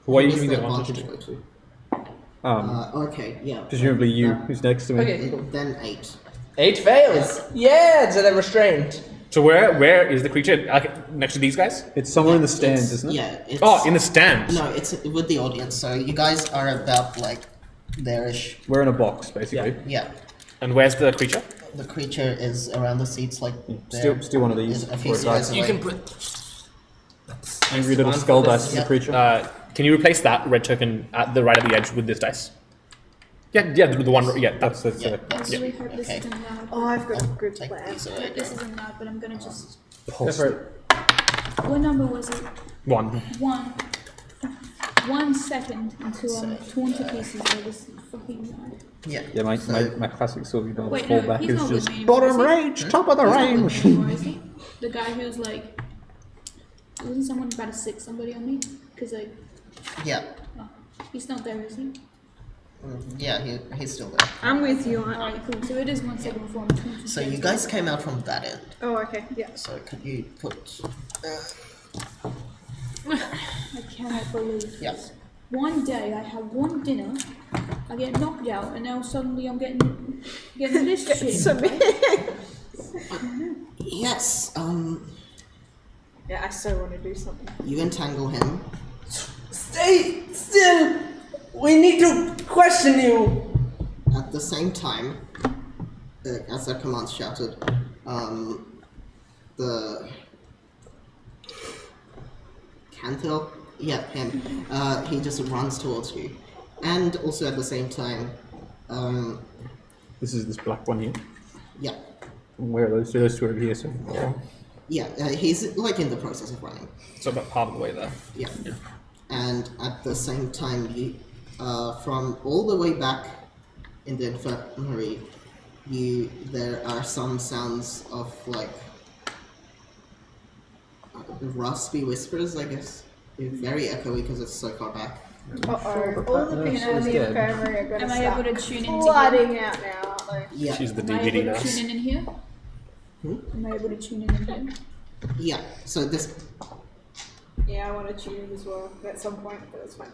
S3: Why are you
S1: Who does
S3: giving the
S1: the
S3: advantage
S1: advantage
S3: to?
S1: go to? Okay, yeah.
S4: Presumably you, who's next to me.
S2: Okay.
S1: Then 8.
S2: 8 fails. Yeah, so they're restrained.
S3: So where is the creature? Next to these guys?
S4: It's somewhere in the stands,
S1: It's-
S4: isn't it?
S1: Yeah. It's,
S3: Oh, in the stands.
S1: No, it's with the audience. So you guys are about like there-ish.
S4: We're in a box, basically.
S1: Yeah.
S3: And where's the creature?
S1: The creature is around the seats, like
S4: Steal one of these
S1: is a few
S4: before it
S1: squares
S4: dies.
S1: away.
S3: You can put.
S4: Angry little skull dice is the
S1: Yeah.
S4: creature.
S3: Can you replace that red token at the right of the edge with this dice? Yeah, the one. Yeah,
S4: That's
S1: Yeah,
S6: I
S1: that's
S6: really hope this
S1: okay.
S6: isn't loud.
S5: Oh, I've got a good
S1: Take
S5: plan.
S1: these
S6: I
S1: away.
S6: hope this isn't loud, but I'm gonna just.
S2: Go for it.
S6: What number was it?
S3: one.
S6: 1 second until I'm torn to pieces by this fucking loud.
S1: Yeah.
S4: Yeah, my classic Sylvie Dog
S6: Wait, no,
S4: fallback
S6: he's
S4: is
S6: not with
S4: just
S6: me anymore,
S4: bottom
S6: is he?
S4: range, top of the
S6: He's not
S4: range.
S6: with me anymore, is he? The guy who's like, wasn't someone about to sick somebody on me? Cause like,
S1: Yeah.
S6: oh, he's not there, is he?
S1: Yeah, he's still there.
S5: I'm with you.
S6: Alright, cool. So it is 1 second before I'm torn to
S1: So you
S6: pieces.
S1: guys came out from that end.
S5: Oh, okay. Yeah.
S1: So could you put?
S6: I cannot believe
S1: Yeah.
S6: this. One day I have one dinner, I get knocked out, and now suddenly I'm getting this shit.
S5: So
S1: Yes.
S5: yeah, I so want to do something.
S1: You entangle him.
S2: Stay still. We need to question you.
S1: At the same time, as that command shouted, the Canthil, yeah, him. He just runs towards you, and also at the same time,
S4: This is this black one here.
S1: yeah,
S4: Where are those? Those two over here. So
S1: yeah, he's like in the process of running.
S3: So about part of the way there.
S1: Yeah. And at the same time, you, from all the way back in the infirmary, there are some sounds of like raspy whispers, I guess. Very echoey because it's so far back.
S5: Uh-oh. All the people in the
S4: dead.
S5: infirmary are going to
S6: Am I
S5: start
S6: able to tune into
S5: flooding out now, aren't they?
S1: Yeah.
S3: She's the
S6: Am I
S3: DVD
S6: able to
S3: nurse.
S6: tune in here? Am I able to tune in here?
S1: Yeah. So this.
S5: Yeah, I want to tune as well at some point, but it's fine.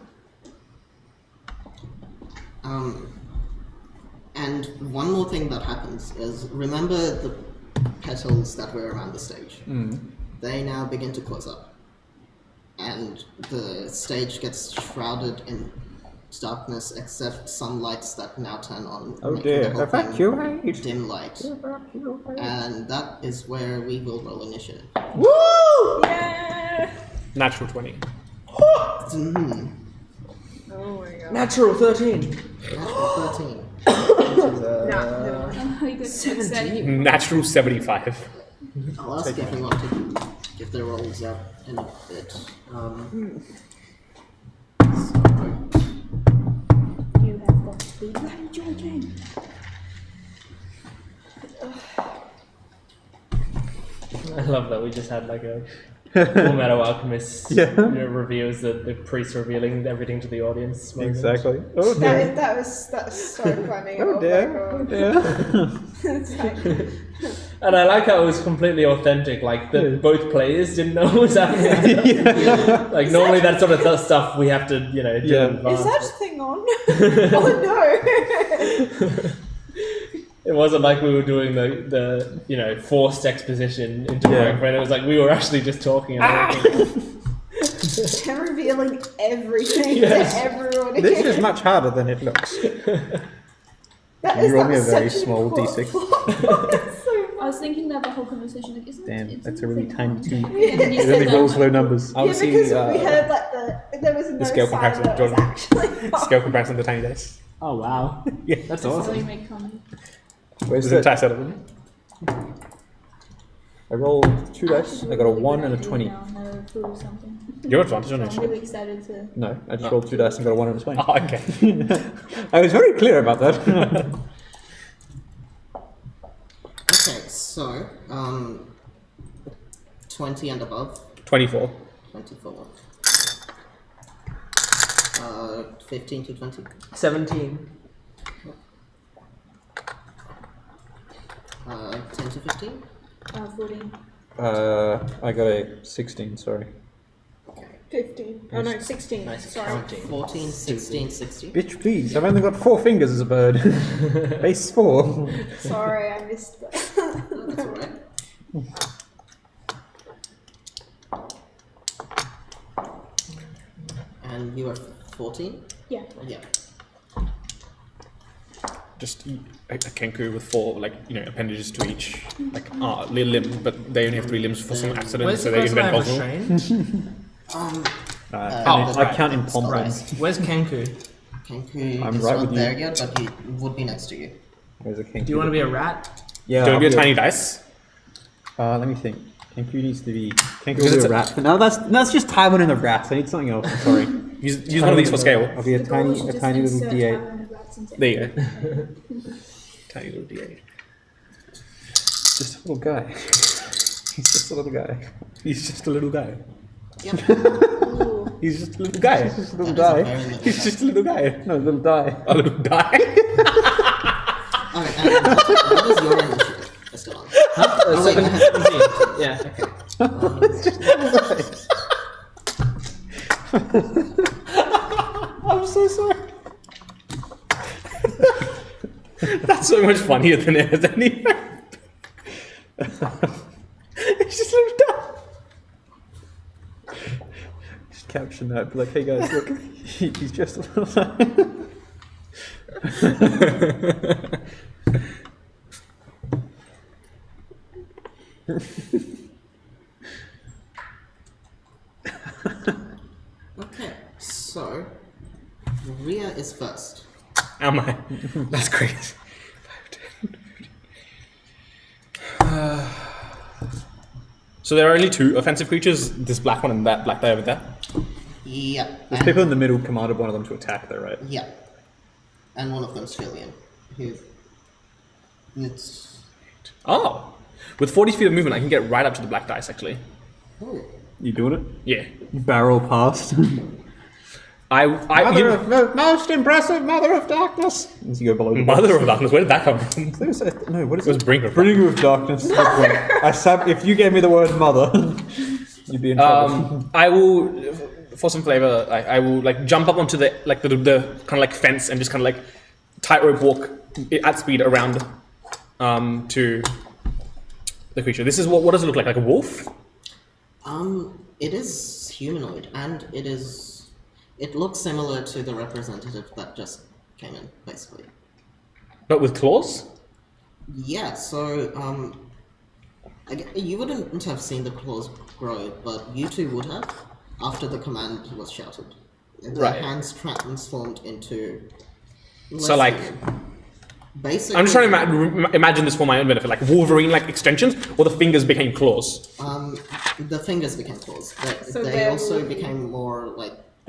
S1: And one more thing that happens is, remember the petals that were around the stage? They now begin to close up. And the stage gets shrouded in darkness except some lights that now turn on.
S4: Oh
S1: making
S4: dear,
S1: the whole thing
S4: evacuate.
S1: dim light. And that is where we will roll initiative.
S2: Woo!
S5: Yeah!
S3: Natural 20.
S1: Mm,
S5: Oh my god.
S2: Natural 13.
S1: natural 13.
S5: No,
S6: Oh, you got 17.
S3: Natural 75.
S1: I'll ask everyone to give their rolls up in a bit.
S6: You have got to be ready, Jordan.
S2: I love that we just had like a Full Metal Alchemist reveals the priest revealing everything to the audience. moment.
S4: Exactly. Oh dear.
S5: that's so funny.
S4: Oh
S5: my
S4: dear.
S5: god.
S4: Oh dear.
S5: It's like-
S2: And I like how it was completely authentic, like that both players didn't know what was happening. Like normally that sort of stuff we have to, do in advance.
S5: Is that thing on? Oh no!
S2: It wasn't like we were doing the forced exposition into the microphone. It was like we were actually just talking. And
S5: They're revealing everything
S2: Yes.
S5: to everyone.
S4: This is much harder than it looks.
S5: That
S4: You roll
S5: that
S4: me a
S5: was
S4: very
S5: such an
S4: small
S5: important
S4: D6.
S5: plot. That's so
S6: I was thinking that the whole conversation, like, isn't
S4: Damn,
S6: it?
S4: that's a really tiny
S6: thing.
S4: T.
S6: And then you
S4: It
S6: said
S4: only
S6: that.
S4: rolls low numbers.
S5: yeah, because we heard like there was no
S3: scale
S5: sign
S3: comparison,
S5: that it was
S3: Jordan.
S5: actually.
S3: Scale comparison to tiny dice.
S2: oh wow,
S3: Yeah.
S2: that's
S6: That's how
S2: awesome.
S6: you make comedy.
S4: Where's
S3: There's an
S4: the
S3: entire set of them.
S4: I rolled 2 dice. I got a 1 and a 20.
S6: Now, no food or something.
S3: Your advantage on
S6: I'm
S3: initiative.
S6: really excited to.
S4: No, I just rolled 2 dice and got a 1 and a 20.
S3: Oh, okay.
S4: I was very clear about that.
S1: Okay, so 20 and above,
S3: 24.
S1: 24. 15 to 20.
S2: 17.
S1: 10 to 15.
S6: 14.
S4: I got a 16, sorry.
S1: Okay.
S5: 15. Oh no, 16.
S2: Nice
S5: Sorry.
S2: counting.
S1: 14, 16, 16.
S4: Bitch, please. I've only got 4 fingers as a bird. Base 4.
S5: Sorry, I missed that.
S1: That's alright. And you are 14?
S6: Yeah.
S1: Yeah.
S3: Just a kenku with 4 appendages to each limb, but they only have 3 limbs for some accident,
S2: Where's
S3: so
S2: the
S3: they
S2: person I
S3: invent
S2: have
S3: puzzle.
S1: Um,
S4: I count in pom-poms.
S2: Where's Kenku?
S1: Kenku
S4: I'm
S1: is
S4: right
S1: not
S4: with
S1: there
S4: you.
S1: yet, but he would be next to you.
S4: Where's the king?
S2: Do you want to be a rat?
S4: Yeah.
S3: Don't be a
S4: I'll
S3: tiny dice.
S4: Let me think. Kenku needs to be. Kenku
S3: Because
S4: will
S3: it's
S4: be a rat. No, that's just Taiwan and the rats. I need something else. I'm sorry.
S3: Use one of these for scale.
S4: I'll be a
S6: The goal is
S4: tiny
S6: to
S4: little
S6: just insert
S4: D8.
S6: Taiwan and rats into
S3: There you go. Tiny little D8.
S4: Just a little guy. He's just a little guy.
S3: He's just a little guy.
S1: Yep.
S6: Ooh.
S3: He's just a little guy.
S4: Just a little
S1: That is a
S4: guy.
S1: very little
S3: He's
S1: guy.
S3: just a little guy.
S4: No, a little die.
S3: A little guy.
S1: Alright, and what is your initiative, Esteban?
S2: Oh,
S1: wait,
S2: 17. Yeah.
S3: I'm so sorry. That's so much funnier than it is anyway. It's just a little guy.
S4: Just caption that. Be like, hey guys, look. He's just a little guy.
S1: Okay, so Ria is first.
S3: Am I? That's great. So there are only 2 offensive creatures, this black one and that black guy over there.
S1: Yep.
S4: There's people in the middle commanded one of them to attack though, right?
S1: Yeah. And one of them's Filian, who it's
S3: Oh! With 40 feet of movement, I can get right up to the black dice, actually.
S1: oh.
S4: You doing it?
S3: Yeah.
S4: Barrel past.
S3: Mother
S4: the most impressive Mother of Darkness. As you go below the
S3: Mother of Darkness, where did that come from?
S4: No, what is
S3: It was Bringer of
S4: Bringer of Darkness. If you gave me the word mother, you'd be in trouble.
S3: I will, for some flavor, I will jump up onto the kind of fence and just kind of tightrope walk at speed around to the creature. This is what does it look like a wolf?
S1: It is humanoid, and it looks similar to the representative that just came in, basically.
S3: But with claws?
S1: Yeah, so, you wouldn't have seen the claws grow, but you two would have, after the command was shouted. Their
S3: Right.
S1: hands transformed into...
S3: So
S1: Basically...
S3: I'm just trying to imagine this for my own benefit, like Wolverine extensions, or the fingers became claws.
S1: The fingers became claws.
S5: So
S1: They
S5: they're
S1: also
S5: wolfy.
S1: became more,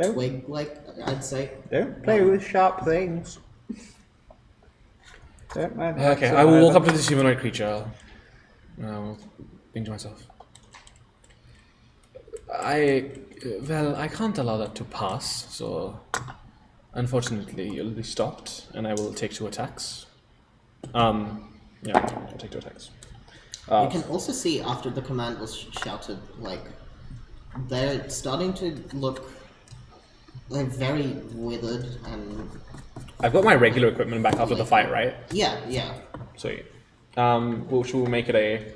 S1: twig-like, I'd say.
S4: Don't play with sharp things. Don't mind
S3: Okay, I will walk up to this humanoid creature. I'll think to myself. I can't allow that to pass, so unfortunately you'll be stopped, and I will take 2 attacks. I'll take 2 attacks.
S1: You can also see after the command was shouted, they're starting to look very withered and...
S3: I've got my regular equipment back after the fight, right?
S1: Yeah.
S3: Sweet. Which will make it a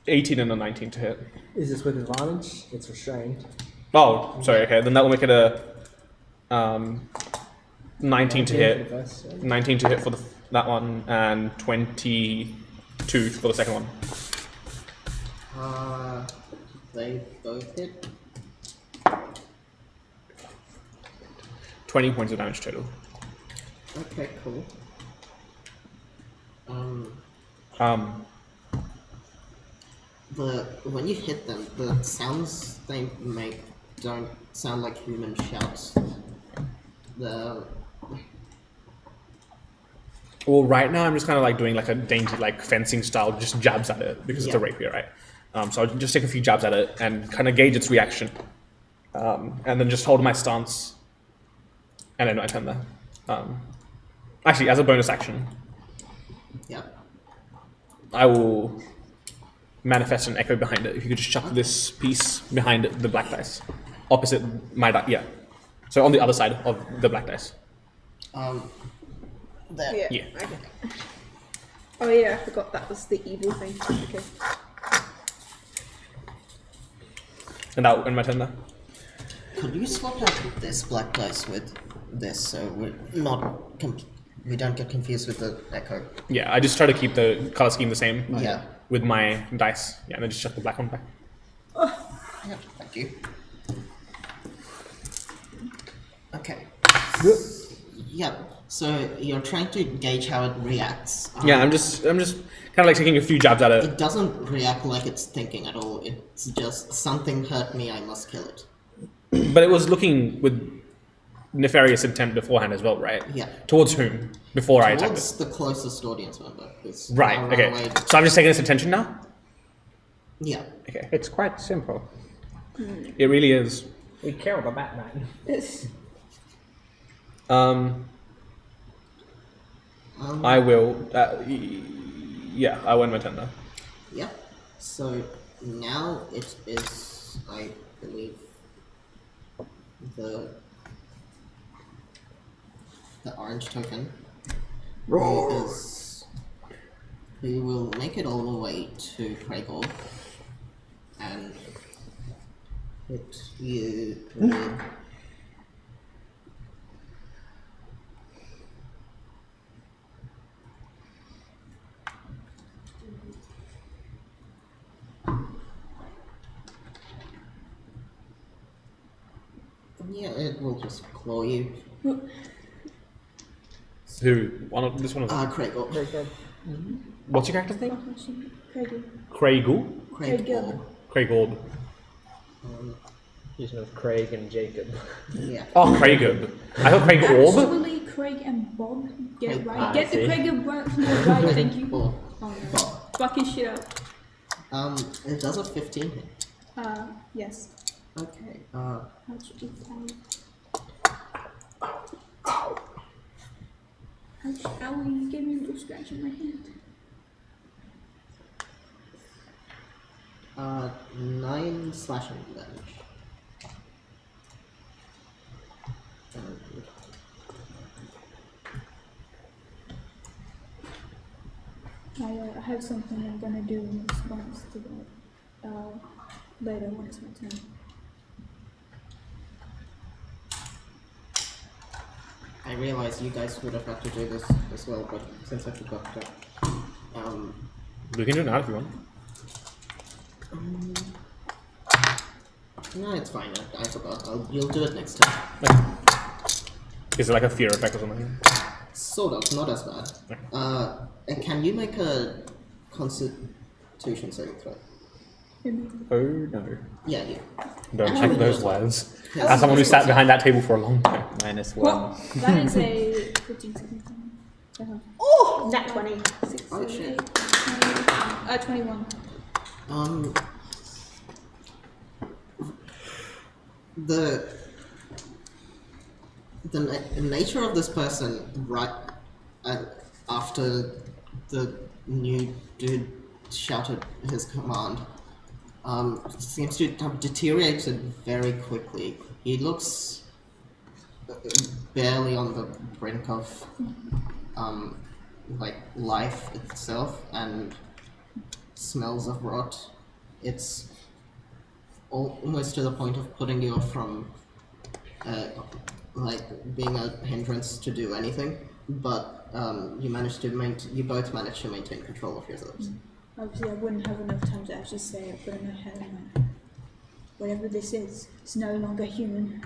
S3: 18 and a 19 to hit.
S2: Is this with advantage? It's restrained.
S3: Oh, sorry, okay, then that will make it a 19 to hit. 19 to hit for that one, and 22 for the second one.
S1: They both hit.
S3: 20 points of damage total.
S1: Okay, cool. When you hit them, the sounds they make don't sound like human shouts.
S3: Well, right now I'm just kind of doing a dainty fencing style, just jabs at it because it's a
S1: Yeah.
S3: rapier, right? So I'll just take a few jabs at it and kind of gauge its reaction, and then just hold my stance, and then I turn there. Actually, as a bonus action,
S1: Yep.
S3: I will manifest an echo behind it. If you could just chuck this piece behind the black dice, opposite my die. Yeah. So on the other side of the black dice.
S1: There.
S5: Yeah.
S3: Yeah.
S5: Okay. Oh yeah, I forgot that was the evil thing. Okay.
S3: And that will end my turn there.
S1: Could you swap out this black dice with this so we're not we don't get confused with the echo?
S3: Yeah, I just try to keep the color scheme the same.
S1: Yeah.
S3: With my dice. Yeah, and then just chuck the black one back.
S1: Yep, thank you. Okay. Yep. So you're trying to gauge how it reacts.
S3: Yeah, I'm just kind of like taking a few jabs at it.
S1: It doesn't react like it's thinking at all. It's just something hurt me. I must kill it.
S3: But it was looking with nefarious intent beforehand as well, right?
S1: Yeah.
S3: Towards whom? Before I attacked
S1: Towards
S3: it.
S1: the closest audience member. It's
S3: Right.
S1: now
S3: Okay.
S1: run away.
S3: So I'm just taking its attention now.
S1: Yeah.
S3: Okay.
S4: It's quite simple.
S3: It really is.
S2: We killed the Batman.
S3: I will. Yeah, I win my turn now.
S1: Yep. So now it is, I believe, the orange token. Who will make it all the way to Craigle and hit you with yeah, it will just claw you.
S3: Who? This one.
S1: Craigle.
S3: What's your character's name?
S6: Craigie.
S3: Craigle.
S6: Craigle.
S3: Craigold.
S2: Using of Craig and Jacob.
S1: Yeah.
S3: Oh, Craigub. I thought Craigold.
S6: Actually, Craig and Bob. Get it right.
S2: Ah,
S6: Get the
S2: I see.
S6: Craig and Bob right. Thank you.
S1: Bob.
S6: Oh no.
S1: Bob.
S6: Fucking shit up.
S1: It does a 15 hit.
S6: Yes.
S1: Okay.
S6: How should we tell? Ouch, owie, you gave me a little scratch on my hand.
S1: 9 slashing damage.
S6: I have something I'm gonna do in response to that later when it's my turn.
S1: I realize you guys would have had to do this as well, but since I forgot that,
S3: We can do it now if you want.
S1: no, it's fine. I forgot. You'll do it next time.
S3: Is it like a fear effect or something?
S1: Sort of, not as bad. Can you make a Constitution saving throw?
S4: Oh no.
S1: Yeah, you.
S3: Don't
S1: Actually,
S3: check those
S1: no.
S3: words. As someone who sat behind that table for a long time.
S4: -1.
S6: Well, that is a 15, 17,
S5: Oh, nat 20.
S6: 6,
S1: Oh,
S6: 7,
S1: shit.
S6: 8, 21.
S1: The nature of this person, right after the new dude shouted his command, seems to have deteriorated very quickly. He looks barely on the brink of like life itself, and smells of rot. It's almost to the point of putting you off from like being a hindrance to do anything, but you both managed to maintain control of yourselves.
S6: Obviously, I wouldn't have enough time to actually say it, but in my head, I'm like, whatever this is, it's no longer human.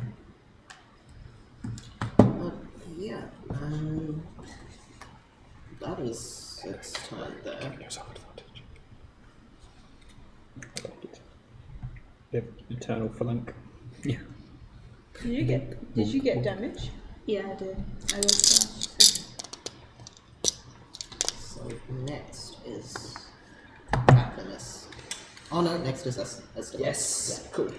S1: Yeah, that is its turn there.
S4: Eternal flunk.
S3: Yeah.
S5: Did you get damage?
S6: Yeah, I did. I was fast.
S1: So next is happiness. Oh no, next is Esther.
S2: Yes. Cool.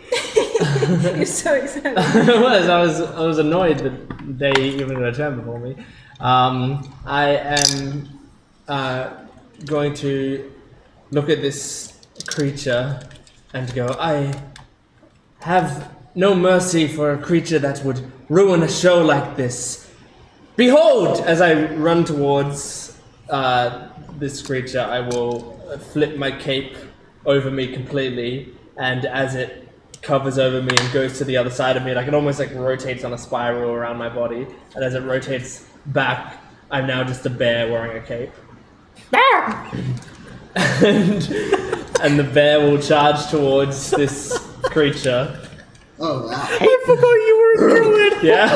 S5: You're so excited.
S2: I was annoyed that they even got a turn before me. I am going to look at this creature and go, I have no mercy for a creature that would ruin a show like this. Behold! As I run towards this creature, I will flip my cape over me completely, and as it covers over me and goes to the other side of me, like it almost like rotates on a spiral around my body, and as it rotates back, I'm now just a bear wearing a cape. and the bear will charge towards this creature.
S1: Oh wow.
S4: I forgot you were a druid.
S2: Yeah.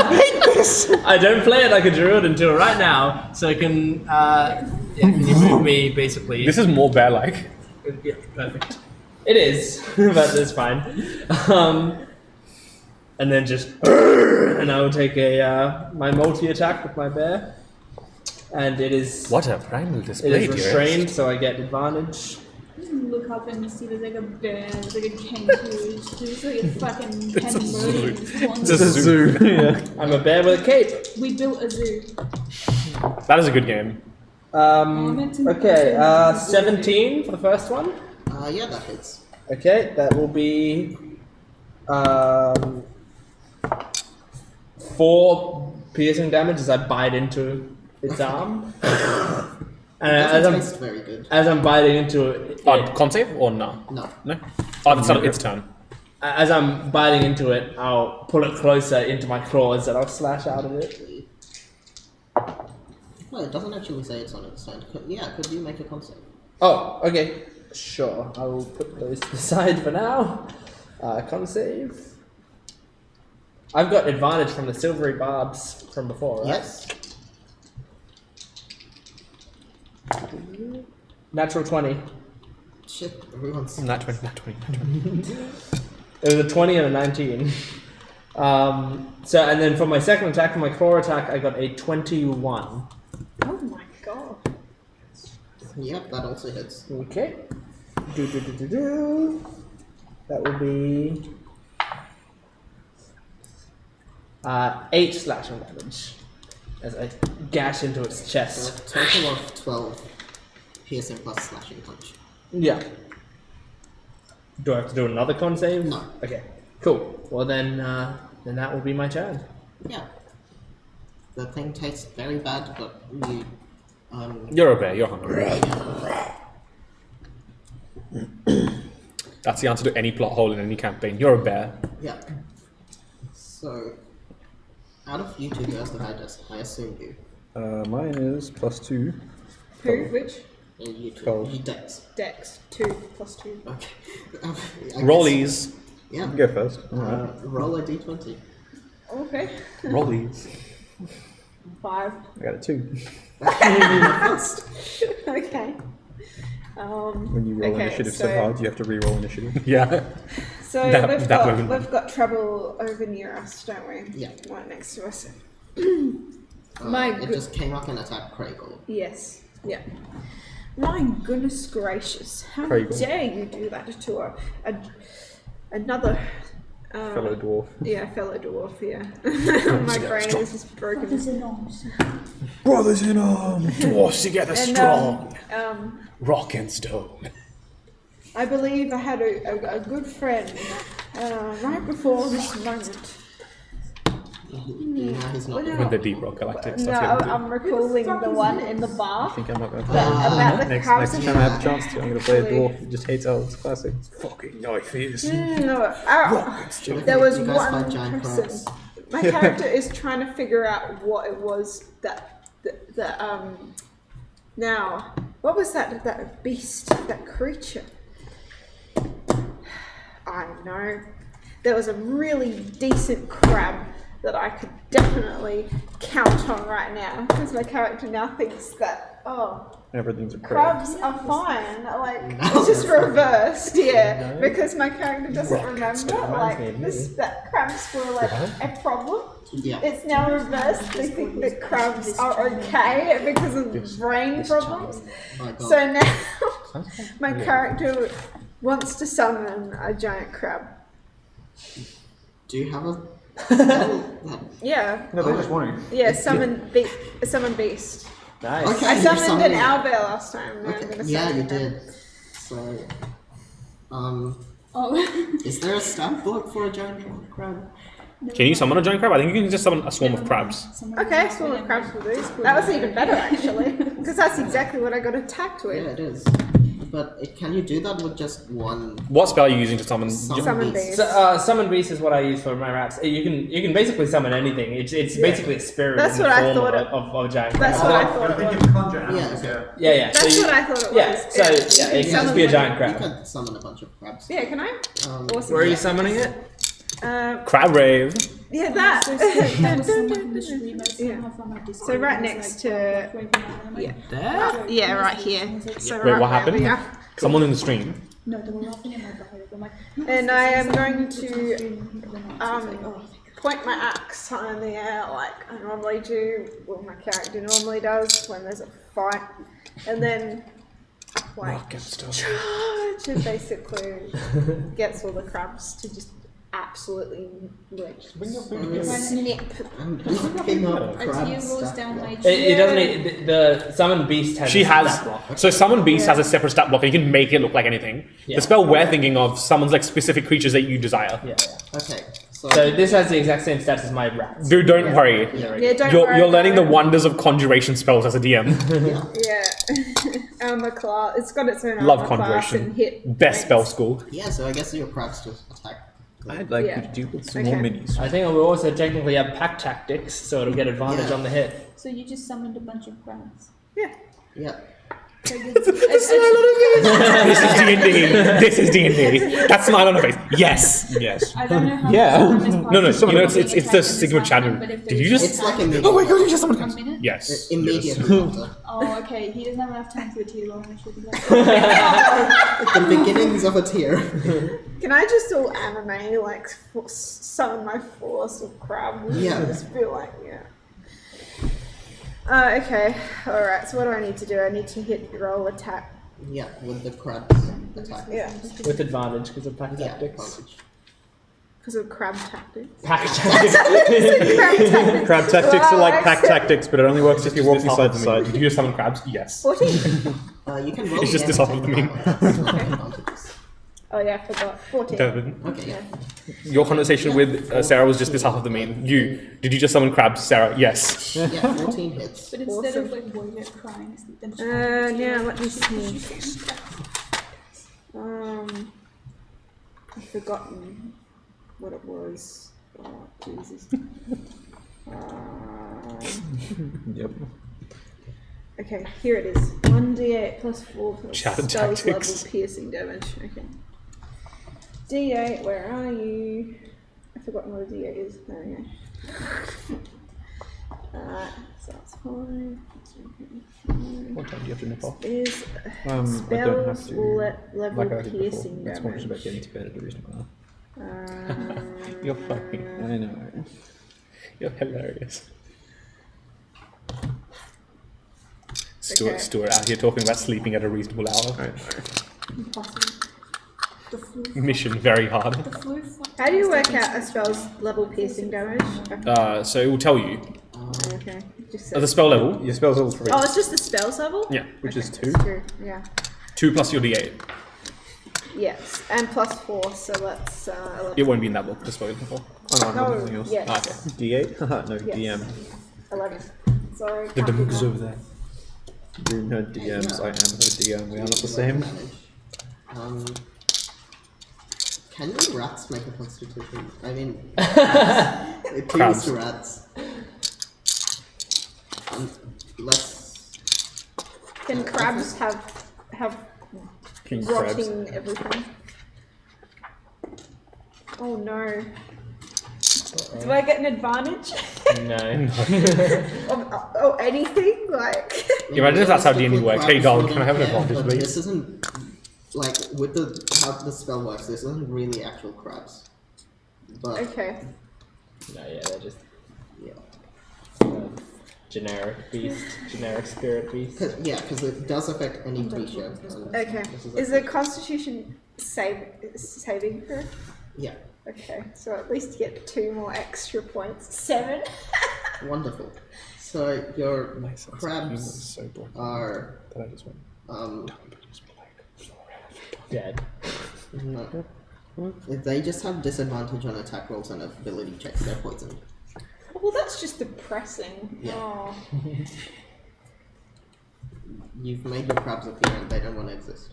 S4: I hate this.
S2: I don't play it like a druid until right now, so it can can you move me basically.
S3: This is more bear-like.
S2: Yeah, perfect. It is, but it's fine. And then just and I will take a my multi-attack with my bear. And it is
S3: What a primal display,
S2: it is restrained, so I get advantage.
S6: Look up and you see there's like a bear, there's like a kangaroo, there's like a fucking pandemonium.
S3: It's a zoo.
S4: Yeah.
S2: I'm a bear with a cape.
S6: We built a zoo.
S3: That is a good game.
S2: Okay, 17 for the first one.
S1: Yeah, that hits.
S2: Okay, that will be 4 piercing damage as I bite into its arm. And
S1: It
S2: as
S1: doesn't
S2: I'm,
S1: taste very good.
S2: as I'm biting into it,
S3: Con save or no?
S1: No.
S3: No? Oh, it's not its turn.
S2: as I'm biting into it, I'll pull it closer into my claws and I'll slash out of it.
S1: Well, it doesn't actually say it's on its turn. Could you make a concept?
S2: Oh, okay. Sure. I will put those to the side for now. Con save. I've got advantage from the silvery barbs from before, right?
S1: Yes.
S2: Natural 20.
S1: Shit, everyone's...
S3: Not 20, not 20, not 20.
S2: It was a 20 and a 19. So, and then for my second attack, for my claw attack, I got a 21.
S5: Oh my god.
S1: Yep, that also hits.
S2: Okay. That will be 8 slashing damage as I gash into its
S1: So
S2: chest.
S1: a total of 12 piercing plus slashing punch.
S2: Yeah. Do I have to do another con save?
S1: No.
S2: Okay. Cool. Well then that will be my turn.
S1: Yeah. The thing tastes very bad, but you...
S3: You're a bear, you're hungry. That's the answer to any plot hole in any campaign. You're a bear.
S1: Yeah. So, out of you two, who has the highest? I assume you.
S4: Mine is +2.
S5: Who? Which?
S1: You two.
S4: 12.
S1: You dex.
S5: Dex. 2 + 2.
S1: Okay.
S3: Rollies.
S1: Yeah.
S4: You go first. Alright.
S1: Roll a d20.
S5: Okay.
S3: Rollies.
S5: 5.
S4: I got a 2.
S1: First.
S5: Okay.
S4: When you roll
S5: okay,
S4: initiative so
S5: so-
S4: hard, you have to re-roll initiative.
S3: Yeah.
S5: So
S3: That
S5: we've
S3: would-
S5: got trouble over near us, don't we?
S1: Yeah.
S5: Right next to us.
S1: It just came up and attacked Craigle.
S5: Yes. Yeah. My goodness gracious! How
S4: Craigle.
S5: dare you do that to another
S4: Fellow dwarf.
S5: Yeah, fellow dwarf. Yeah. My brain is just broken.
S6: Brothers in arms.
S4: Brothers in arms!
S3: Dwarfs together
S5: And,
S3: Rock and stone.
S5: I believe I had a good friend right before this moment.
S1: Now he's not.
S3: With the Deep Rock Galactics.
S5: No,
S3: That's what we do.
S5: I'm recalling the one in the bar.
S4: I think I'm not going to
S5: About the
S4: Next
S5: crowds
S4: time I have a chance to, I'm going to play a dwarf who just hates elves. Classic.
S3: Fucking knife is.
S5: No, there was one person. My character is trying to figure out what it was that now, what was that beast, that creature? I don't know. There was a really decent crab that I could definitely count on right now because my character now thinks that
S4: Everything's a prey.
S5: crabs are fine. Like it's just reversed, yeah. Because my character doesn't remember like that crabs were like a problem.
S1: Yeah.
S5: It's now reversed. They think that crabs are okay because of brain problems.
S1: My God.
S5: So now my character wants to summon a giant crab.
S1: Do you have a spell?
S5: Yeah.
S4: No, they just want to.
S5: Yeah, summon beast.
S2: Nice.
S1: Okay.
S5: I
S1: you're
S5: summoned an
S1: summoning-
S5: owlbear last time. Now I'm
S1: Okay.
S5: gonna
S1: Yeah,
S5: summon
S1: you
S5: them.
S1: did. So,
S6: Oh.
S1: is there a stamp book for a giant crab?
S3: Can you summon a giant crab? I think you can just summon a swarm of crabs.
S5: Okay, swarm of crabs will do. That was even better actually, because that's exactly what I got attacked with.
S1: Yeah, it is. But can you do that with just one?
S3: What spell are you using to summon?
S5: Summon beast.
S2: So, summon beast is what I use for my raps. You can basically summon anything. It's basically a spirit.
S5: That's
S2: in the
S5: what I
S2: form
S5: thought
S2: of a giant crab.
S5: That's what I thought it
S8: You
S5: was.
S8: can conjure
S1: Yeah,
S8: animals,
S1: okay.
S2: Yeah.
S5: That's
S2: so
S5: what I thought it was.
S2: Yeah. So
S5: you
S2: it
S5: can
S2: can just
S5: summon
S2: be a
S5: one.
S2: giant
S1: You
S2: crab.
S1: can summon a bunch of crabs.
S5: Yeah, can I? Awesome.
S2: Where are you summoning it?
S3: Crab rave.
S5: Yeah, that.
S6: That was someone from the stream.
S5: So right next to-
S6: Yeah.
S2: There?
S5: Yeah, right here. So
S3: Wait,
S5: right
S3: what happened?
S5: there,
S3: Someone in the stream.
S6: No, they were laughing at my behavior. I'm like,
S5: And I am going to point my axe high in the air like I normally do, well my character normally does when there's a fight, and then like charge and basically gets all the crabs to just absolutely like snip.
S1: I'm looking up
S6: a tear
S1: crab
S6: rolls
S1: stat
S6: down
S1: block.
S6: my
S2: It
S6: cheek.
S2: doesn't need, the summon beast has.
S3: She
S2: a
S3: has.
S2: stat block.
S3: So summon beast has a separate stat block, and you can make it look like anything.
S2: Yeah.
S3: The spell we're thinking of summons like specific creatures that you desire.
S2: Yeah.
S1: Okay, so
S2: So this has the exact same stats as my rats.
S3: Dude, don't worry.
S5: Yeah, don't
S3: You're
S5: worry
S3: you're learning the
S5: about
S3: wonders of conjuration spells as a DM.
S5: it. Yeah. Armor class. It's got its own
S3: Love
S5: armor class
S3: conjuration.
S5: and hit.
S3: Best spell
S5: points.
S3: school.
S1: yeah, so I guess your crabs just attack.
S4: I'd like
S5: Yeah.
S4: you to deal with some
S5: Okay.
S4: more minis.
S2: I think we also technically have pack tactics, so it'll get advantage
S1: Yeah.
S2: on the hit.
S6: So you just summoned a bunch of crabs.
S1: Yeah.
S6: So
S3: This is D&D. This is D&D. That smile on her face. Yes.
S4: Yes.
S6: I don't know how
S4: Yeah.
S6: much time has
S3: No,
S6: passed
S3: you know,
S6: since
S3: it's
S6: being
S3: the
S6: attacked
S3: Sigma
S6: in this
S3: Chad.
S6: happened, but if
S3: Did
S6: there
S3: you
S6: was
S3: just-
S6: a
S1: It's like
S6: time-
S1: a
S3: Oh my god, you just
S6: a
S3: summoned
S6: minute?
S3: Yes.
S1: Immediately after.
S6: Oh, okay. He doesn't have enough time for a tea long. I should be like,
S1: The beginnings of a tier.
S5: Can I just all anime like summon my force of crabs?
S1: Yeah.
S5: And just be like, yeah. Okay. All right. So what do I need to do? I need to roll attack.
S1: Yeah, with the crabs attack.
S5: Yeah.
S2: With advantage because of pack
S1: Yeah,
S2: tactics.
S1: advantage.
S5: Because of crab tactics.
S2: Pack tactics.
S5: Crab tactics.
S4: Crab tactics are like
S5: Well,
S4: pack tactics, but it only works if you walk beside the
S3: Did
S4: meat.
S3: you just summon crabs? Yes.
S5: 14.
S1: You can roll
S3: It's just
S1: again
S3: this
S1: to
S3: off of the
S1: take
S3: meme.
S1: advantages.
S5: Oh yeah, I forgot. 14.
S3: Devin,
S1: Okay.
S3: your conversation with Sarah was just this half of the meme. Did you just summon crabs, Sarah? Yes.
S1: Yeah, 14 hits.
S6: but instead of like warrior crying, it's them
S5: Yeah, let me see. I've forgotten what it was. Oh, Jesus.
S4: Yep.
S5: Okay, here it is. 1d8 plus 4 plus
S3: Chat and
S5: spells
S3: tactics.
S5: level piercing damage. Okay. D8, where are you? I've forgotten what a D8 is. There we go. Alright, so that's fine.
S4: What time do you have to nip off?
S5: Is
S4: I don't have
S5: spells
S4: to.
S5: level
S4: Like I did before.
S5: piercing
S4: It's more just about
S5: damage.
S4: getting to bed at a reasonable hour.
S5: Um,
S4: You're fucking. I know.
S3: You're hilarious.
S5: Okay.
S3: Stuart out here talking about sleeping at a reasonable hour.
S6: impossible. The flu.
S3: Mission very hard.
S6: The flu.
S5: How do you work out a spell's level piercing damage?
S3: So it will tell you
S5: Okay. Just
S3: at the spell level.
S4: Your spell's level 3,
S5: Oh, it's just the spells level?
S3: Yeah,
S4: which is
S5: Okay,
S4: 2.
S5: that's true. Yeah.
S3: 2 plus your D8.
S5: Yes, and plus 4, so that's 11.
S3: It won't be in that book. Just spoken before.
S4: Oh no, I know something
S5: No,
S4: else.
S5: yes.
S3: Okay.
S4: D8? Haha, no,
S5: Yes.
S4: DM.
S5: 11. Sorry.
S3: The
S5: can't do
S3: Damuk is
S5: that.
S3: over there.
S4: You're no DMs, I am her DM. We are not the same.
S1: Can your rats make a constitution? I mean, it
S3: Crabs.
S1: kills rats. Let's.
S5: Can crabs have
S4: King crabs.
S5: rotting everything? Oh no. Do I get an advantage?
S2: No.
S5: Oh, anything? Like.
S3: Imagine if that's how D&D
S1: With
S3: works. Hey,
S1: crabs,
S3: dog,
S1: you
S3: can I have an
S1: don't care,
S3: advantage,
S1: but
S3: please?
S1: This isn't like with the how the spell works. This isn't really actual crabs, but
S5: Okay.
S2: No, yeah, they're just
S1: yeah,
S2: generic beast, generic spirit beast.
S1: because it does affect any creature. and
S5: Okay.
S1: this
S5: Is the Constitution saving throw?
S1: Yeah,
S5: Okay, so at least get 2 more extra points. 7.
S1: wonderful. So your
S3: My sense of humor is
S1: crabs
S3: so broken
S1: are
S3: that I just went.
S1: um
S3: Just be like, forever.
S2: dead.
S1: No. They just have disadvantage on attack rolls and ability checks. They're poisoned.
S5: Well, that's just depressing.
S1: Yeah.
S5: Oh.
S1: You've made your crabs appear and they don't want to exist.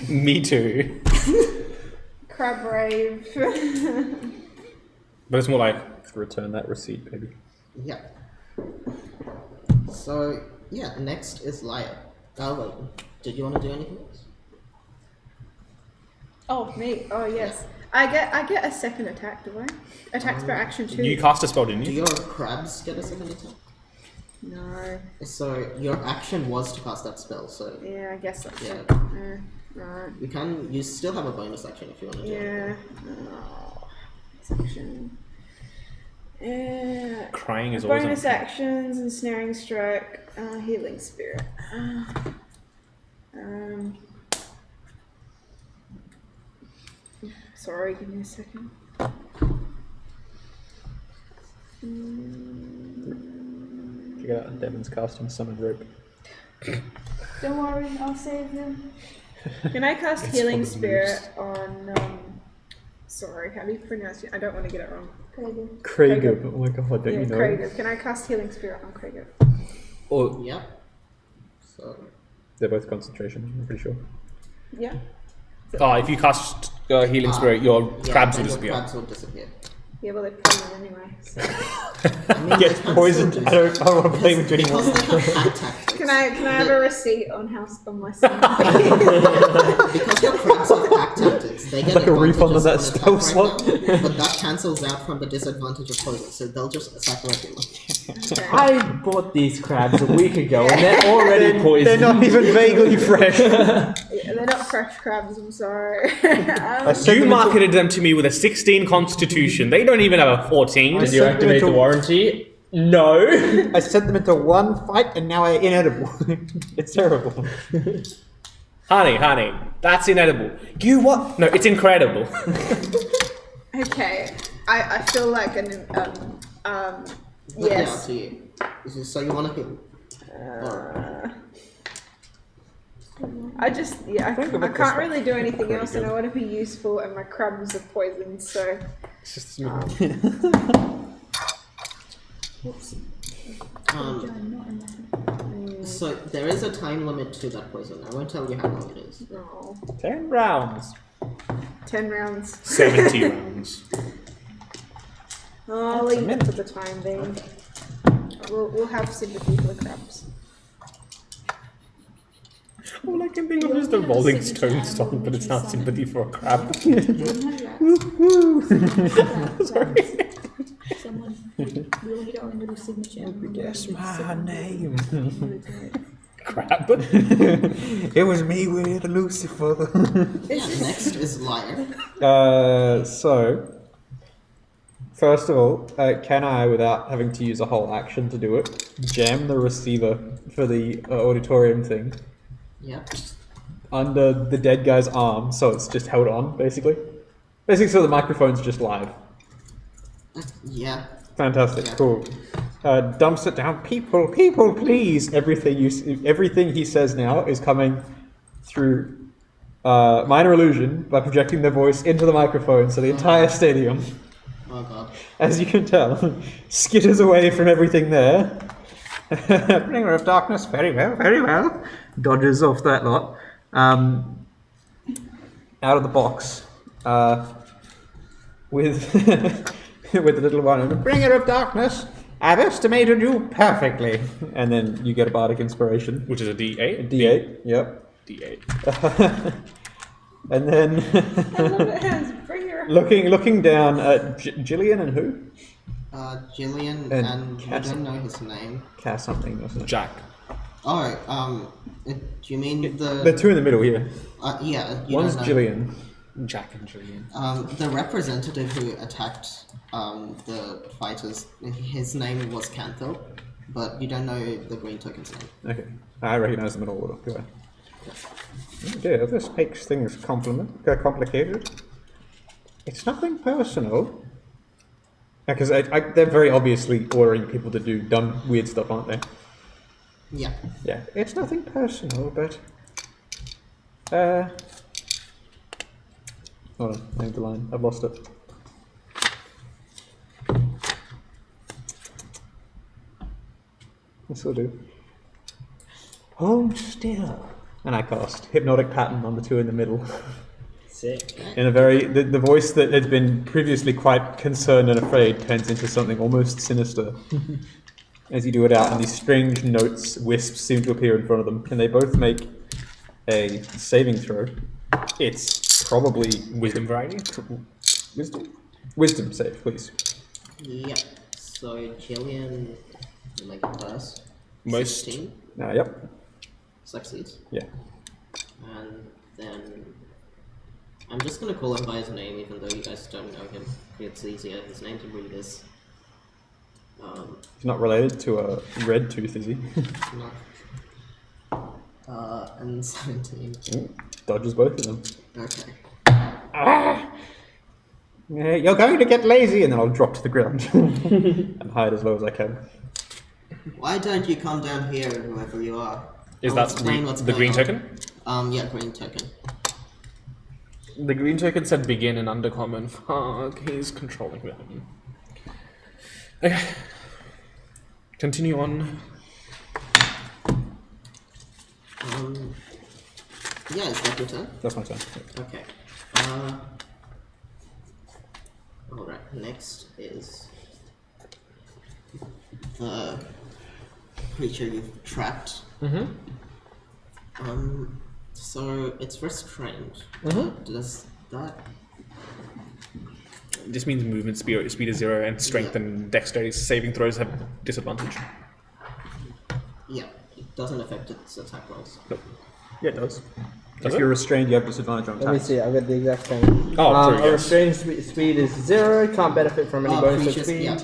S3: Me too.
S5: Crab rave.
S3: But it's more like
S8: Return that receipt, baby.
S1: Yeah. So, yeah, next is Liar. Well, did you want to do anything else?
S5: Oh, me. Oh, yes. I get a second attack, do I? Attacks per action too.
S3: you cast a spell, didn't
S1: Do
S3: you?
S1: your crabs get a second attack?
S5: No.
S1: So, your action was to cast that spell, so
S5: Yeah, I guess that's
S1: Yeah.
S5: it. Right.
S1: you still have a bonus action if you want to do it.
S5: Yeah. Oh, section. Yeah.
S3: Crying is always
S5: Bonus
S3: on.
S5: actions, ensnaring strike, healing spirit. Sorry, give me a second.
S8: Check out Devin's casting Summon Rope.
S6: Don't worry, I'll save him.
S5: Can I cast
S3: It's
S5: healing
S3: full of
S5: spirit on? Sorry, how do you pronounce it? I don't want to get it wrong.
S8: Krager. Oh my god, don't
S5: Yeah,
S8: you know?
S5: Krager. Can I cast healing spirit on Krager?
S8: Or
S1: Yeah. So,
S8: they're both concentration, I'm pretty sure.
S5: Yeah.
S3: If you cast healing spirit, your
S1: yeah,
S3: crabs
S1: then
S3: will
S1: your
S3: disappear.
S1: crabs will disappear.
S5: Yeah, well, they're poisoned anyway. So.
S1: I mean,
S8: Get
S1: they can
S8: poisoned.
S1: still
S8: I
S1: do
S8: don't want to play with you
S1: because
S8: anymore.
S1: they have attack tactics.
S5: Can I have a receipt on how on my son?
S1: Because your crabs have attack tactics, they get
S8: Like a refund on that
S1: advantages
S8: spell
S1: attack
S8: slot.
S1: right now, but that cancels out from the disadvantage of poison, so they'll just attack regular.
S2: I bought these crabs a week ago and they're already
S8: They're
S2: poisoned.
S8: not even vaguely fresh.
S5: Yeah, they're not fresh crabs. I'm sorry.
S8: I sent
S3: You
S8: them into-
S3: marketed them to me with a 16 constitution. They don't even have a 14.
S2: Did you activate the warranty? No.
S8: I sent them into one fight and now they're inedible. It's terrible.
S3: Honey, that's inedible. You what? No, it's incredible.
S5: Okay, I feel like an
S1: But yeah,
S5: yes.
S1: to you. So you want to heal?
S5: I just I
S8: Think of it this
S5: can't
S8: way.
S5: really do anything
S8: Pretty
S5: else, and
S8: good.
S5: I want to be useful, and my crabs are poisoned, so
S8: It's just
S6: Whoops.
S1: Um,
S6: Not in that.
S1: so there is a time limit to that poison. I won't tell you how long it is.
S5: oh,
S8: 10 rounds.
S5: 10 rounds.
S3: 70 rounds.
S5: I'll leave it for the time being. We'll have sympathy for the crabs.
S3: All I can think of is the Rolling Stones song, but it's not sympathy for a crab.
S6: Sorry. Someone, we'll need our own little signature.
S8: Guess my name.
S3: Crab.
S8: It was me with Lucifer.
S1: Yeah, next is Liar.
S8: So, first of all, can I, without having to use a whole action to do it, jam the receiver for the auditorium thing
S1: Yep.
S8: under the dead guy's arm, so it's just held on, basically? Basically, so the microphone's just live.
S1: Yeah.
S8: Fantastic,
S1: Yeah.
S8: cool. Dumps it down. People, please! Everything he says now is coming through minor illusion by projecting their voice into the microphone, so the entire stadium,
S1: Oh god.
S8: as you can tell, skitters away from everything there. Bringer of darkness, very well. Dodges off that lot. Out of the box. With with the little one. Bringer of darkness, I've estimated you perfectly. And then you get a bardic inspiration.
S3: Which is a D8?
S8: D8, yep.
S3: D8.
S8: And then
S5: I love it has bringer.
S8: looking down at Jillian and who?
S1: Jillian
S8: And
S1: and I
S8: Cass-
S1: don't know his name.
S8: Cass something, wasn't it?
S3: Jack.
S1: Oh, do you mean
S8: The two in the middle here.
S1: yeah, you
S8: One's
S1: don't know.
S8: Jillian.
S3: Jack and Julian.
S1: The representative who attacked the fighters, his name was Canthil, but you don't know the green token's name.
S8: Okay, I recognise them in all order. Go ahead. Oh dear, this makes things complicated. It's nothing personal. Because they're very obviously ordering people to do dumb, weird stuff, aren't they?
S1: Yeah.
S8: Yeah. It's nothing personal, but Hold on, I have the line. I've lost it. This will do. Hold still. And I cast Hypnotic Pattern on the two in the middle.
S2: Sick.
S8: In a very... The voice that had been previously quite concerned and afraid turns into something almost sinister. As you do it out, and these strange notes, wisps, seem to appear in front of them. And they both make a saving throw. It's probably...
S3: Wisdom variety?
S8: Wisdom? Wisdom save, please.
S1: Yeah. So Jillian will make it first.
S3: Most-
S1: 16
S8: Yep.
S1: succeeds.
S8: Yeah.
S1: And then I'm just gonna call him by his name, even though you guys don't know him. It's easier. His name to read is.
S8: He's not related to a red tooth, is he?
S1: Not. And 17.
S8: Dodges both of them.
S1: Okay.
S8: You're going to get lazy, and then I'll drop to the ground and hide as low as I can.
S1: Why don't you come down here, whoever you are?
S3: Is
S1: I'll
S3: that
S1: explain what's
S3: the
S1: going
S3: green
S1: on.
S3: token?
S1: Yeah, green token.
S3: The green token said begin in undercommon. Fuck, he's controlling them. Okay. Continue on.
S1: Yeah, is that your turn?
S8: That's my turn.
S1: Okay. Alright, next is the creature you've trapped. So it's restrained. Does that...
S3: This means movement speed is 0 and strength and dexterity saving throws have disadvantage.
S1: Yeah, it doesn't affect its attack rolls.
S3: Nope.
S8: Yeah, it does.
S3: Does
S8: If
S3: it?
S8: you're restrained, you have disadvantage on
S2: Let me
S8: attacks.
S2: see, I've got the exact thing.
S3: Oh, true,
S2: A
S3: yes.
S2: restrained speed is 0, can't benefit from any bonus of
S1: creatures,
S2: speed.
S1: yeah.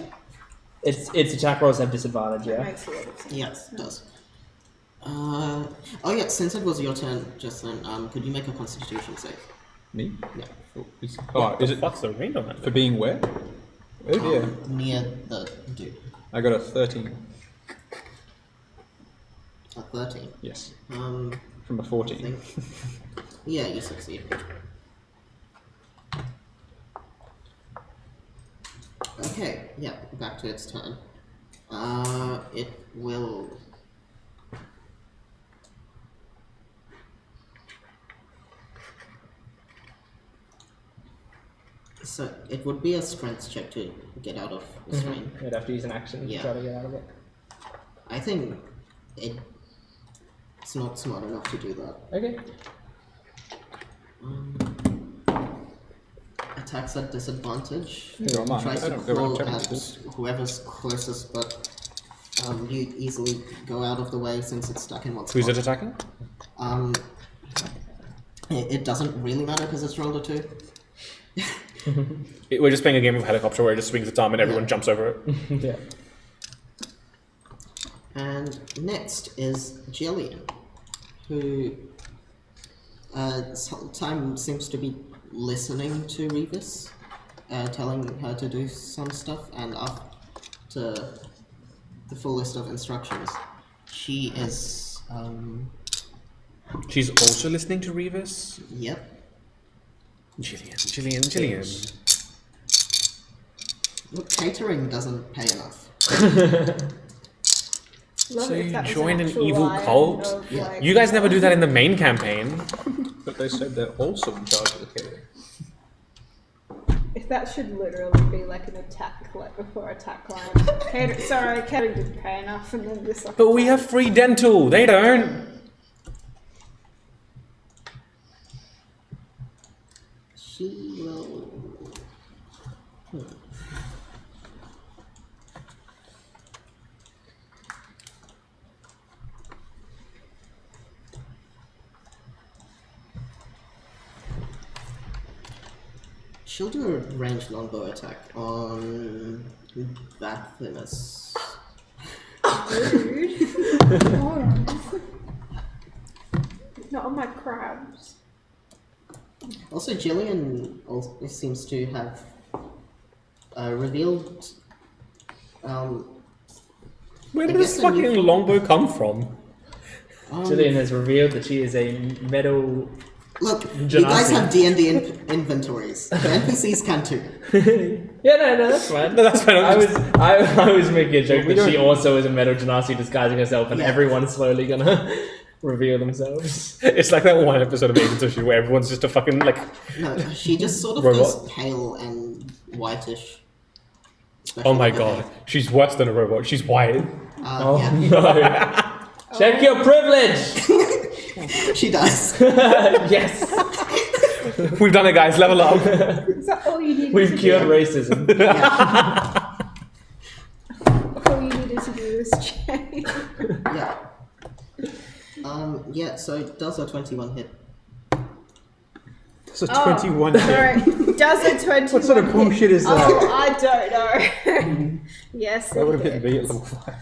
S2: Its attack rolls have disadvantage, yeah?
S5: Makes a lot of sense.
S1: Yes, it does. Oh yeah, since it was your turn just then, could you make a constitution save?
S8: Me?
S1: Yeah.
S8: Is it
S3: What's the range on that?
S8: for being where? Oh dear.
S1: Near the dude.
S8: I got a 13.
S1: A 13.
S8: Yes.
S1: I
S8: From a 14.
S1: think. Yeah, you succeed. Okay, yeah, back to its turn. It will. So it would be a strength check to get out of restraint.
S2: You'd have to use an action
S1: Yeah.
S2: to try to get out of it.
S1: I think it's not smart enough to do that.
S2: Okay.
S1: Attacks at disadvantage.
S8: Never mind.
S1: Tries
S8: I
S1: to
S8: don't go around
S1: claw
S8: checking
S1: at
S8: this.
S1: whoever's closest, but you easily go out of the way since it's stuck in one spot.
S3: Who's it attacking?
S1: It doesn't really matter because it's rolled a 2.
S3: We're just playing a game of helicopter where it just swings its arm and everyone jumps over it.
S2: Yeah.
S1: And next is Jillian, who this whole time seems to be listening to Revis, telling her to do some stuff, and after the full list of instructions, she is,
S3: She's also listening to Revis.
S1: yep.
S3: Jillian.
S1: Look, catering doesn't pay enough.
S5: Love
S3: So
S5: it if
S3: you
S5: that was
S3: join an
S5: actual
S3: evil
S5: line
S3: cult?
S5: of,
S1: Yeah.
S5: like,
S3: You guys never do that in the main campaign.
S8: But they said they're also in charge of the catering.
S5: If that should literally be like an attack, like before attack line. Sorry, catering didn't pay enough, and then this. Like,
S3: But we have free dental. They don't.
S1: She will. She'll do a ranged longbow attack on Bathimus.
S5: Not on my crabs.
S1: Also, Jillian also seems to have revealed.
S3: Where
S1: I
S3: did this
S1: guess a new-
S3: fucking longbow come from?
S2: Jillian has revealed that she is a metal
S1: Look, you guys
S3: Genasi.
S1: have D&D inventories. The NPCs can too.
S2: Yeah, no, that's fine.
S3: No, that's fine.
S2: I was making a joke that she also is a metal genasi disguising herself, and
S1: Yeah.
S2: everyone's slowly gonna reveal themselves.
S3: It's like that one episode of Agents of S.H.I.E.L.D. where everyone's just a fucking like.
S1: No, she just sort of
S3: Robot.
S1: goes pale and whitish.
S3: Oh my
S1: Especially with
S3: god, she's worse than a robot. She's white.
S1: the hair.
S2: Oh
S1: Yeah.
S2: no! Check your privilege.
S1: She does.
S2: Yes,
S3: We've done it, guys. Level up.
S6: Is that all you needed
S2: we've
S6: to
S2: cured
S6: do?
S2: racism.
S6: All you needed to do was change.
S1: Yeah. Yeah, so does a 21 hit?
S8: It's a 21 hit.
S5: Sorry, does a 21
S8: What sort of bullshit is that?
S5: Oh, I don't know. Yes,
S8: That would have
S5: it
S8: hit
S5: did.
S8: V at level 5.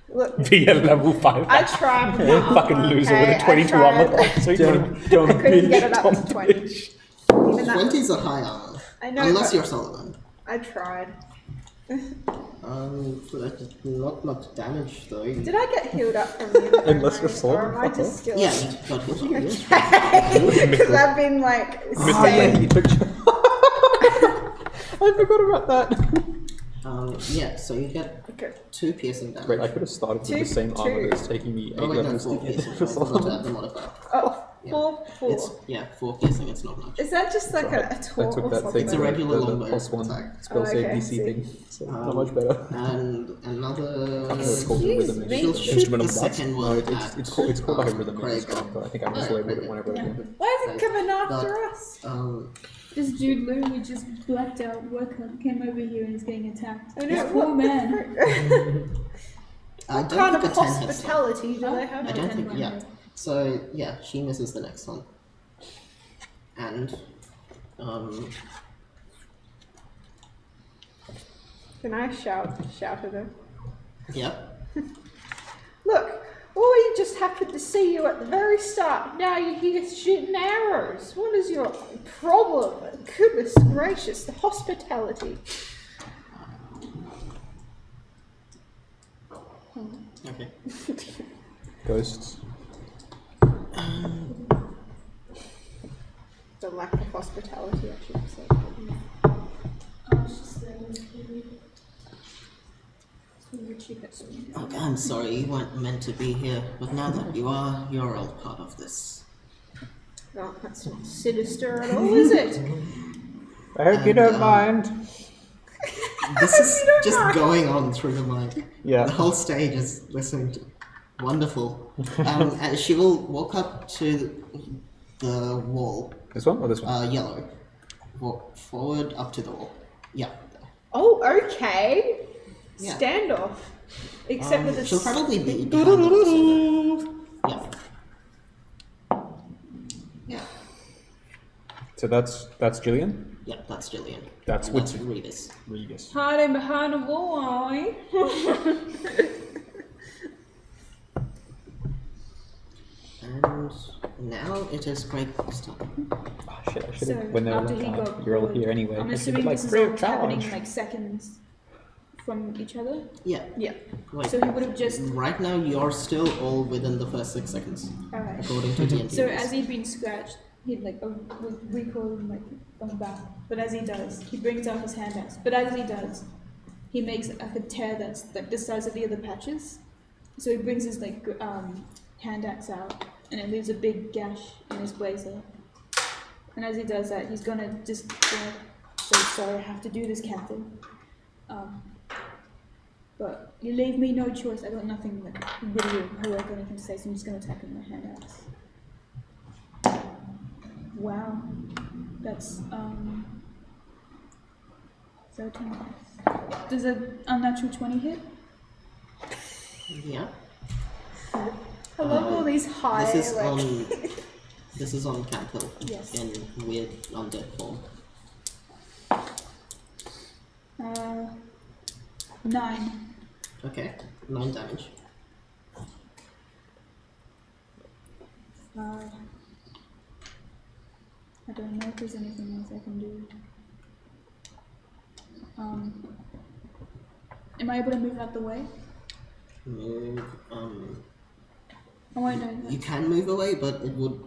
S5: Look,
S3: Be at level 5.
S5: I tried with my
S3: Fucking
S5: armor,
S3: loser
S5: okay?
S3: with a 22
S5: I
S3: armor
S5: tried.
S3: class. So
S5: I couldn't get it up to 20. Even that
S1: 20's a high armor.
S5: I know,
S1: Unless
S5: but
S1: you're Solomon.
S5: I tried.
S1: So that's not much damage though.
S5: Did I get healed up from you?
S8: Unless you're
S5: Or
S8: Solomon,
S5: am I
S8: fuck
S5: just still...
S1: Yeah, you got healed.
S5: Because I've been like...
S8: Oh, yeah,
S5: staying-
S8: you took. I forgot about that.
S1: Yeah, so you get
S5: Okay.
S1: 2 piercing damage.
S8: Wait, I could have started with the
S5: Two-
S8: same armor
S5: two.
S8: that's taking me 8
S1: Oh wait, no,
S8: levels
S1: 4
S8: to get
S1: piercing.
S8: for
S1: I forgot to
S8: Solomon.
S1: add the modifier.
S5: Oh,
S1: Yeah.
S5: four.
S1: It's 4 piercing. It's not much.
S5: Is that just like a
S8: I
S5: taunt
S8: took
S5: or
S8: that
S5: something?
S8: thing,
S1: It's a regular
S8: the
S1: longbow
S8: plus 1
S1: attack.
S8: spell
S5: Oh,
S8: save
S5: okay,
S8: DC
S5: see.
S8: thing, so not much better.
S1: And another.
S8: It's called a
S5: Excuse
S8: rhythm.
S5: me.
S1: She'll
S8: It's
S1: shoot
S3: Instrument
S1: the
S3: of Blast.
S1: second
S8: no,
S1: one.
S8: it's called like a rhythm
S1: Craig.
S8: stuff, but I think I mislabeled it whenever I did it.
S5: Why is it coming
S1: But,
S5: after us?
S6: This dude literally just blacked out, came over here and is getting attacked.
S5: I
S6: This
S5: know,
S6: poor
S5: what
S6: man.
S5: the frick?
S1: I
S5: What
S1: don't
S5: kind
S1: think
S5: of
S1: a 10 hits. Though.
S5: hospitality do they have?
S1: I don't think.
S6: 10
S1: Yeah.
S6: might hit.
S1: So yeah, she misses the next one. And
S5: Can I shout at her?
S1: yeah.
S5: Look, we just happened to see you at the very start. Now you're here shooting arrows. What is your problem? Goodness gracious, the hospitality.
S1: Okay.
S8: Ghosts.
S5: The lack of hospitality, I should say.
S1: Okay, I'm sorry, you weren't meant to be here, but now that you are, you're all part of this.
S5: Oh, that's not sinister at all, is it?
S8: I hope you don't mind.
S1: This is
S5: you don't
S1: just
S5: mind.
S1: going on through the mic.
S8: Yeah.
S1: The whole stage is listening to. Wonderful. And she will walk up to the wall,
S8: This one or this one?
S1: yellow. Walk forward up to the wall. Yeah.
S5: Oh, okay.
S1: Yeah.
S5: Standoff. Except with the
S1: She'll probably be behind the wall, so yeah. Yeah.
S8: So that's Jillian.
S1: Yeah, that's Jillian.
S8: That's
S1: And that's
S8: Woodson.
S1: Revis.
S8: Regis.
S6: Hiding behind a wall, are we?
S1: And now it is Craig's turn.
S8: Oh shit! I should
S6: So
S8: have. When they were
S6: after
S8: like,
S6: he got
S8: you're all
S6: bored,
S8: here anyway.
S6: I'm
S8: I should
S6: assuming
S8: have,
S6: this is
S8: free
S6: all
S8: of
S6: happening
S8: charge.
S6: in like seconds from each other.
S1: Yeah.
S5: Yeah.
S1: Wait.
S6: So he would have just.
S1: Right now, you're still all within the first 6 seconds,
S6: Alright.
S1: according to D&D.
S6: So
S1: rules.
S6: as he'd been scratched, he'd like recoil and like come back. But as he does, he brings out his hand axe. But as he does, he makes like a tear that's like the size of the other patches. So he brings his like hand axe out, and it leaves a big gash in his blazer. And as he does that, he's gonna just say, "Sorry, I have to do this, Captain. But you leave me no choice. I got nothing like really heroic or anything to say, so I'm just gonna attack him with my hand axe." Wow, that's 13. Does an unnatural 20 hit?
S1: Yeah.
S5: I love all these high,
S1: This is
S5: like...
S1: on. This is on Camp Hill.
S6: Yes.
S1: In weird undead form.
S6: 9.
S1: Okay. 9 damage.
S6: I don't know if there's anything else I can do. Am I able to move out the way?
S1: Move.
S6: Oh, I know.
S1: You can move away, but it would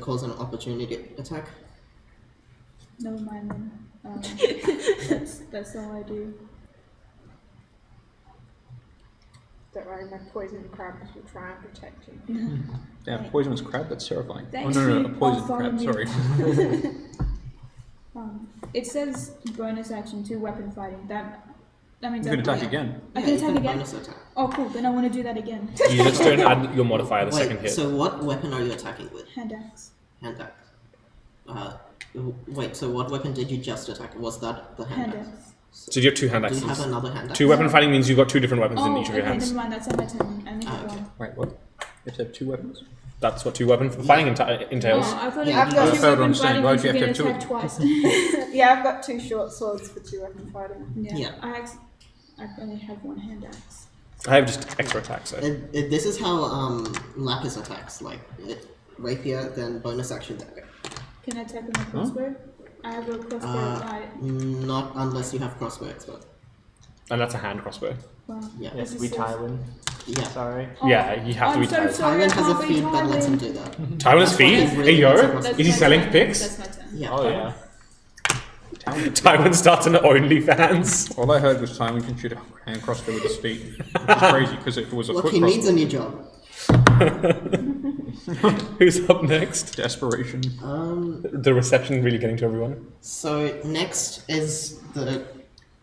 S1: cause an opportunity attack.
S6: Never mind then. That's all I do.
S5: Don't worry, my poison crabs will try and protect you.
S8: Yeah, poisonous crab. That's terrifying.
S6: Thanks,
S8: oh no,
S6: you.
S8: a poison
S6: I'll follow
S8: crab.
S6: you.
S8: Sorry.
S6: It says bonus action 2 weapon fighting. That means
S8: You can attack again.
S6: I
S1: Yeah,
S6: can
S1: you
S6: attack again.
S1: bonus attack.
S6: Oh, cool. Then I want to do that again.
S3: You just don't add your modifier the second
S1: Wait,
S3: hit.
S1: so what weapon are you attacking with?
S6: Hand axe.
S1: Hand axe. Wait, so what weapon did you just attack? Was that the hand
S6: Hand
S1: axe?
S6: axe.
S3: So you have 2 hand
S1: Do you
S3: axes.
S1: have another hand axe?
S3: 2 weapon fighting means you've got 2 different weapons
S6: Oh,
S3: in each of your
S6: okay,
S3: hands.
S6: never mind. That's on my turn. I only have
S1: okay.
S6: one.
S8: Wait, what? You have to have 2 weapons.
S3: That's what 2 weapon fighting entails.
S6: Oh, I thought
S1: Yeah,
S6: it
S1: I
S6: was
S5: failed
S6: two
S8: to
S6: weapon
S8: understand.
S6: fighting
S8: Why
S6: means
S8: do you
S6: you
S8: have
S6: can
S8: to have
S6: attack twice.
S5: Yeah, I've got 2 short swords for 2 weapon fighting.
S1: Yeah.
S6: I only have 1 hand axe.
S3: I have just extra attacks. So.
S1: This is how Lapis attacks, like rapier, then bonus action dagger.
S6: Can I attack with my crossbow? I have a crossbow.
S1: Not unless you have crossbow expert.
S3: And that's a hand crossbow.
S6: Wow.
S1: Yeah.
S2: Yes,
S6: This
S2: we
S6: is so-
S2: Tywin.
S1: Yeah.
S2: Sorry.
S3: Yeah, you have to
S6: I'm
S3: be
S6: so
S3: Tywin.
S6: sorry.
S1: Tywin
S6: I
S1: has a
S6: can't be
S1: feat that lets him
S6: Tywin.
S1: do that.
S3: Tywin's
S1: That's why
S3: feet?
S1: he really
S3: Hey,
S1: wants a
S3: yo.
S1: crossbow.
S3: Is he
S6: my
S3: selling
S6: turn.
S3: pics?
S6: That's my turn.
S1: Yeah.
S2: Oh yeah.
S3: Tywin starts an OnlyFans.
S8: All I heard was Tywin can shoot a hand crossbow with his feet. It's crazy because if it was a
S1: Look,
S8: foot
S1: he needs
S8: crossbow,
S1: a new job.
S3: Who's up next?
S8: desperation.
S3: The reception really getting to everyone.
S1: So next is the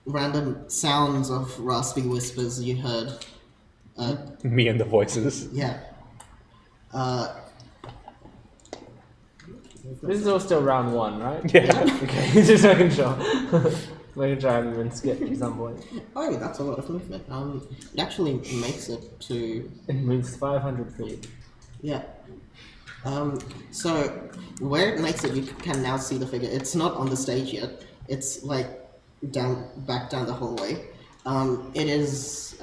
S1: random sounds of raspy whispers you heard.
S3: Me and the voices.
S1: Yeah.
S2: This is all still round 1, right?
S3: Yeah.
S2: Okay, just making sure. Making sure I haven't been skipped at some point.
S1: Oh, that's a lot of movement. It actually makes it to
S2: It moves 500 feet.
S1: yeah. So where it makes it, you can now see the figure. It's not on the stage yet. It's like back down the hallway. It is.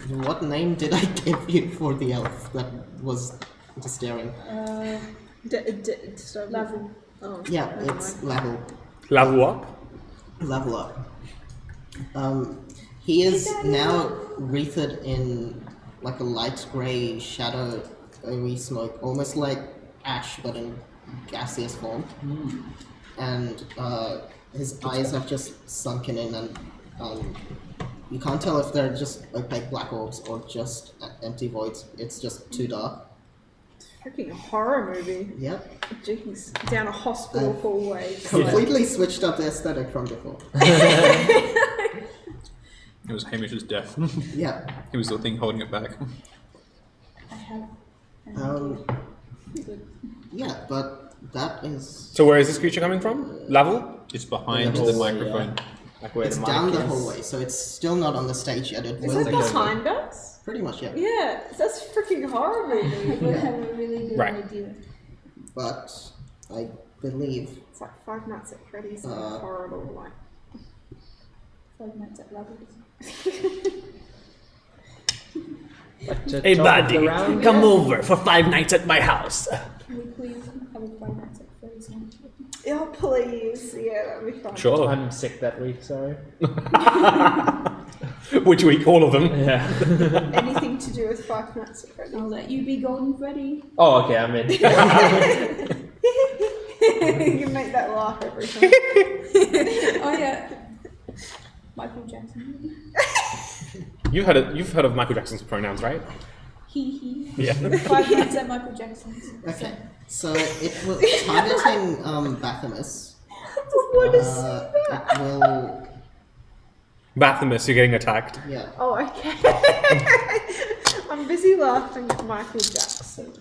S1: What name did I give you for the elf that was just staring?
S5: Level. Oh,
S1: Yeah,
S5: never
S1: it's
S5: mind.
S1: level.
S3: Level up.
S1: Level up. He is now wreathed in like a light grey shadowy smoke, almost like ash but in gaseous form. And his eyes have just sunken in, and you can't tell if they're just opaque black orbs or just empty voids. It's just too dark.
S5: Freaking horror movie.
S1: Yep.
S5: Jeez, down a hospital hallway.
S1: Completely switched up the aesthetic from before.
S8: It was Hamish's death.
S1: Yeah.
S8: He was the thing holding it back.
S6: I have.
S1: Yeah, but that is.
S3: So where is this creature coming from? Level?
S8: It's behind
S1: Yeah,
S8: the
S1: it's-
S8: microphone.
S2: Like where
S1: It's
S2: the
S1: down
S2: mic
S1: the
S2: is.
S1: hallway, so it's still not on the stage yet. It
S5: Is
S1: will
S5: that
S1: be.
S5: behind us?
S1: Pretty much, yeah.
S5: Yeah, that's freaking horror
S6: I
S5: movie.
S6: would have a really good
S3: Right.
S6: idea.
S1: But I believe
S5: It's like Five Nights at Freddy's in a horrible like.
S6: 5 minutes at levels.
S2: But to
S3: Hey
S2: top of the
S3: buddy,
S2: round,
S3: come over for 5 nights at my house.
S6: Can we please have a 5 minutes at Freddy's one?
S5: Oh please, yeah, that'd be fun.
S3: Sure.
S2: I'm sick that week, sorry.
S3: Which week? All of them.
S2: Yeah.
S5: Anything to do with Five Nights at Freddy's.
S6: I'll let you be Golden Freddy.
S2: Oh, okay, I'm in.
S5: You make that laugh every time.
S6: Oh yeah. Michael Jackson.
S3: You've heard of Michael Jackson's pronouns, right?
S6: He.
S3: Yeah.
S6: 5 minutes at Michael Jackson's.
S1: okay. So it will targeting Bathymus.
S5: What is
S1: It will
S3: Bathymus, you're getting attacked.
S1: yeah.
S5: Oh, okay. I'm busy laughing at Michael Jackson.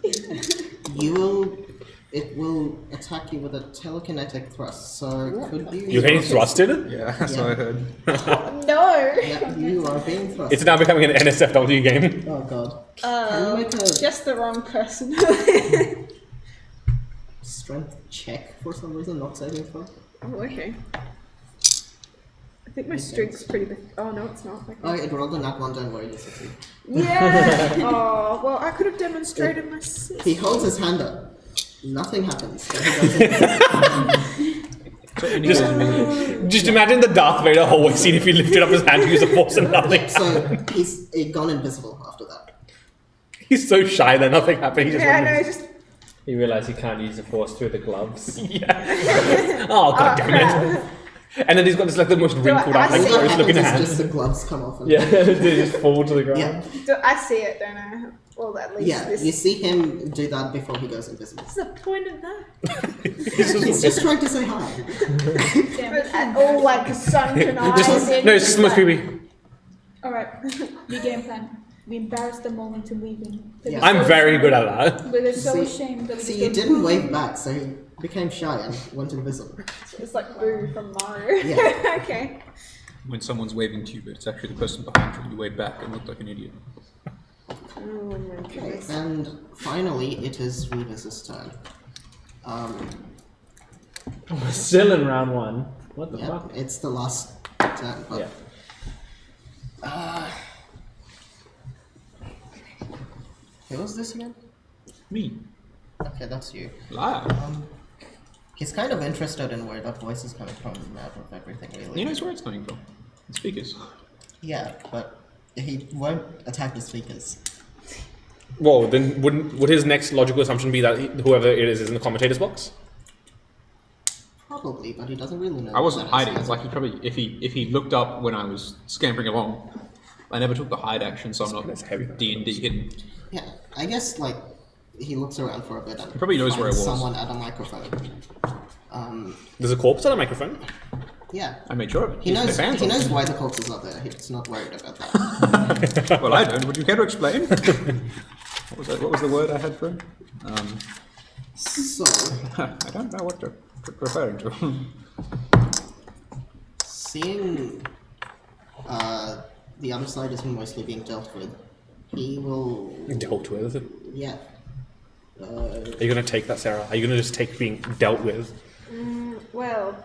S1: It will attack you with a telekinetic thrust. So could you?
S3: You're getting thrusted?
S8: Yeah, that's
S1: Yeah.
S8: what I heard.
S5: No.
S1: Yeah, you are being thrusted.
S3: It's now becoming an NSFW game.
S1: Oh god. Can you make a
S5: Just the wrong person.
S1: strength check for some reason? Not saving throw.
S5: Oh, okay. I think my strength's pretty big. Oh, no, it's not. Okay.
S1: Oh, it rolled a nat 1. Don't worry, you succeed.
S5: Yeah! Oh, well, I could have demonstrated my sis.
S1: He holds his hand up. Nothing happens. So he doesn't.
S3: Just imagine the Darth Vader hallway scene if he lifted up his hand to use the force and nothing.
S1: So he's gone invisible after that.
S3: He's so shy that nothing happened. He just
S5: Yeah, I
S3: went
S5: know, just
S2: You realise you can't use the force through the gloves.
S3: yeah. Oh god damn it! And then he's got this like the most wrinkled out, like
S5: I see
S3: gross
S1: What
S3: looking
S1: happens is
S3: hand.
S1: just the gloves come off. And
S2: Yeah, they just fall to the ground.
S1: Yeah.
S5: I see it, don't I? Well, at least
S1: Yeah,
S5: this.
S1: you see him do that before he goes invisible.
S5: What's the point of that?
S1: He's just trying to say hi.
S6: Damn.
S5: All like sunken eyes.
S3: No, it's just the most creepy.
S6: Alright, new game plan. We embarrass them all into leaving.
S1: Yeah.
S3: I'm very good at that.
S6: But they're so
S1: See-
S6: ashamed that we
S1: See,
S6: just
S1: you
S6: go,
S1: didn't wave back, so he became shy and went invisible.
S5: It's like Boo from Mario.
S1: Yeah.
S5: Okay.
S8: When someone's waving to you, but it's actually the person behind you, you wave back and look like an idiot.
S5: Oh my
S1: Okay,
S5: goodness.
S1: and finally, it is Revis's turn.
S2: We're still in round 1. What the
S1: Yeah,
S2: fuck?
S1: it's the last turn. But,
S2: Yeah.
S1: who was this again?
S8: Me.
S1: Okay, that's you.
S8: Liar.
S1: He's kind of interested in where that voice is coming from out of everything, really.
S8: He knows where it's coming from. The speakers.
S1: Yeah, but he won't attack the speakers.
S3: Whoa, then would his next logical assumption be that whoever it is in the commentator's box?
S1: Probably, but he doesn't really know.
S8: I wasn't
S1: what that
S8: hiding.
S1: is.
S8: It's like he probably, if he looked up when I was scampering along, I never took the hide action, so I'm
S3: That's
S8: not
S3: heavy.
S8: D&D hidden.
S1: Yeah, I guess like he looks around for a bit and
S8: He probably knows where I
S1: finds
S8: was.
S1: someone at a microphone.
S3: There's a corpse on a microphone.
S1: Yeah,
S8: I made sure of it.
S1: he
S8: Used my
S1: knows.
S8: fans
S1: He
S8: on
S1: knows
S8: it.
S1: why the corpse is not there. He's not worried about that.
S8: Well, I don't. Would you care to explain? What was the word I had for him?
S1: So,
S8: I don't know what you're referring to.
S1: seeing the other side is mostly being dealt with, he will.
S3: Dealt with.
S1: Yeah.
S3: Are you gonna take that, Sarah? Are you gonna just take being dealt with?
S5: Well,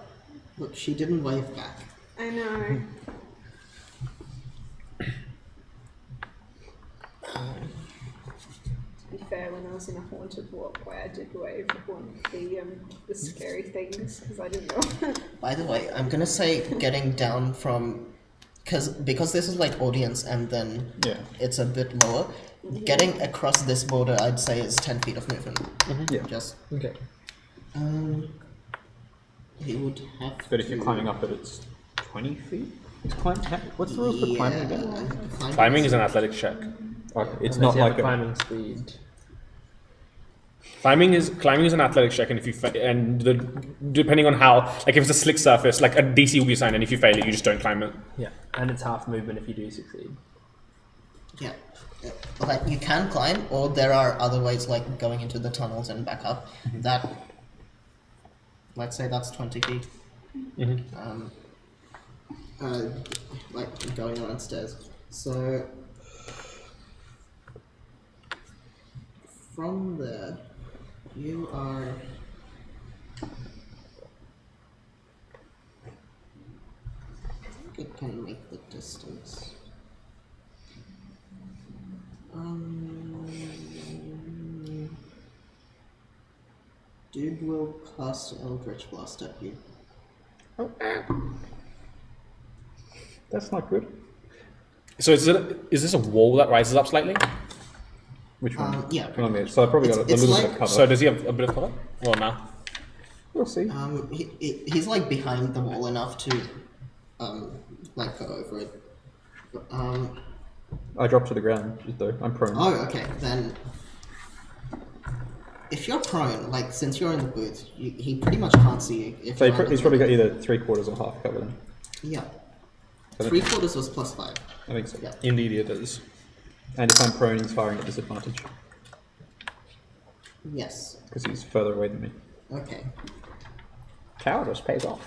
S1: Look, she didn't wave back.
S5: I know. To be fair, when I was in a haunted walkway, I did wave one of the scary things because I didn't know.
S1: By the way, I'm gonna say getting down from, because this is like audience and then
S8: Yeah.
S1: it's a bit lower. Getting across this border, I'd say, is 10 feet of movement.
S8: Yeah.
S1: Just
S2: Okay.
S1: he would have.
S8: But if you're climbing up it, it's 20 feet? What's the rules for climbing again?
S3: Climbing is an athletics check.
S8: Okay, it's
S2: Unless
S8: not
S2: you have
S8: like
S2: a
S8: a...
S2: climbing speed.
S3: Climbing is an athletics check, and if you depending on how, like if it's a slick surface, like a DC will be assigned, and if you fail it, you just don't climb it.
S2: Yeah, and it's half movement if you do succeed.
S1: Yeah. Like you can climb, or there are other ways, like going into the tunnels and back up. That, let's say, that's 20 feet. Like going around stairs. So from there, you are. I think it can make the distance. Dude will cast Eldritch Blast at you.
S8: That's not good.
S3: So is this a wall that rises up slightly?
S8: Which one?
S1: Yeah.
S8: Hang on a minute. So I probably got a
S1: It's
S8: little
S1: like-
S8: bit of cover.
S3: So does he have a bit of cover? Well, no.
S8: We'll see.
S1: He's like behind the wall enough to, like go over it.
S8: I dropped to the ground, though. I'm prone.
S1: Oh, okay. Then, if you're prone, like since you're in the booth, he pretty much can't see you. If
S8: So
S1: you're
S8: he's probably got either 3/4 or half cover then.
S1: Yeah.
S8: I don't-
S1: 3/4 was +5.
S8: I think so.
S1: Yeah.
S3: Indeed, it is.
S8: And if I'm prone, he's firing at disadvantage.
S1: Yes.
S8: Because he's further away than me.
S1: Okay.
S8: Cowardice pays off.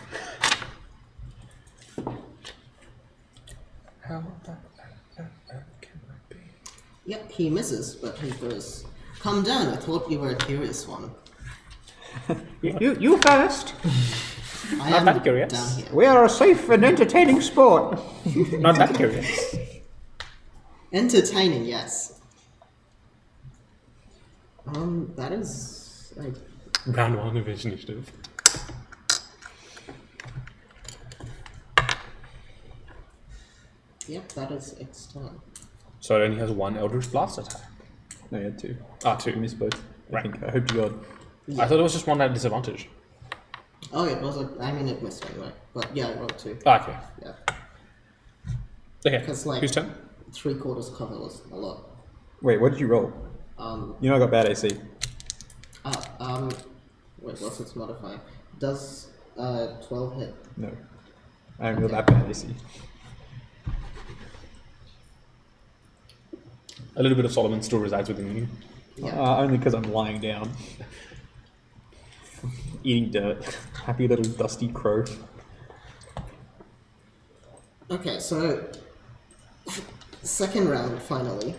S3: How can that be?
S1: Yep, he misses, but he goes, "Calm down, I thought you were a curious one."
S8: You first.
S1: I
S3: Not
S1: am
S3: that curious.
S1: down here.
S8: We are a safe and entertaining sport.
S3: Not that curious.
S1: Entertaining, yes. That is like
S3: Round 1 of initiative.
S1: yep, that is its turn.
S3: So it only has one Eldritch Blast attack.
S8: No, you had 2.
S3: Ah, 2.
S8: You missed both.
S3: Right.
S8: I hope to God.
S3: I thought it was just one at disadvantage.
S1: Oh, it was it missed anyway. But yeah, I rolled 2.
S3: Ah, okay.
S1: Yeah.
S3: Okay.
S1: Because like
S3: Whose turn?
S1: 3/4 cover was a lot.
S8: Wait, what did you roll? You know I got bad AC.
S1: Wait, what's its modifier? Does 12 hit?
S8: No. I haven't got that bad AC.
S3: A little bit of Solomon still resides within you.
S1: Yeah.
S8: Only because I'm lying down. Eating dirt. Happy little dusty crow.
S1: Okay, so second round finally.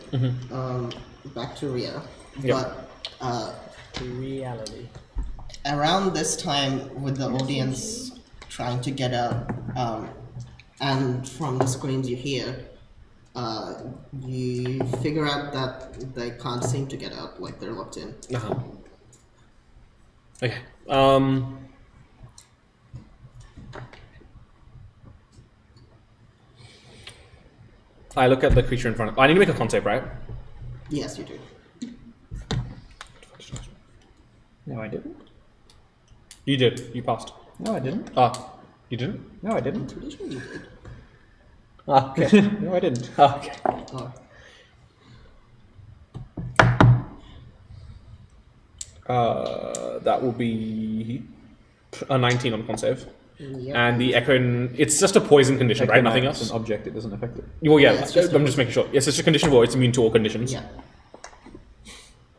S1: Back to Rhea.
S3: Yep.
S1: But
S2: Reality.
S1: around this time, with the audience trying to get out, and from the screams you hear, you figure out that they can't seem to get out, like they're locked in.
S3: Okay. I look at the creature in front of. I need to make a con save, right?
S1: Yes, you do.
S8: No, I didn't.
S3: You did. You passed.
S8: No, I didn't.
S3: Ah, you didn't?
S8: No, I didn't.
S1: Pretty sure you did.
S3: Okay.
S8: No, I didn't.
S3: Okay.
S1: Oh.
S3: That will be a 19 on con save.
S1: Yep.
S3: And the echo, it's just a poison condition, right? Nothing
S8: It's
S3: else?
S8: an object, it doesn't affect it.
S3: Well, yeah,
S1: Yeah, it's just
S3: I'm just making sure. It's just a condition where it's immune to all conditions.
S1: Yeah.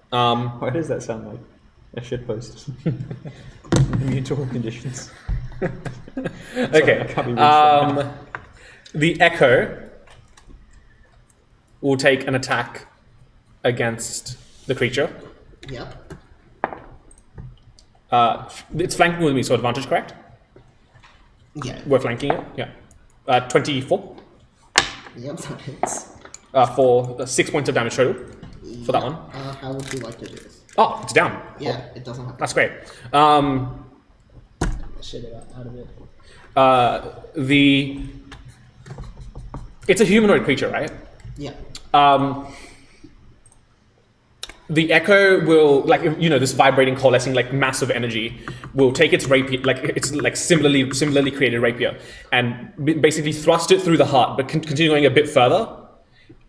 S8: Why does that sound like a shitpost? Immune to all conditions.
S3: Okay.
S8: I can't be reached right now.
S3: The echo will take an attack against the creature.
S1: Yep.
S3: It's flanking with me, so advantage, correct?
S1: Yeah.
S3: We're flanking it, yeah. 24
S1: Yep, that hits.
S3: for 6 points of damage total for that one.
S1: How would you like to do this?
S3: Oh, it's down.
S1: Yeah, it doesn't have.
S3: That's great.
S2: Shit out of it.
S3: It's a humanoid creature, right?
S1: Yeah.
S3: The echo will, like, you know, this vibrating, coalescing, like, massive energy will take its rapier, like, it's like similarly created rapier, and basically thrust it through the heart, but continue going a bit further,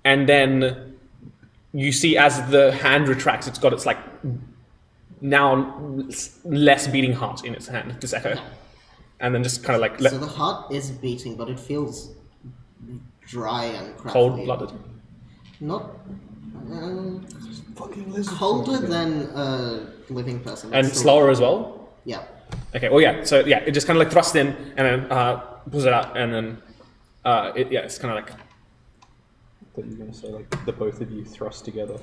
S3: and then you see as the hand retracts, it's got its, like, now less beating heart in its hand, this echo, and then just kind of like
S1: So the heart is beating, but it feels dry and crackly.
S3: cold-blooded.
S1: Not colder than a living person.
S3: And
S1: It's
S3: slower as well?
S1: Yeah.
S3: Okay, well, yeah, so yeah, it just kind of like thrusts in and then pulls it out, and then it's kind of like.
S8: I thought you were going to say, like, the both of you thrust together.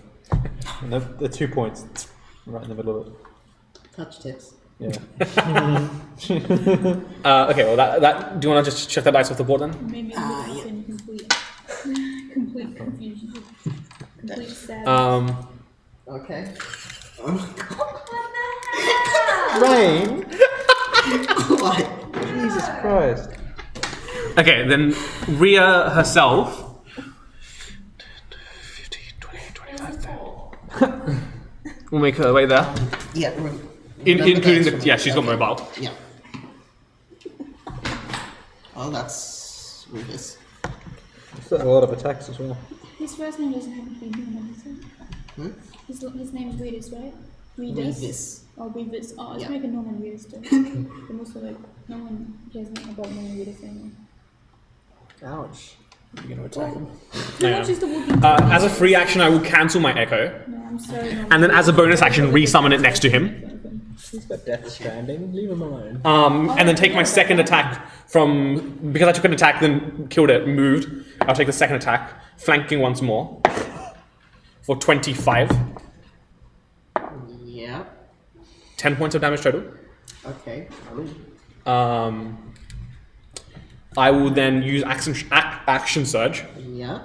S8: And the 2 points right in the middle of it.
S1: Touch tips.
S8: Yeah.
S3: Okay, well, that. Do you want to just check that dice off the board then?
S6: Maybe I'm looking up in complete confusion. Complete sadness.
S1: Okay.
S8: Rain?
S1: What?
S8: Jesus Christ.
S3: Okay, then Rhea herself. 15, 20, 25, 30. We'll make her way there.
S1: Yeah.
S3: Including the. Yeah, she's got mobile.
S1: Yeah. Oh, that's Rubus.
S8: He's got a lot of attacks as well.
S6: His first name doesn't have to be human, is it? His name is Redis, right? Redis?
S1: Rubus.
S6: Oh, Redis. Oh, let's
S1: Yeah.
S6: make a Norman Redis too. But also, like, no one cares about Norman Redis anymore.
S8: Ouch.
S3: You're going to attack him.
S6: Not just a walking
S3: As a free action, I will cancel my echo,
S6: No, I'm sorry. No.
S3: and then as a bonus action, re-summon it next to him.
S2: He's got Death Stranding. Leave him alone.
S3: And then take my second attack from, because I took an attack, then killed it, moved. I'll take the second attack, flanking once more for 25.
S1: Yeah.
S3: 10 points of damage total.
S1: Okay.
S3: I will then use action surge
S1: Yeah.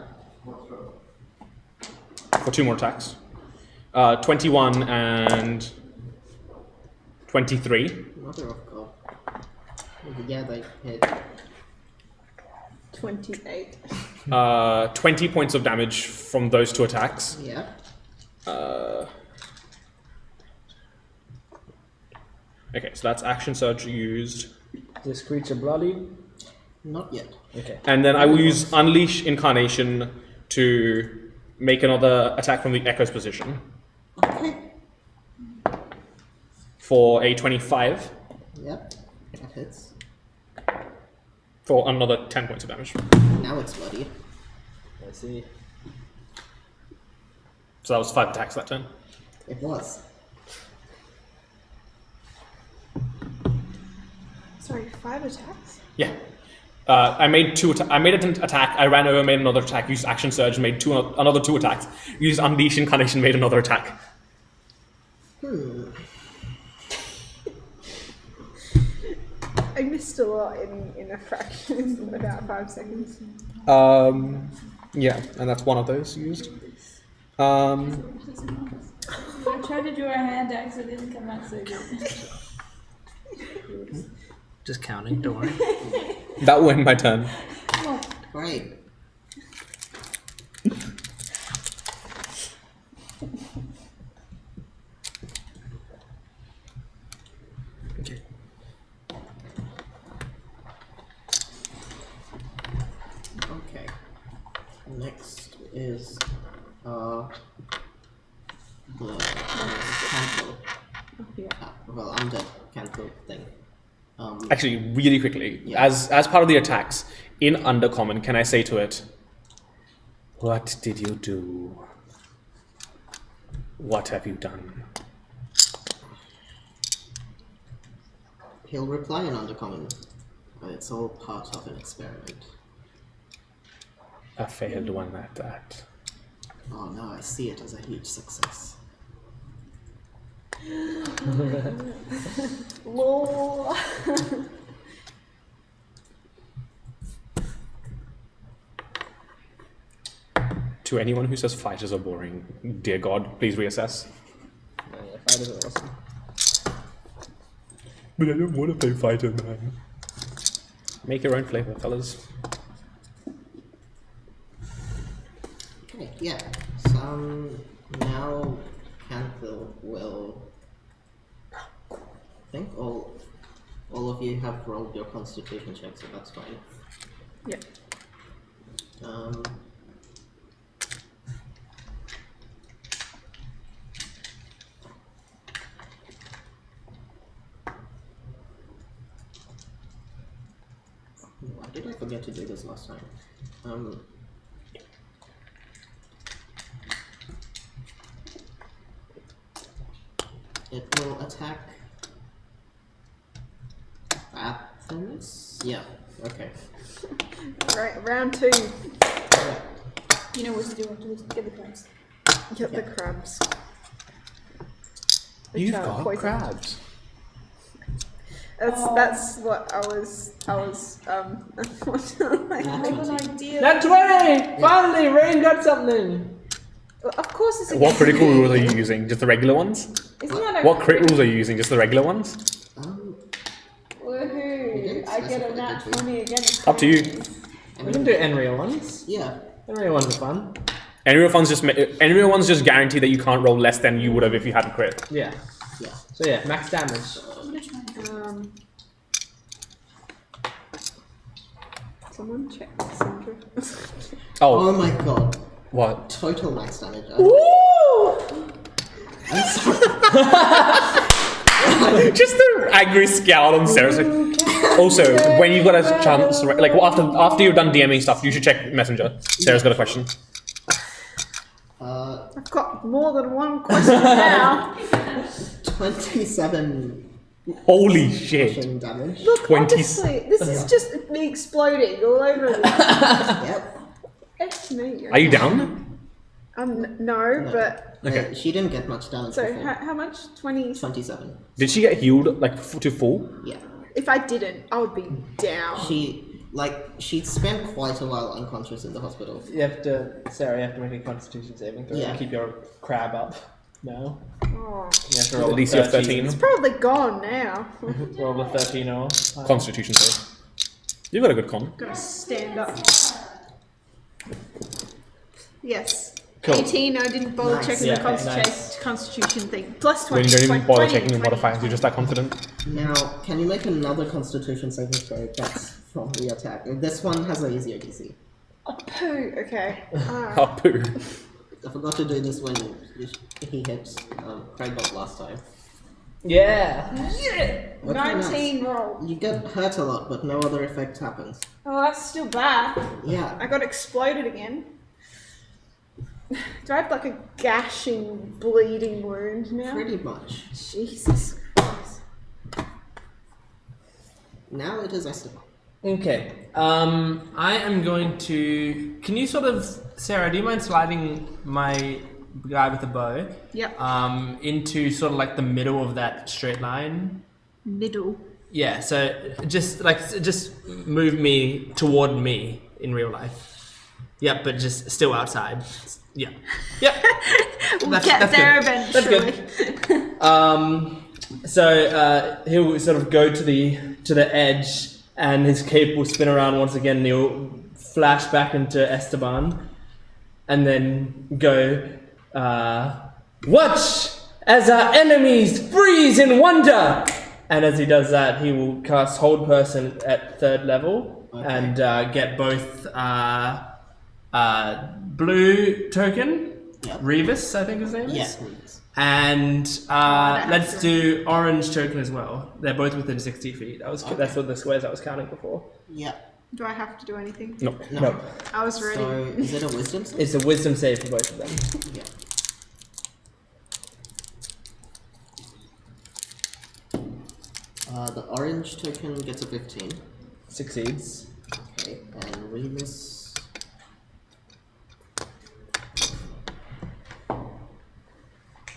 S3: for 2 more attacks. 21 and 23.
S1: Mother of God. Yeah, they hit.
S5: 28.
S3: 20 points of damage from those 2 attacks.
S1: Yeah.
S3: Okay, so that's action surge used.
S2: This creature bloody.
S1: Not yet.
S2: Okay.
S3: And then I will use Unleash Incarnation to make another attack from the Echo's position.
S1: Okay.
S3: For a 25.
S1: Yep. That hits.
S3: For another 10 points of damage.
S1: Now it's bloody.
S2: I see.
S3: So that was 5 attacks that turn.
S1: It was.
S5: Sorry, 5 attacks?
S3: Yeah. I made I made an attack. I ran over, made another attack. Used action surge, made another 2 attacks. Used Unleash Incarnation, made another attack.
S5: I missed a lot in a fraction, in about 5 seconds.
S3: Yeah, and that's one of those used.
S6: I tried to do a hand axe, it didn't come out so good.
S2: Just counting, don't worry.
S3: That will end my turn.
S1: Great.
S2: Okay.
S1: Okay. Next is the cancel.
S5: Yeah.
S1: Well, undead cancel thing.
S3: Actually, really quickly,
S1: Yeah.
S3: as part of the attacks, in Undercommon, can I say to it, "What did you do? What have you done?"
S1: He'll reply in Undercommon. It's all part of an experiment.
S3: A failed one at that.
S1: Oh no, I see it as a huge success.
S5: Lol.
S3: To anyone who says fighters are boring, dear God, please reassess.
S2: Yeah, fighters are awesome.
S3: But I don't want to play fighter, man. Make your own flavor, fellas.
S1: Okay, yeah. So now cancel will. I think all of you have rolled your Constitution check, so that's fine.
S5: Yeah.
S1: Why did I forget to do this last time? It will attack Athens? Yeah, okay.
S5: Right, round 2.
S6: You know what to do after this, get the crabs.
S5: Get the crabs. Which
S3: You've
S5: are
S3: got
S5: poison.
S3: crabs.
S5: That's what I was unfortunately.
S6: I have an idea.
S2: Nat 20! Finally, Rain got something!
S5: Of course it's
S3: What critical rules are you using? Just the regular ones?
S6: Isn't that a
S3: What crit rules are you using? Just the regular ones?
S6: Woohoo! I get a nat 20 again.
S3: Up to you.
S2: We can do Enriya ones.
S1: Yeah.
S2: Enriya ones are fun.
S3: Enriya ones just guarantee that you can't roll less than you would have if you had a crit.
S2: Yeah.
S1: Yeah.
S2: So yeah, max damage.
S5: Someone check Sandra.
S1: Oh my god.
S3: What?
S1: Total max damage.
S2: Woo!
S1: I'm sorry.
S3: Just the angry scowl on Sarah's like. Also, when you've got a chance, like after you've done DMing stuff, you should check Messenger. Sarah's got a question.
S5: I've got more than one question now.
S1: 27
S3: Holy shit!
S1: pushing damage.
S5: Look,
S3: 20
S5: honestly, this is just me exploding all over the
S1: Yep.
S5: It's me.
S3: Are you down?
S5: No, but
S3: Okay.
S1: She didn't get much damage
S5: so
S1: before.
S5: how much? 20.
S1: 27.
S3: Did she get healed like to full?
S1: Yeah.
S5: If I didn't, I would be down.
S1: She spent quite a while unconscious in the hospital.
S2: You have to, Sarah, you have to make a Constitution saving throw
S1: Yeah.
S2: to keep your crab up. No.
S5: Oh,
S2: You have to roll
S3: At least you have 13.
S5: it's probably gone now.
S2: Roll a 13 or.
S3: Constitution save. You've got a good con.
S5: Gotta stand up. Yes.
S2: Cool.
S5: 18, I didn't bother
S1: Nice.
S5: checking
S2: Yeah,
S5: the
S2: nice.
S5: constitution thing. Plus
S3: When
S5: 20.
S3: you don't even bother
S5: 20,
S3: checking your
S5: 20,
S3: modifiers, you're just that confident.
S1: Now, can you make another Constitution saving throw that's from the attack? This one has an easier DC.
S5: Oh, poo. Okay.
S3: Oh, poo.
S1: I forgot to do this when he hit Craig last time.
S2: Yeah.
S5: Yeah!
S1: Okay,
S5: 19 roll.
S1: You get hurt a lot, but no other effect happens.
S5: Oh, that's still bad.
S1: Yeah.
S5: I got exploded again. Do I have like a gashing, bleeding wound now?
S1: Pretty much.
S5: Jesus Christ.
S1: Now it is Esteban.
S7: Okay. I am going to. Can you sort of, Sarah? Do you mind sliding my guy with the bow?
S5: Yep.
S7: Into sort of like the middle of that straight line.
S5: Middle.
S7: Yeah. So just move me toward me in real life. Yep, but just still outside. Yeah. Yep.
S5: We'll get there
S7: good.
S5: eventually.
S7: That's good.
S2: So he'll sort of go to the edge, and his cape will spin around once again, and he'll flash back into Esteban, and then go, watch as our enemies freeze in wonder! And as he does that, he will cast Hold Person at 3rd level, and get both blue token,
S1: Yep.
S2: Revis, I think his name is.
S1: Yeah, please.
S2: And
S5: don't
S2: let's
S5: have
S2: do orange token as well. They're both within 60 feet. That's what the squares I was counting before.
S1: Yeah.
S5: Do I have to do anything?
S3: No.
S2: No,
S5: I was ready.
S1: So, is it a wisdom save?
S2: it's a wisdom save for both of them.
S1: Yeah. The orange token gets a 15.
S2: Succeeds.
S1: Okay, and Remus.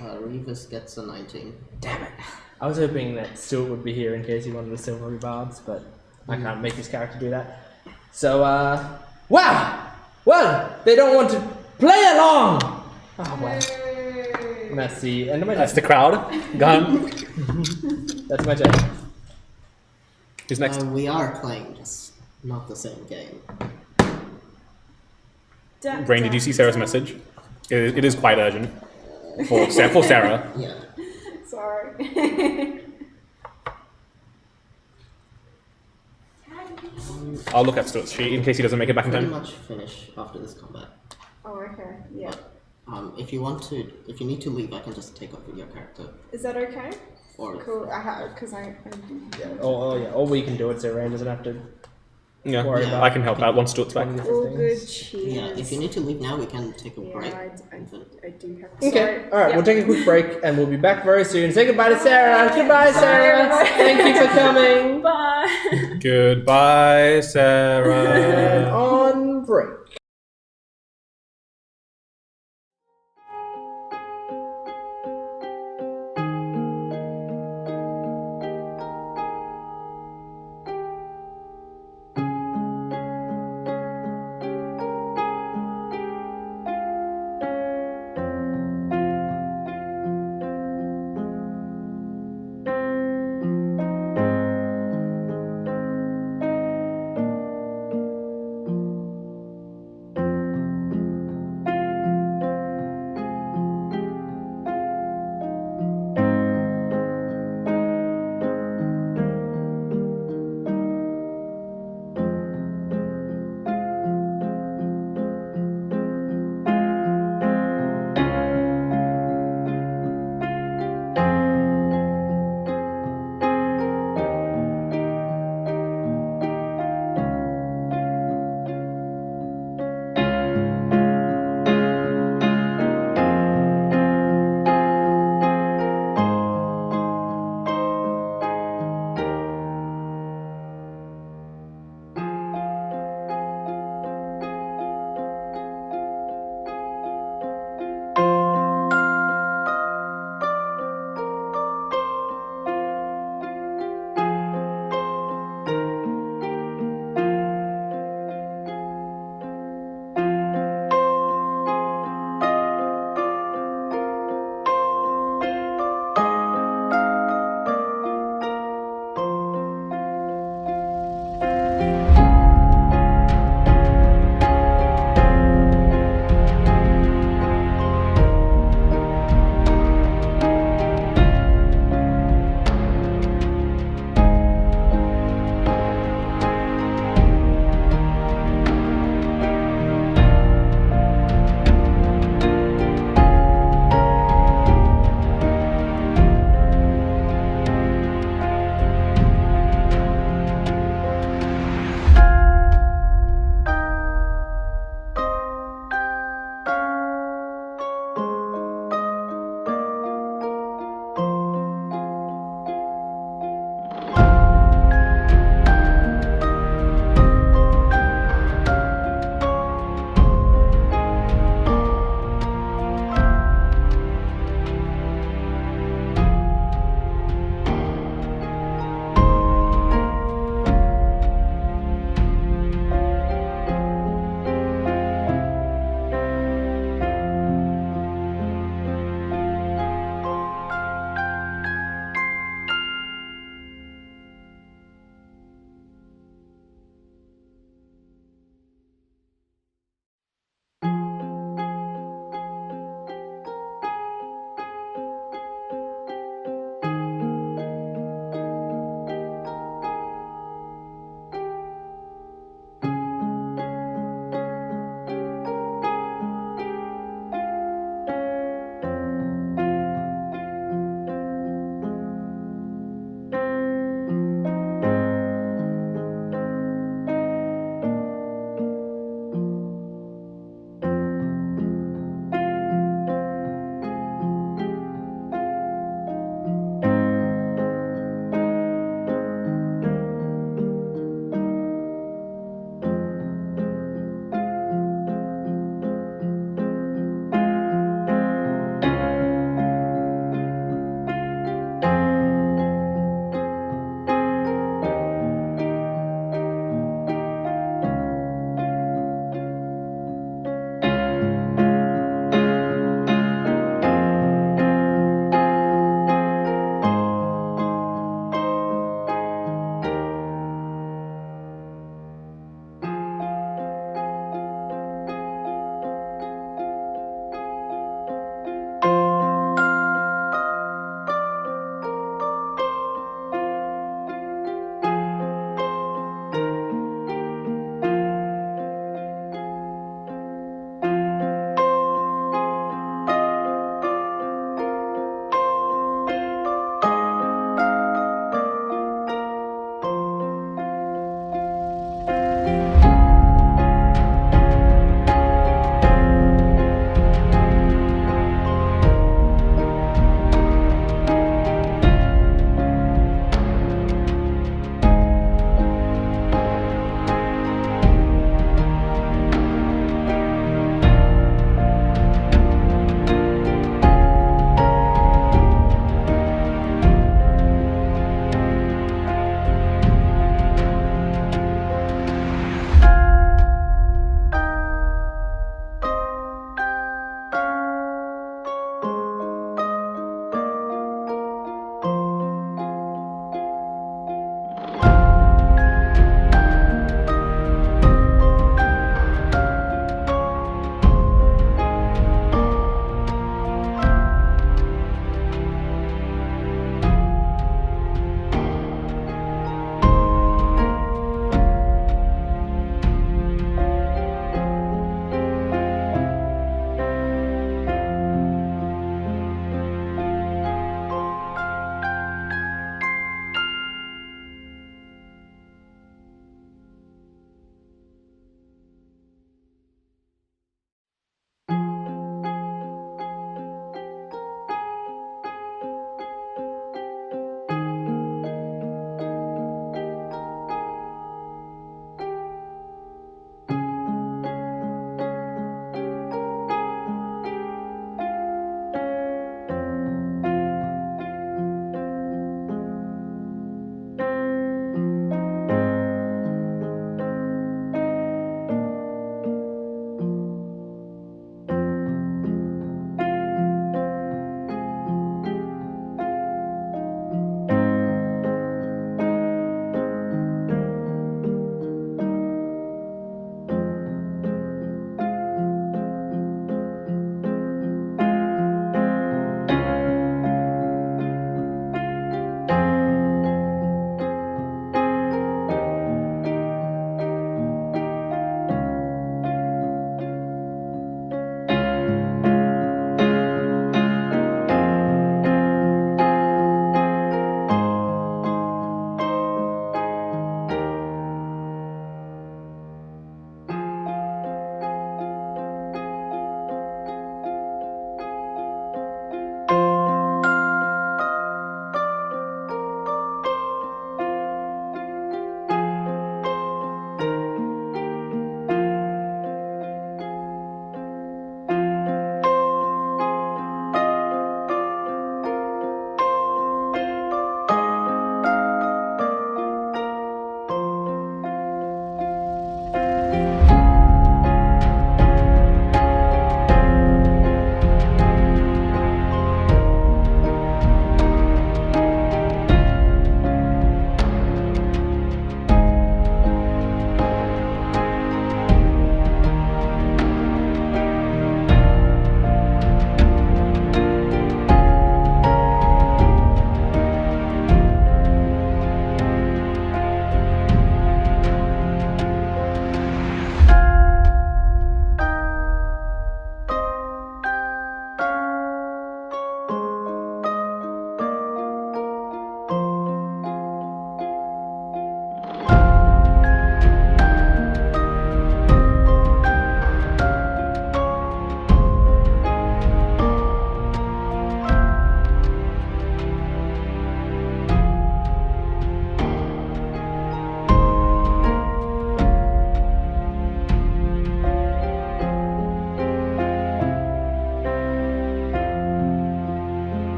S1: Remus gets a 19.
S2: Damn it! I was hoping that Stuart would be here in case he wanted a silvery barbs, but I can't make his character do that. So, wow! Well, they don't want to play along! Oh, well. That's the end of my
S3: That's
S2: turn.
S3: the crowd. Gone.
S2: That's my turn.
S3: Who's next?
S1: We are playing, just not the same game.
S3: Brain, did you see Sarah's message? It is quite urgent. For Sarah.
S1: Yeah.
S5: Sorry.
S3: I'll look at Stuart's sheet in case he doesn't make it back in
S1: Pretty
S3: time.
S1: much finish after this combat.
S5: Oh, okay. Yeah.
S1: If you need to leave, I can just take over your character.
S5: Is that okay?
S1: Or
S5: Cool. I have because I.
S2: Oh, yeah. Or we can do it so Rain doesn't have to
S3: Yeah,
S2: worry about
S3: I can help out once Stuart's back.
S2: one of these
S5: All
S2: things.
S5: good. Cheers.
S1: yeah, if you need to leave now, we can take a break.
S5: Yeah, I do have to.
S2: Okay,
S5: Sorry.
S2: alright,
S5: Yeah.
S2: we'll take a quick break and we'll be back very soon. Say goodbye to Sarah. Goodbye, Sarah.
S5: Bye.
S2: Thank you for coming.
S5: Bye.
S3: Goodbye,
S2: And
S3: Sarah.
S2: on break.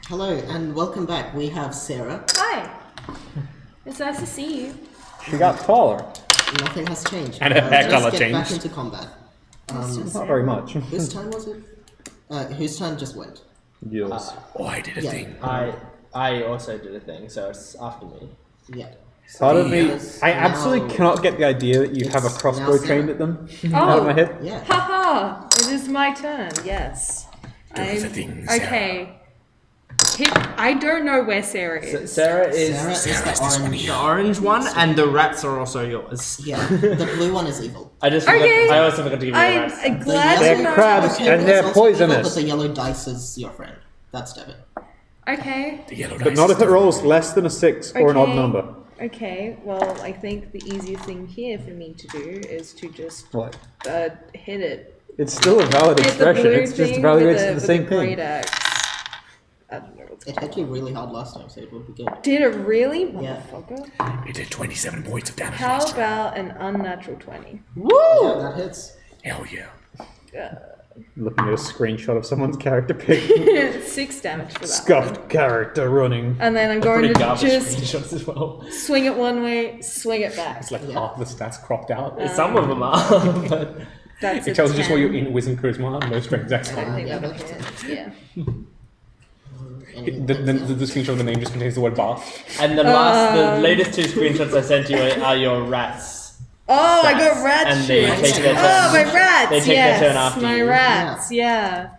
S1: Hello and welcome back. We have Sarah.
S6: Hi. It's nice to see you.
S8: She got taller.
S1: Nothing has changed.
S3: And her hair colour
S1: Let's get back
S3: changed.
S1: into combat.
S8: Not very much.
S1: Whose turn was it? Whose turn just went?
S8: Yours.
S3: Oh, I did a
S1: Yeah.
S3: thing.
S7: I also did a thing, so it's after me.
S1: Yeah.
S8: Part of me,
S1: Yes,
S8: I absolutely
S1: now-
S8: cannot get the idea that you have a
S1: It's
S8: crossbow
S1: now
S8: trained
S1: Sarah.
S8: at them out of my head.
S1: Yeah.
S9: Haha! It is my turn, yes.
S3: the thing, Sarah.
S9: Okay. I don't know where Sarah is.
S7: Sarah is
S1: Sarah is
S3: Sarah's
S1: the
S3: this one
S1: orange.
S3: here.
S7: the orange one, and the rats are also yours.
S1: Yeah. The blue one is evil.
S2: I just
S9: Okay.
S2: I also forgot to give you the rats.
S9: I'm
S1: The
S9: glad
S1: yellow-
S9: to know.
S8: crabs.
S1: Okay,
S8: and
S1: it's
S8: they're
S1: also evil,
S8: poisonous.
S1: but the yellow dice is your friend. That's Devin.
S9: Okay.
S3: The yellow
S8: But
S3: dice
S8: not
S3: is
S8: if it
S3: the-
S8: rolls less than a 6 or an odd
S9: Okay.
S8: number.
S9: Okay, well, I think the easiest thing here for me to do is to just
S8: What?
S9: hit it.
S8: It's still a valid
S9: Hit the
S8: expression.
S9: blue
S8: It's just
S9: thing
S8: evaluates
S9: with
S8: the
S9: with
S8: same
S9: great
S8: thing.
S9: axe. I don't know what's
S1: It hit you really hard last time, so it would be good.
S9: Did it really?
S1: Yeah.
S9: Motherfucker.
S3: It did 27 points of damage.
S9: How
S3: last time.
S9: about an unnatural 20?
S1: Yeah, that hits.
S3: Hell yeah.
S8: Looking at a screenshot of someone's character pic.
S9: 6 damage for that.
S8: Scuffed character running.
S9: And then I'm going
S2: Pretty
S9: to
S2: garbage
S9: just
S2: screenshots as well.
S9: swing it one way, swing it back.
S3: It's like half the stats cropped out.
S2: Some of them are, but
S9: That's
S3: It tells you just what you're in wisdom, charisma, and no strength. That's
S9: I don't
S3: fine.
S9: think
S1: Yeah,
S9: that'll
S1: that's
S9: hit. Yeah.
S3: The screenshot of the name just contains the word bar.
S2: and the latest 2 screenshots I sent you are your rats.
S9: Oh, I got
S2: Stats.
S9: rat
S2: And they
S9: shit.
S2: take their
S9: Oh,
S2: turn.
S9: my rats.
S2: They take their
S9: yes,
S2: turn after
S9: my
S2: you.
S9: rats. Yeah.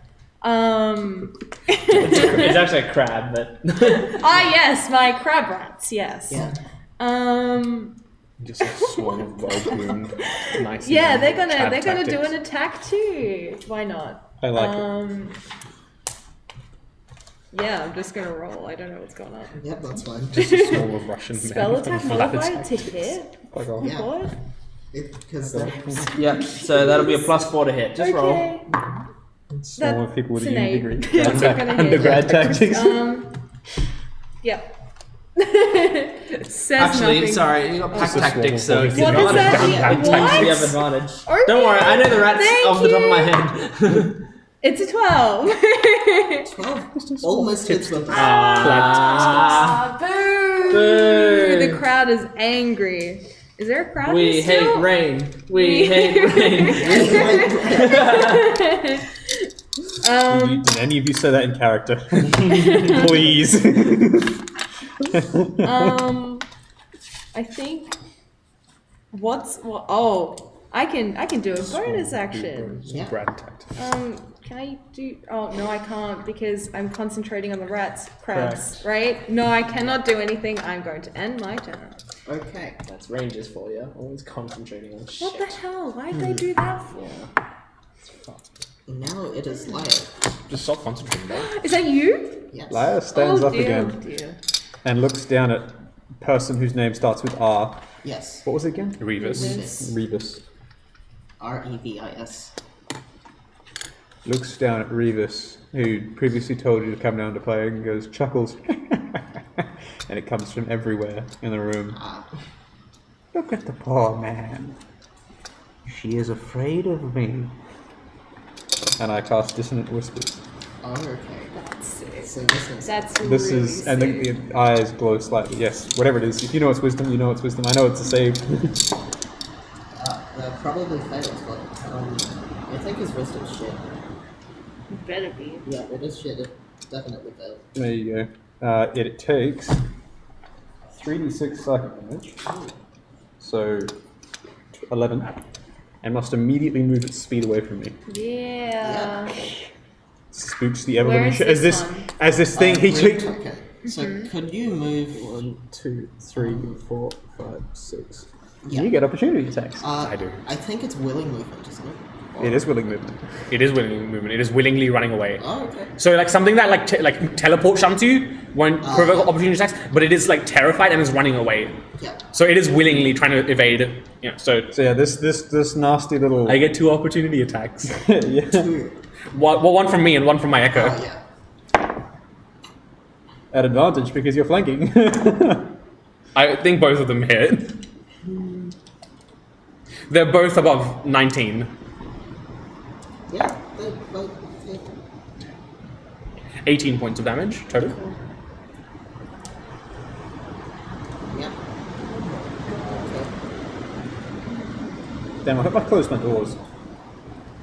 S2: It's actually a crab, but
S9: Yes, my crab rats. Yes.
S1: Yeah.
S3: Just a swarm of well-groomed, nice.
S9: Yeah, they're gonna
S3: Chad
S9: do
S3: tactics.
S9: an attack too. Why not?
S8: I like
S9: Yeah, I'm just gonna roll. I don't know what's going on.
S1: Yep, that's fine.
S3: Just a swarm of Russian
S9: Spell
S3: men.
S9: attack
S3: Rapid
S9: modified to
S3: tactics.
S9: hit.
S8: Fuck off.
S1: Yeah.
S9: What?
S1: Because
S7: Yep. So that'll be a +4 to hit. Just roll.
S9: Okay.
S8: Swarm of people with a
S9: That's an
S8: uni
S9: 8.
S8: degree.
S9: It's not gonna hit.
S8: Undergrad tactics.
S9: Yep. Says
S7: Actually,
S9: nothing.
S7: sorry, you got pack
S3: Just a
S7: tactics, so
S3: swarm
S7: if
S3: of
S7: you
S9: What
S3: people.
S9: does
S7: got
S9: that
S7: it,
S9: mean?
S3: Tactics.
S9: What?
S7: we have advantage.
S9: Okay.
S7: Don't worry, I know the rats
S9: Thank
S7: off the top of my
S9: you.
S7: head.
S9: It's a 12.
S1: 12 almost hits with
S9: Ah, boo!
S7: Boo.
S9: The crowd is angry. Is there a crowd
S7: We
S9: here
S7: hate
S9: still?
S7: rain. We hate rain.
S8: Did any of you say that in character? Please.
S9: I think. Oh, I can do a bonus action.
S1: Yeah.
S3: Grad tactics.
S9: Can I do? Oh no, I can't because I'm concentrating on the crabs. Right? No, I cannot do anything. I'm going to end my turn.
S1: Okay.
S2: that's rangers for you. Always concentrating on shit.
S9: What the hell? Why did they do that for?
S1: Now it is Lyre.
S3: Just stop concentrating, though.
S9: Is that you?
S1: Yes.
S8: Lyra stands
S9: oh
S8: up
S9: dear,
S8: again
S9: oh dear.
S8: and looks down at person whose name starts with R.
S1: Yes.
S8: What was it again?
S3: Revis.
S1: Revis.
S8: Rebus.
S1: Revis.
S8: Looks down at Revis, who previously told you to come down to play, and goes, chuckles. And it comes from everywhere in the room. Look at the poor man. She is afraid of me. And I cast Dissonant Whispers.
S1: Oh, okay.
S9: That's sick.
S1: So this is
S9: That's
S8: This
S9: really
S8: is, and
S9: sick.
S8: the eyes glow slightly. Yes, whatever it is. If you know it's wisdom, you know it's wisdom. I know it's a save.
S1: that probably fails, but I think his wisdom's shit.
S9: Better be.
S1: Yeah, it is shit. It definitely failed.
S8: There you go. It takes 3d6 psychic damage. So 11. And must immediately move its speed away from me.
S9: Yeah.
S8: Spooks the
S9: Where is
S8: evolution.
S9: this one?
S8: As this thing he
S1: Green
S8: took.
S1: token. So could you move?
S8: 1, 2, 3, 4, 5, 6.
S1: Yeah.
S8: You get opportunity attacks.
S3: I do.
S1: I think it's willing movement, isn't it?
S8: It is willing movement.
S3: It is willing movement. It is willingly running away.
S1: Oh, okay.
S3: So like something that like teleport shunts you won't provoke opportunity attacks, but it is like terrified and is running away.
S1: Yeah.
S3: So it is willingly trying to evade. You know, so
S8: So yeah, this nasty little.
S3: I get 2 opportunity attacks.
S8: yeah.
S3: One from me and one from my echo.
S1: Oh, yeah.
S8: At advantage because you're flanking.
S3: I think both of them hit. They're both above 19.
S1: Yeah. They both hit.
S3: 18 points of damage total.
S1: Yep. Okay.
S8: Damn, I hope I closed my doors.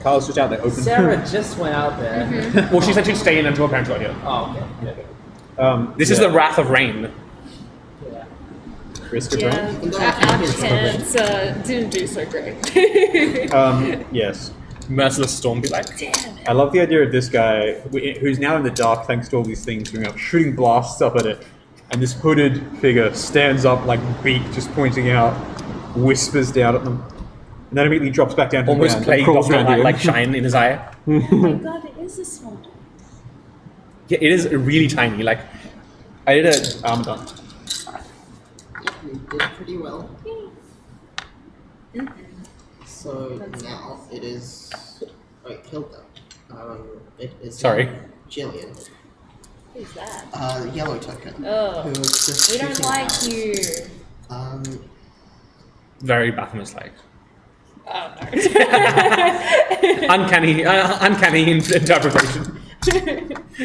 S8: Carl's just out there open.
S2: Sarah just went out there.
S3: Well, she said she'd stay in until her parents got here.
S2: Oh, okay.
S3: This is the Wrath of Rain.
S2: Yeah.
S8: Risk of
S9: Yeah,
S8: rain?
S9: our chance didn't do so great.
S8: Yes.
S3: Merciless Storm be like.
S8: I love the idea of this guy, who's now in the dark thanks to all these things going up, shooting blasts up at it, and this hooded figure stands up like beak just pointing out, whispers down at them, and then immediately drops back down to
S3: Almost
S8: the ground.
S3: playing
S8: crawls
S3: Doctor
S8: around
S3: Light,
S8: you.
S3: like shine in his eye.
S9: Oh my god, it is a small dog.
S3: Yeah, it is really tiny. Like, I did a. I'm done.
S1: Yep, you did pretty well. So now it is. Oh, it killed them. It is.
S3: Sorry.
S1: Jillian.
S9: Who's that?
S1: Yellow token.
S9: Oh.
S1: Who was just
S9: We don't
S1: shooting
S9: like
S1: arrows.
S9: you.
S3: Very Baphomet-like.
S9: Oh no.
S3: Uncanny interpretation.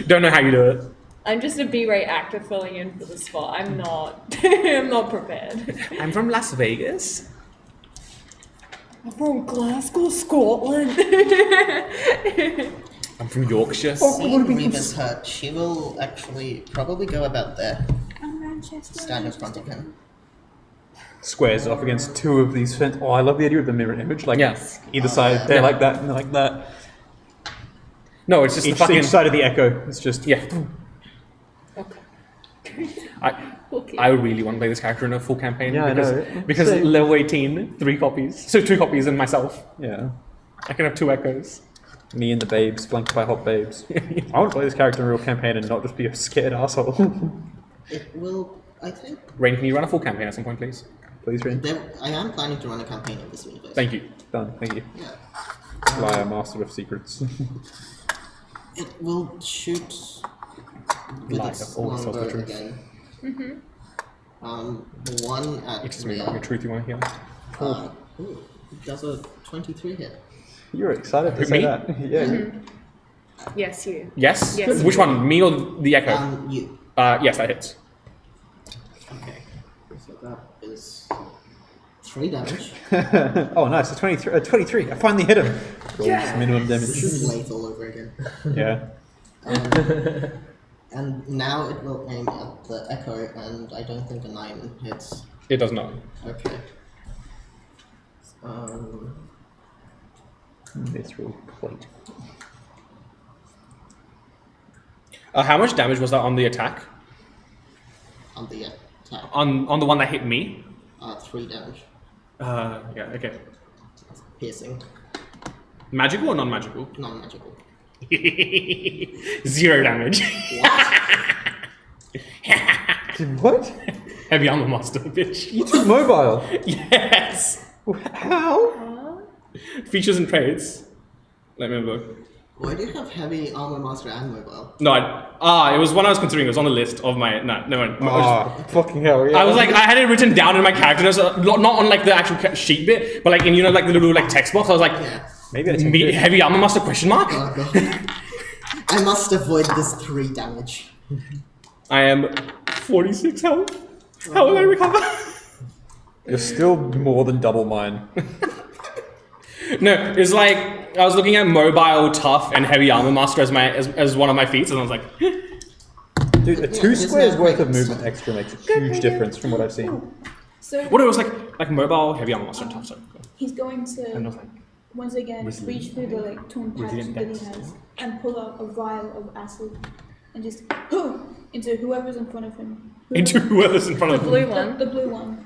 S3: Don't know how you do it.
S9: I'm just a B-rate actor filling in for the spot. I'm not. I'm not prepared.
S3: I'm from Las Vegas.
S9: I'm from Glasgow, Scotland.
S3: I'm from Yorkshire.
S1: Seeing Reba's hurt, she will actually probably go about there.
S6: Manchester.
S1: Stand in front of him.
S8: Squares off against two of these fence. Oh, I love the idea of the mirror image. Like,
S3: Yeah.
S8: either side, they're like that and they're like that.
S3: No, it's just
S8: Each,
S3: the fucking.
S8: each side of the echo. It's just.
S3: Yeah.
S9: Okay.
S3: I really want to play this character in a full campaign
S8: Yeah, I
S3: because,
S8: know.
S3: because
S8: Same.
S3: level 18, 3 copies. So 2 copies and myself.
S8: Yeah.
S3: I can have 2 echoes.
S8: Me and the babes, flanked by hot babes. I want to play this character in a real campaign and not just be a scared asshole.
S1: It will, I think.
S3: Rain, can you run a full campaign at some point, please?
S8: Please, Rin.
S1: I am planning to run a campaign in this universe.
S3: Thank you.
S8: Done. Thank you.
S1: Yeah.
S8: Liar, master of secrets.
S1: It will shoot with
S3: Liar,
S1: its
S3: always tells the
S1: longbow
S3: truth.
S1: again. One at
S3: It's just me
S1: Enriya.
S3: knowing the truth you want to hear.
S1: Ooh, it does a 23 hit.
S8: You're excited to
S3: Who,
S8: say
S3: me?
S8: that. Yeah.
S9: Yes, you.
S3: Yes?
S9: Yes.
S3: Which one? Me or the echo?
S1: You.
S3: Yes, that hits.
S1: Okay. So that is 3 damage.
S8: Oh, nice. A 23. 23. I finally hit him. Rolls minimum damage.
S1: This is Lathe all over again.
S8: Yeah.
S1: And now it will aim at the echo, and I don't think a 9 hits.
S3: It does not.
S1: Okay.
S8: Mithril plate.
S3: How much damage was that on the attack?
S1: On the attack.
S3: On the one that hit me?
S1: 3 damage.
S3: Yeah, okay.
S1: Piercing.
S3: Magical or non-magical?
S1: Non-magical.
S3: 0 damage.
S8: What?
S3: Heavy armor master, bitch.
S8: You took mobile.
S3: Yes!
S8: How?
S3: Features and traits. Let me look.
S1: Why do you have heavy armor master and mobile?
S3: No, it was one I was considering. It was on the list of my. No, never mind.
S8: Ah, fucking hell, yeah.
S3: I was like, I had it written down in my character notes, not on like the actual sheet bit, but like in like the little like text box. I was like,
S1: Yeah.
S8: maybe I take
S3: heavy armor master question mark.
S1: Oh god. I must avoid this 3 damage.
S3: I am 46 health. How will I recover?
S8: You're still more than double mine.
S3: No, it's like I was looking at mobile, tough, and heavy armor master as one of my feats, and I was like,
S8: Dude, a 2
S1: it is
S8: squares
S1: now
S8: worth of
S1: great.
S8: movement extra makes a huge difference from what I've seen.
S6: So
S3: what it was like mobile, heavy armor master, and tough. Sorry.
S6: he's going
S3: And I
S6: to
S3: was like,
S6: once again
S3: Resilient.
S6: reach through the like torn patch
S3: Resilient
S6: that he
S3: dex.
S6: has and pull out a vial of acid and just into whoever's in front of him.
S3: into whoever's in front of
S9: The
S3: him.
S9: blue one.
S6: The blue one.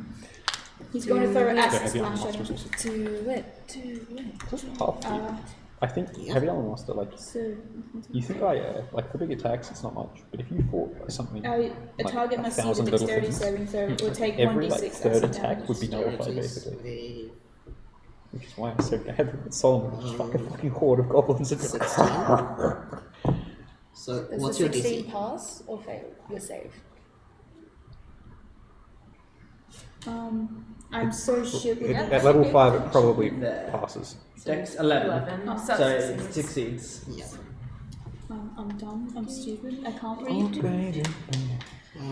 S6: He's going to throw an
S3: The
S6: acid
S3: heavy armor
S6: splash at
S3: master.
S6: him.
S9: Do it.
S8: Just half. I think heavy armor master, like,
S6: So
S8: you think, oh yeah, like for big attacks it's not much, but if you fought by something,
S6: a
S8: like
S6: target must see the
S8: 1,000 little
S6: dexterity
S8: things,
S6: saving throw. It will take
S8: every
S6: 1d6
S8: like third
S6: acid
S8: attack
S6: damage.
S8: would be nullified basically. Which is why I'm so glad that Solomon was just like a fucking horde of goblins.
S1: 16. So
S9: Does
S1: what's
S9: the
S1: your
S9: 16
S1: DC?
S9: pass or fail your save?
S6: I'm so shit with that.
S8: At level 5 it probably passes.
S2: Dex 11.
S9: Oh,
S2: So
S9: so
S2: it succeeds.
S1: Yeah.
S6: I'm dumb. I'm stupid. I can't read.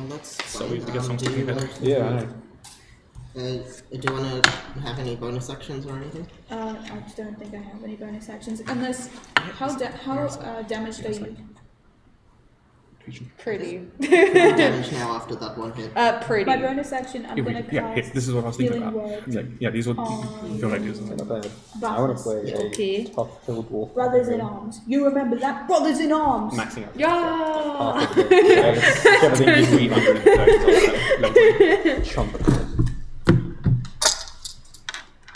S1: That's
S3: So
S1: fine.
S3: we get some
S1: do you
S3: together.
S1: want to,
S8: Yeah, I know.
S1: do you want to have any bonus actions or anything?
S6: I don't think I have any bonus actions unless how damaged are you?
S9: Pretty.
S1: Damage now after that one hit.
S9: Pretty.
S6: My bonus action, I'm gonna cast
S3: this is what I was thinking
S6: healing
S3: about.
S6: word
S3: It's like, yeah, these would feel like this.
S8: Not bad. I want to play
S9: Okay.
S8: a tough field wolf.
S6: Brothers in arms. You remember that? Brothers in arms.
S3: Maxing out.
S9: Yeah.
S8: Chump.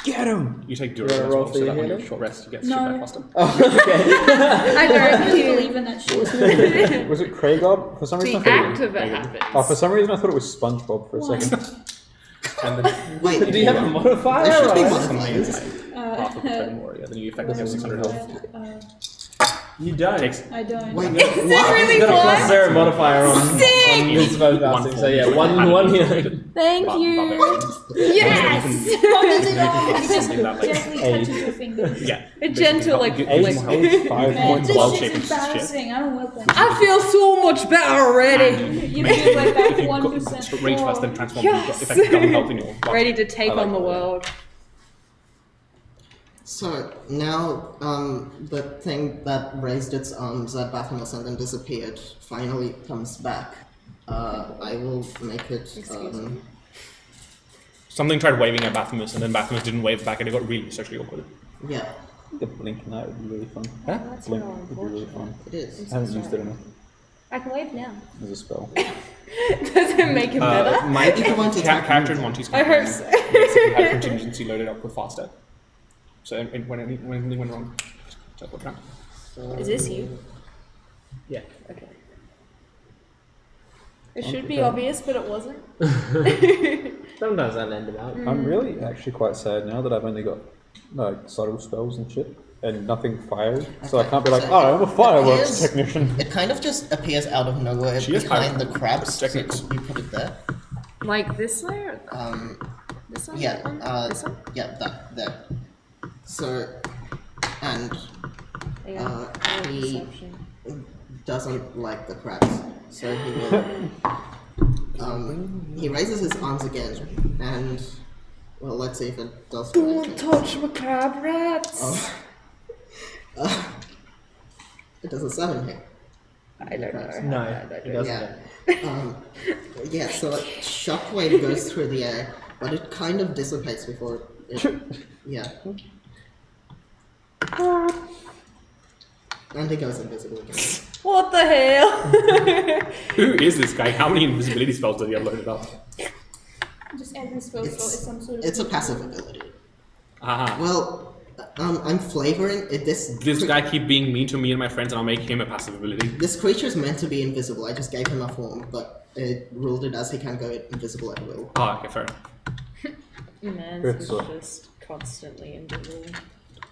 S8: Get him!
S3: You take
S2: You
S3: Dura
S2: wanna
S3: as
S2: roll
S3: well,
S2: for
S3: so
S2: your
S3: that when you
S2: healing?
S3: short rest, you get
S6: No.
S3: shit back faster.
S9: I
S6: I
S9: don't
S6: really believe in that shit.
S8: Was it Kragod? For some reason,
S9: The
S8: I thought
S9: act of it happens.
S8: Oh, for some reason, I thought it was SpongeBob for a second.
S3: And then
S1: Wait,
S2: Do you have a modifier?
S1: there should be
S2: or-
S1: modifiers.
S3: half of 10 more, yeah, then you effectively have 600 health.
S2: You don't.
S3: Takes
S6: I don't.
S1: Wait,
S9: Is it really
S2: You got a plus
S9: fun?
S2: 0 modifier on this spellcasting, so yeah, one healing.
S9: Thank you. Yes.
S6: Brothers in arms.
S3: Just something that, like,
S6: Gently touches your fingers.
S3: yeah.
S9: A gentle, like,
S3: Get
S8: Eight,
S3: some
S9: flick.
S3: health.
S8: 5
S6: Man,
S8: points
S6: this
S3: wild
S6: shit's
S3: shaping shit.
S6: embarrassing. I don't work like that.
S9: I feel so much better already.
S6: You feel like back
S3: If you
S6: 1%.
S3: got range fast, then transform.
S9: Yes.
S3: You've got effective double health in your block.
S9: Ready to take
S3: I like
S9: on the
S3: that.
S9: world.
S1: So now, the thing that raised its arms at Baphomet and then disappeared finally comes back. I will make it.
S3: Something tried waving at Baphomet, and then Baphomet didn't wave back, and it got really socially awkward.
S1: Yeah,
S8: The blinking out would be really fun.
S3: Huh?
S9: That's
S8: Blink
S9: not
S8: would be really fun.
S1: it is.
S8: I haven't used it enough
S9: I can wave now.
S8: as a spell.
S9: Does it make it better?
S3: My
S1: If you want to attack
S3: character in Monty's
S9: I hope so.
S3: basically had contingency loaded up with faster. So when anything went wrong, just teleport around.
S9: Is this you?
S2: Yeah.
S9: Okay. It should be obvious, but it wasn't.
S2: Sometimes I land about.
S8: I'm really actually quite sad now that I've only got like subtle spells and shit, and nothing fires. So I
S1: Okay,
S8: can't be like,
S1: so
S8: oh, I'm a fireworks
S1: it is-
S8: technician.
S1: It kind of just appears out of nowhere
S3: She is
S1: behind
S3: high-
S1: the crabs. So
S3: techniques.
S1: you put it there.
S9: Like this way or this one?
S1: Yeah,
S9: That one? This one?
S1: yeah, that there. So, and
S9: Yeah.
S1: he
S9: Perception.
S1: doesn't like the crabs, so he will. He raises his arms again, and well, let's see if it does.
S9: Don't touch my crab rats.
S1: It does a 7 hit.
S9: I don't know.
S2: No,
S9: I
S2: it
S9: don't know.
S2: doesn't.
S1: Yeah. Yeah, so a shockwave goes through the air, but it kind of dissipates before it. Yeah. And he goes invisible again.
S9: What the hell?
S3: Who is this guy? How many invisibility spells does he have loaded up?
S6: Just every spell slot is some sort of.
S1: It's a passive ability.
S3: Aha.
S1: Well, I'm flavoring it.
S3: This guy keep being mean to me and my friends, and I'll make him a passive ability.
S1: This creature's meant to be invisible. I just gave him a form, but it ruled it as he can go invisible at will.
S3: Oh, okay, fair.
S9: Man's
S8: Good
S9: is
S8: stuff.
S9: just constantly invisible.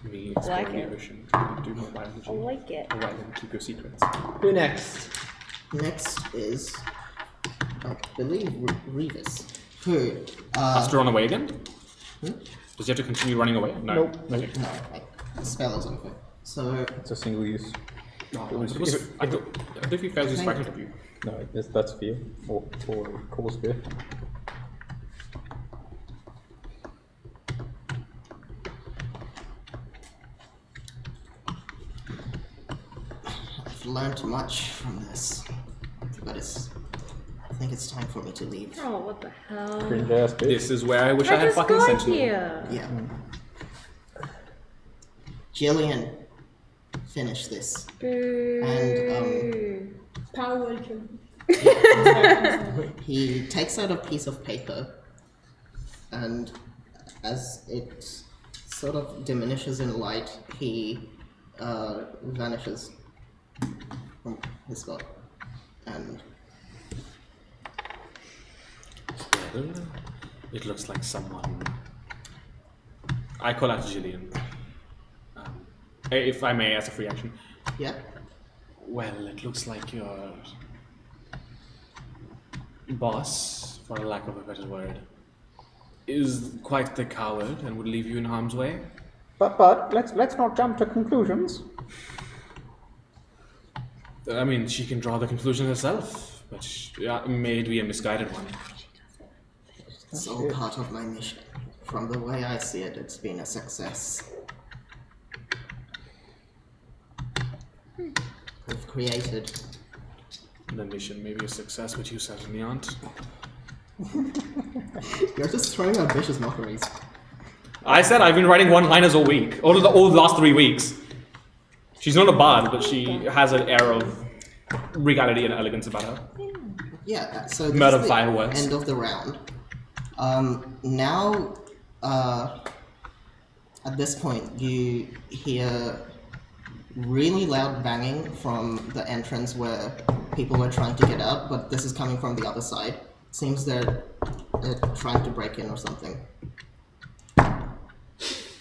S3: Me
S9: Like
S3: exploring the
S9: it.
S3: ocean, trying to do more biology.
S9: I like it.
S3: Or rather than keep your secrets.
S2: Who next?
S1: Next is, I believe, Revis, who.
S3: Has to run away again? Does he have to continue running away? No.
S8: Nope.
S3: Okay.
S1: No, like, the spell is unfair. So,
S8: It's a single use.
S3: I thought if he fails, he's frightened of you.
S8: No, that's fear, or cause fear.
S1: I've learned much from this, but I think it's time for me to leave.
S9: Oh, what the hell?
S8: Cringe ass bitch.
S3: This is where I wish I
S9: I
S3: had
S9: just
S3: fucking
S9: got
S3: Sentinel.
S9: here.
S1: Yeah. Jillian, finish this.
S9: Boo.
S1: And,
S6: Power word kill.
S1: He takes out a piece of paper, and as it sort of diminishes in light, he vanishes from his spot. And
S3: Well, it looks like someone. I call out Jillian. If I may, as a free action.
S1: yeah,
S3: Well, it looks like your boss, for a lack of a better word, is quite the coward and would leave you in harm's way.
S8: But let's not jump to conclusions.
S3: I mean, she can draw the conclusion herself, but may it be a misguided one.
S1: It's all part of my mission. From the way I see it, it's been a success. We've created...
S3: The mission may be a success, but you certainly aren't.
S1: You're just throwing out vicious mockeries.
S3: I said I've been writing one-liners all week, all the last 3 weeks. She's not a bard, but she has an air of regality and elegance about her.
S1: Yeah, so this
S3: Murder
S1: is the
S3: fireworks.
S1: end of the round. Now, at this point, you hear really loud banging from the entrance where people were trying to get out, but this is coming from the other side. Seems they're trying to break in or something.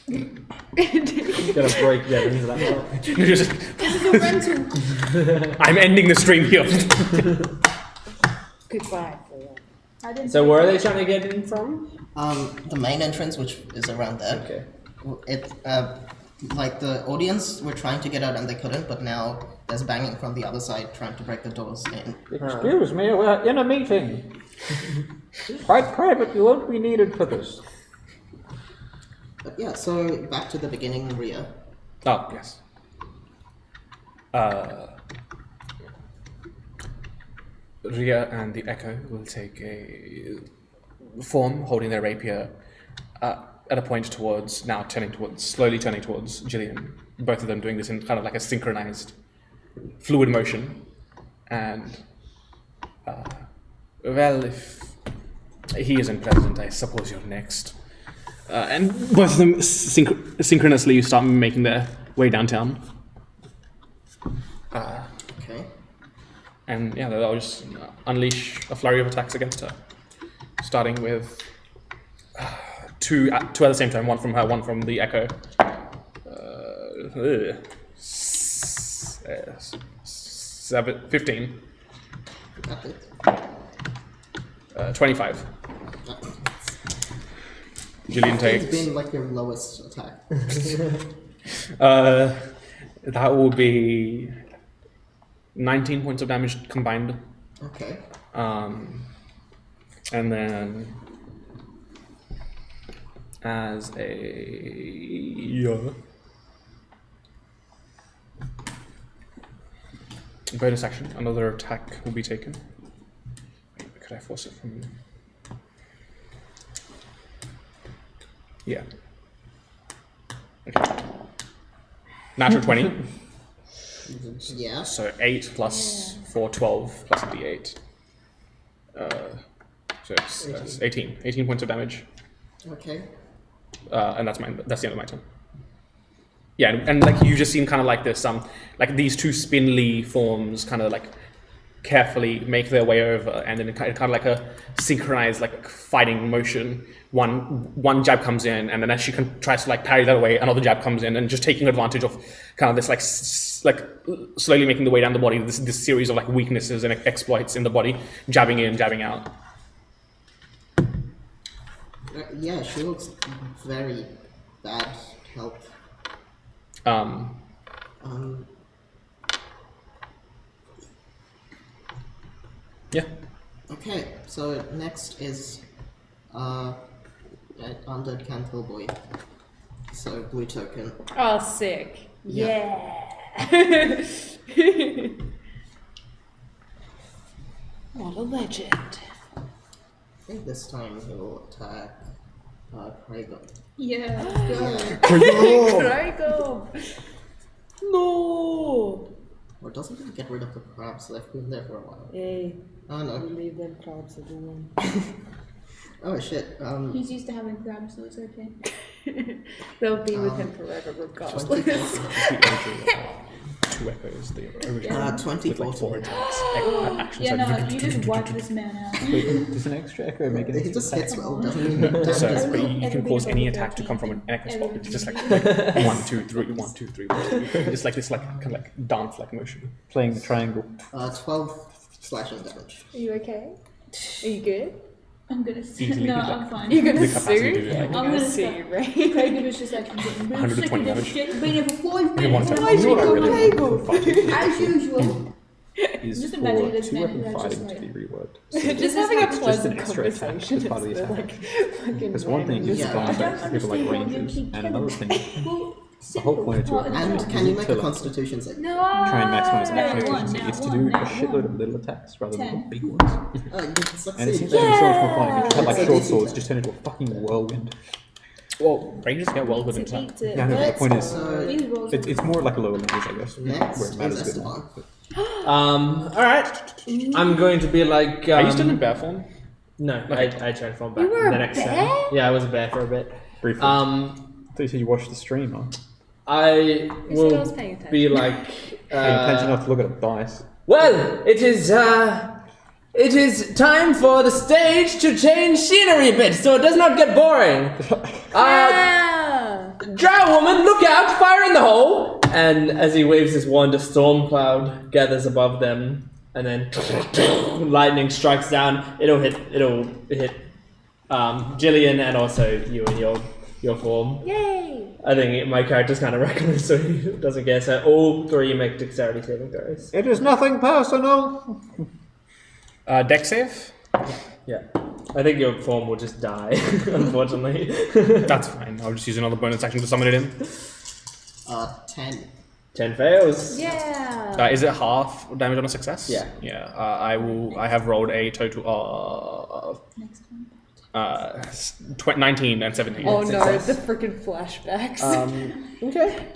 S2: Gotta break that into that.
S6: This is a rental.
S3: I'm ending the stream here.
S9: Goodbye for that.
S6: I didn't
S2: So
S6: say
S2: where are
S6: that.
S2: they trying to get in from?
S1: The main entrance, which is around there.
S2: Okay.
S1: It, like the audience were trying to get out and they couldn't, but now there's banging from the other side trying to break the doors in.
S8: Excuse me, we're in a meeting. Quite private, you won't be needed for this.
S1: But yeah, so back to the beginning, Enriya.
S3: Oh, yes. Ria and the Echo will take a form holding their rapier at a point towards, now slowly turning towards Jillian. Both of them doing this in kind of like a synchronized fluid motion. And, well, if he isn't present, I suppose you're next. And both of them synchronously start making their way downtown.
S1: Okay.
S3: And yeah, they'll just unleash a flurry of attacks against her. Starting with two at the same time, one from her, one from the Echo. 15.
S1: Got it.
S3: 25. Jillian
S1: It's
S3: takes.
S1: been like your lowest attack.
S3: That will be 19 points of damage combined.
S1: Okay.
S3: And then as a bonus action, another attack will be taken. Could I force it from? Yeah. Okay. Natural 20.
S1: Yeah.
S3: So 8 plus 4, 12 plus a d8. So it's 18. 18 points of damage.
S1: Okay.
S3: And that's the end of my turn. Yeah, and like you just seen kind of like this, like these two spindly forms kind of like carefully make their way over, and then kind of like a synchronized like fighting motion. One jab comes in, and then as she tries to like parry that away, another jab comes in, and just taking advantage of kind of this like slowly making the way down the body, this series of like weaknesses and exploits in the body, jabbing in, jabbing out.
S1: Yeah, she looks very bad health.
S3: Yeah.
S1: Okay, so next is Undead Cantle Boy. So blue token.
S9: Oh, sick. Yeah. What a legend.
S1: I think this time he'll attack Kragon.
S6: Yeah.
S9: Drago. No.
S1: Or doesn't it get rid of the crabs? They've been there for a while.
S9: Hey,
S1: Oh no.
S9: leave them crabs alone.
S1: Oh shit.
S6: He's used to having crabs, so it's okay.
S9: They'll be with him forever, regardless.
S3: Two echoes, the original.
S1: 24
S3: with like 4
S1: to
S3: attacks. Actions.
S6: Yeah, no, you just wipe this man out.
S8: Does an extra echo make an
S1: He
S8: extra
S1: just
S8: attack?
S1: hits well, doesn't he?
S3: So
S6: Every-
S3: but you can
S6: everything
S3: cause any
S6: above
S3: attack to come from an echo spot. It's just like 1, 2, 3, 1, 2, 3, 1, 2. Just like this, like kind of like dance-like motion.
S8: Playing the triangle.
S1: 12 slashing damage.
S9: Are you okay? Are you good?
S6: I'm gonna
S3: Easily
S6: no,
S3: good
S6: I'm
S3: luck.
S6: fine.
S9: You're gonna
S3: The capacity to
S9: sue?
S3: do that.
S6: I'm gonna
S9: sue, right?
S6: Kragan was just like, I'm getting really sick
S3: 120
S6: of this
S3: damage.
S6: shit. Been here for 5
S3: Okay, one
S6: minutes.
S3: second.
S6: Why is
S3: You know
S6: it
S3: what I really
S6: going
S3: want?
S6: As usual.
S8: is
S6: Just
S8: for
S6: imagine it as
S8: 2
S6: men
S8: weapon
S6: who are just
S8: fighting to
S6: like-
S8: be reworked.
S9: Just having a
S8: It's just
S9: pleasant
S8: an extra attack
S9: conversation
S8: as part of the
S9: instead,
S8: attack.
S9: like fucking
S8: Because one thing is
S1: Yeah.
S8: the
S1: I
S8: bonus
S6: don't
S8: for people like
S6: understand why you
S8: rangers,
S6: keep
S8: and another thing,
S6: Well,
S8: the whole point of
S6: simple.
S8: it
S1: And
S8: is
S1: can you make a
S8: to
S1: constitution save?
S6: No.
S8: try and maximize
S6: Now
S8: action
S6: one,
S8: efficiency.
S6: now
S8: It's to
S6: one,
S8: do a
S6: now
S8: shitload
S6: one.
S8: of little attacks rather than
S6: 10.
S8: big ones.
S1: You succeed.
S8: And it seems to be so much more fun. You just have like
S1: Yeah.
S8: short swords just turn into a fucking whirlwind.
S3: Well, rangers get well within
S6: To
S3: time.
S6: eat it.
S8: Yeah, no, the
S6: Let's
S8: point is,
S6: go. These rolls
S8: It's more like lower levels, I guess,
S1: Next
S8: where it matters
S1: is
S8: a bit more.
S1: Esteban.
S7: All right. I'm going to be like.
S3: Are you still in bear form?
S7: No, I transformed back
S9: You were
S7: the
S9: a
S7: next
S9: bear?
S7: time. Yeah, I was a bear for a bit.
S8: Briefly.
S7: Um,
S8: I thought you said you watched the stream, huh?
S7: I
S9: You said I
S7: will
S9: was paying attention.
S7: be like.
S8: Pay attention enough to look at a dice.
S7: Well, it is time for the stage to change scenery a bit, so it does not get boring.
S9: Yeah.
S7: Drow woman, look out! Fire in the hole! And as he waves his wand, a storm cloud gathers above them, and then lightning strikes down. It'll hit Jillian and also you in your form.
S9: Yay!
S7: I think my character's kind of reckless, so he doesn't care. So all 3 make dexterity saving throws.
S8: It is nothing personal.
S3: Dex save?
S7: Yeah. I think your form will just die, unfortunately.
S3: That's fine. I'll just use another bonus action to summon it in.
S1: 10.
S7: 10 fails.
S9: Yeah.
S3: Is it half damage on a success?
S7: Yeah.
S3: Yeah. I have rolled a total of
S6: Next one.
S3: 19 and 17.
S9: Oh no,
S7: success.
S9: the freaking flashbacks.
S7: Okay.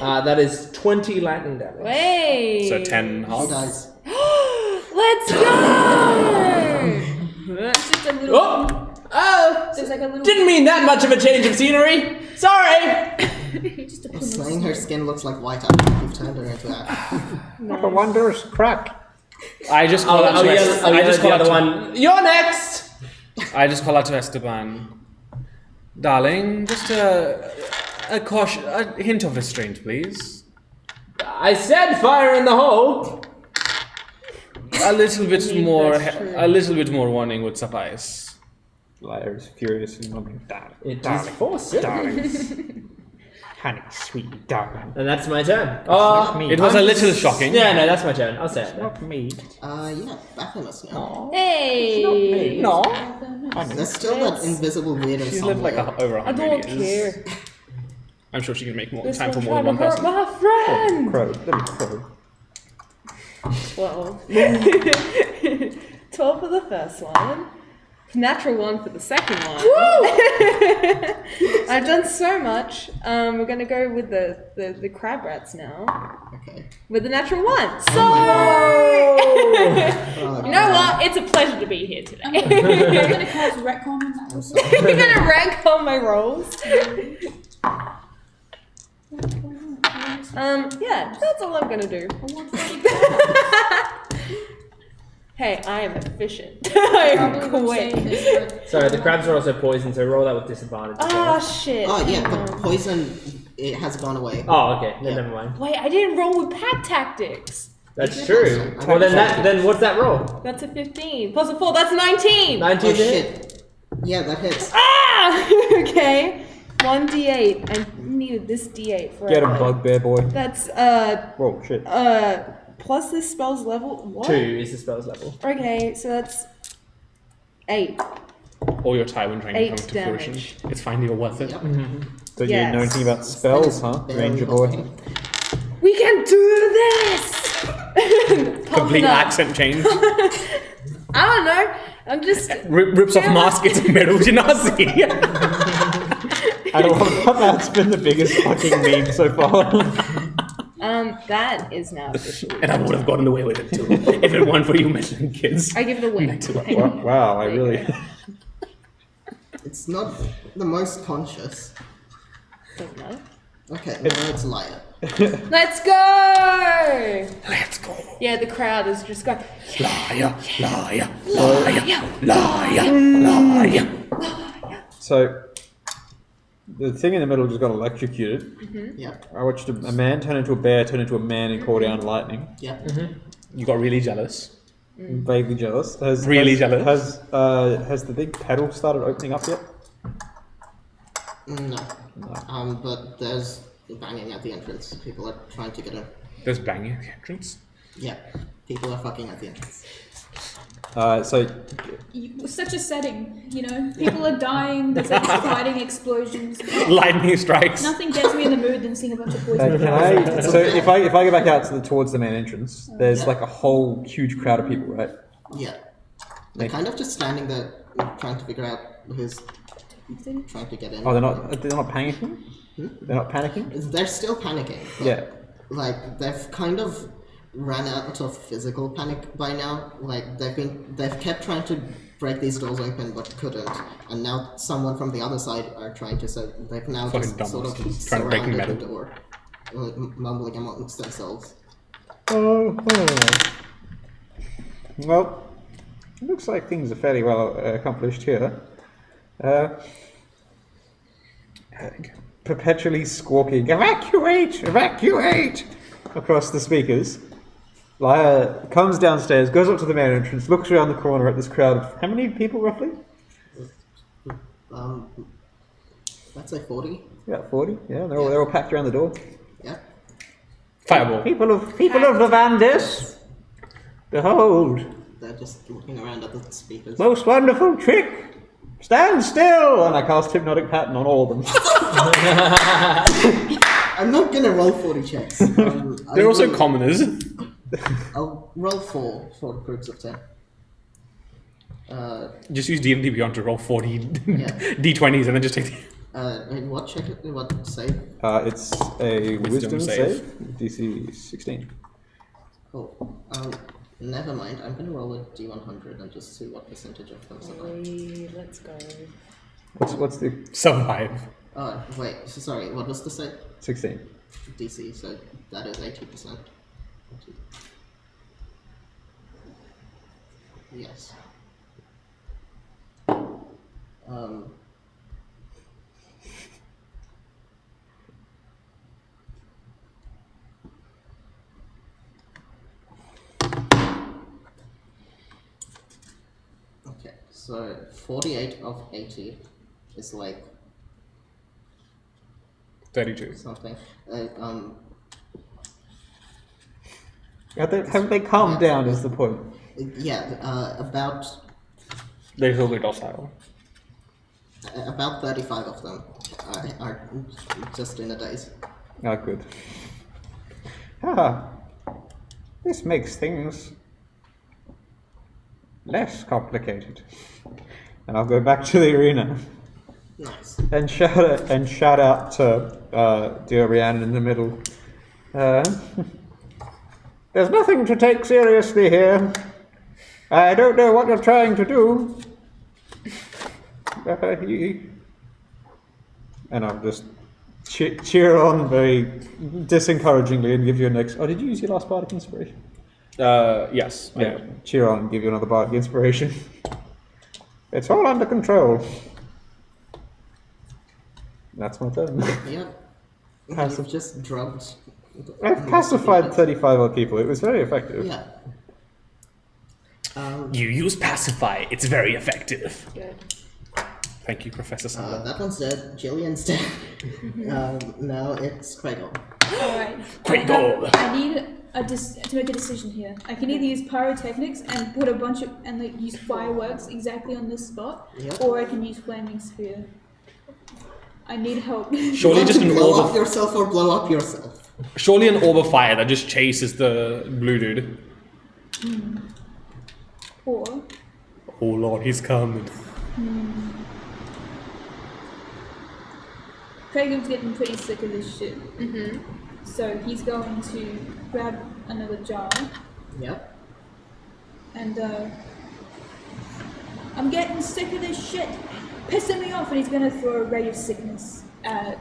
S7: That is 20 lightning damage.
S9: Wait.
S3: So 10
S1: He
S3: halves.
S1: dies.
S9: Let's go!
S6: It's just a little.
S7: Oh!
S6: There's like a little.
S7: Didn't mean that much of a change of scenery. Sorry.
S6: Just a
S1: Slaying her skin looks like white apple. You've turned her into ash.
S8: Like a wondrous crack.
S3: I just call out to Esteban. I just call out
S7: the
S3: to
S7: one. You're next.
S3: I just call out to Esteban. Darling, just a caution, a hint of restraint, please.
S7: I said fire in the hole.
S3: A little bit
S9: mean,
S3: more,
S9: that's true.
S3: a little bit more warning would suffice.
S8: Lyra is furious and looking down.
S7: It is 4 6.
S8: Darling. Honey, sweet darling.
S7: And that's my turn. Oh,
S8: me.
S3: It was a little shocking.
S7: yeah, no, that's my turn. I'll say it.
S8: Not me.
S1: Yeah, Baphomet now.
S9: Hey!
S3: No,
S1: There's still that invisible weirdo
S3: she's lived like
S1: somewhere.
S3: over
S9: I
S3: 100
S9: don't
S3: years.
S9: care.
S3: I'm sure she can make more
S9: This
S3: time for
S9: one's
S3: more than
S9: trying
S3: one
S9: to
S3: person.
S9: hurt my friend!
S8: Crow. Let me crow.
S9: 12. 12 for the first one. Natural 1 for the second one. I've done so much. We're gonna go with the crab rats now.
S1: Okay.
S9: With the natural 1. So
S1: Oh,
S9: you know what? It's a pleasure to be here today.
S6: I'm gonna cast retcon on that. Also.
S9: You're gonna rank on my rolls. Yeah, that's all I'm gonna do. Hey, I am efficient. I am quick.
S7: Sorry, the crabs are also poisoned, so roll that with disadvantage. as
S9: Oh
S7: well.
S9: shit.
S1: Oh yeah,
S9: hang
S1: the
S9: on.
S1: poison, it has gone away.
S7: Oh, okay. Then
S1: Yeah.
S7: never mind.
S9: Wait, I didn't roll with pack tactics.
S7: That's true. Well, then what's that roll?
S9: That's a 15 plus a 4. That's 19.
S7: 19
S1: Oh
S7: to hit?
S1: shit. Yeah, that hits.
S9: Ah! Okay. 1d8. I needed this d8 for
S8: Get him, bugbear boy.
S9: That's
S8: Whoa, shit.
S9: plus this spell's level. What?
S7: 2 is the spell's level.
S9: Okay, so that's 8.
S3: All your Tywin training
S9: 8
S3: comes to fruition.
S9: damage.
S3: It's finally worth it.
S1: Yep.
S8: So you
S9: Yes.
S8: know anything about spells, huh,
S1: Barely
S8: Ranger boy?
S1: helping.
S9: We can do this. Pump
S3: Complete
S9: it up.
S3: accent change.
S9: I don't know. I'm just.
S3: Rips off
S9: Yeah.
S3: mask, it's a metal genasi.
S8: I don't know. That's been the biggest fucking meme so far.
S9: That is now official.
S3: And I would have gotten away with it too, if it weren't for you mentioning kids.
S9: I give it a win.
S8: Wow, I really.
S1: It's not the most conscious.
S9: Doesn't matter.
S1: Okay, now it's liar.
S9: Let's go!
S3: Let's go.
S9: Yeah, the crowd is just going.
S3: Liar, liar, liar, liar, liar.
S8: So, the thing in the middle just got electrocuted.
S1: Yep.
S8: I watched a man turn into a bear, turn into a man, and call down lightning.
S1: Yep.
S3: You got really jealous.
S8: Vaguely jealous.
S3: Really jealous?
S8: Has the big pedal started opening up yet?
S1: No. But there's banging at the entrance. People are trying to get in.
S3: There's banging at the entrance.
S1: Yeah, people are fucking at the entrance.
S8: So
S6: Such a setting, you know. People are dying. There's like fighting, explosions.
S3: Lightning strikes.
S6: Nothing gets me in the mood than seeing a bunch of poison.
S8: can I? So if I go back out towards the main entrance, there's like a whole huge crowd of people, right?
S1: Yeah. They're kind of just standing there trying to figure out who's trying to get in.
S8: Oh, they're not panicking. They're not panicking.
S1: They're still panicking. But,
S8: Yeah.
S1: Like they've kind of ran out of physical panic by now. Like they've kept trying to break these doors open but couldn't, and now someone from the other side are trying to. So they've now
S3: Fucking
S1: just sort of
S3: dumbass. Trying to break
S1: surrounded
S3: metal.
S1: the door, like, mumbling amongst themselves.
S8: Oh. Well, it looks like things are fairly well accomplished here. Perpetually squawking, "Evacuate! Evacuate!" across the speakers. Lyra comes downstairs, goes up to the main entrance, looks around the corner at this crowd of how many people roughly?
S1: Let's say 40.
S8: About 40. Yeah, they're all packed around the door.
S1: Yeah.
S3: Fireball.
S8: People of Levandis, behold,
S1: They're just looking around at the speakers.
S8: most wonderful trick. Stand still, and I cast hypnotic pattern on all of them.
S1: I'm not gonna roll 40 checks.
S3: They're also commoners.
S1: I'll roll 4 for groups of 10.
S3: Just use D&D Beyond to roll 40
S1: Yeah.
S3: D20s and then just take the...
S1: And what check? What save?
S8: It's a wisdom
S3: save.
S8: save, DC 16.
S1: Cool. Never mind. I'm gonna roll a D100 and just see what percentage of them survive.
S9: Let's go.
S8: What's the
S3: Survive.
S1: Wait. So sorry. What was the save?
S8: 16?
S1: DC. So that is 80%. Yes. Okay, so 48 of 80 is like
S3: 32.
S1: something.
S8: Haven't they calmed down? Is the point?
S1: About
S3: They're still very docile.
S1: about 35 of them are just in a daze.
S8: Oh, good. This makes things less complicated. And I'll go back to the arena
S1: Nice.
S8: and shout out to dear Rhiannon in the middle. There's nothing to take seriously here. I don't know what you're trying to do. And I'll just cheer on very disencouragingly and give you an Oh, did you use your last bardic inspiration?
S3: Yes.
S8: Yeah. Cheer on and give you another bardic inspiration. It's all under control. That's my turn.
S1: Yep.
S8: Passive.
S1: You've just drugged.
S8: I've pacified 35 odd people. It was very effective.
S1: Yeah.
S3: You use pacify. It's very effective.
S9: Good.
S3: Thank you, Professor Sandler.
S1: That one's dead. Jillian's dead. Now it's Craigle.
S6: Alright.
S3: Craigle.
S6: I need to make a decision here. I can either use pyrotechnics and put a bunch of use fireworks exactly on this spot,
S1: Yep.
S6: or I can use flaming sphere. I need help.
S3: Surely just an
S1: blow
S3: orb
S1: up yourself or blow up yourself.
S3: Surely an orb of fire that just chases the blue dude.
S6: Or
S3: Oh lord, he's coming.
S6: Kragen's getting pretty sick of this shit. So he's going to grab another jar
S1: Yep.
S6: and I'm getting sick of this shit. Pissing me off, and he's gonna throw a ray of sickness at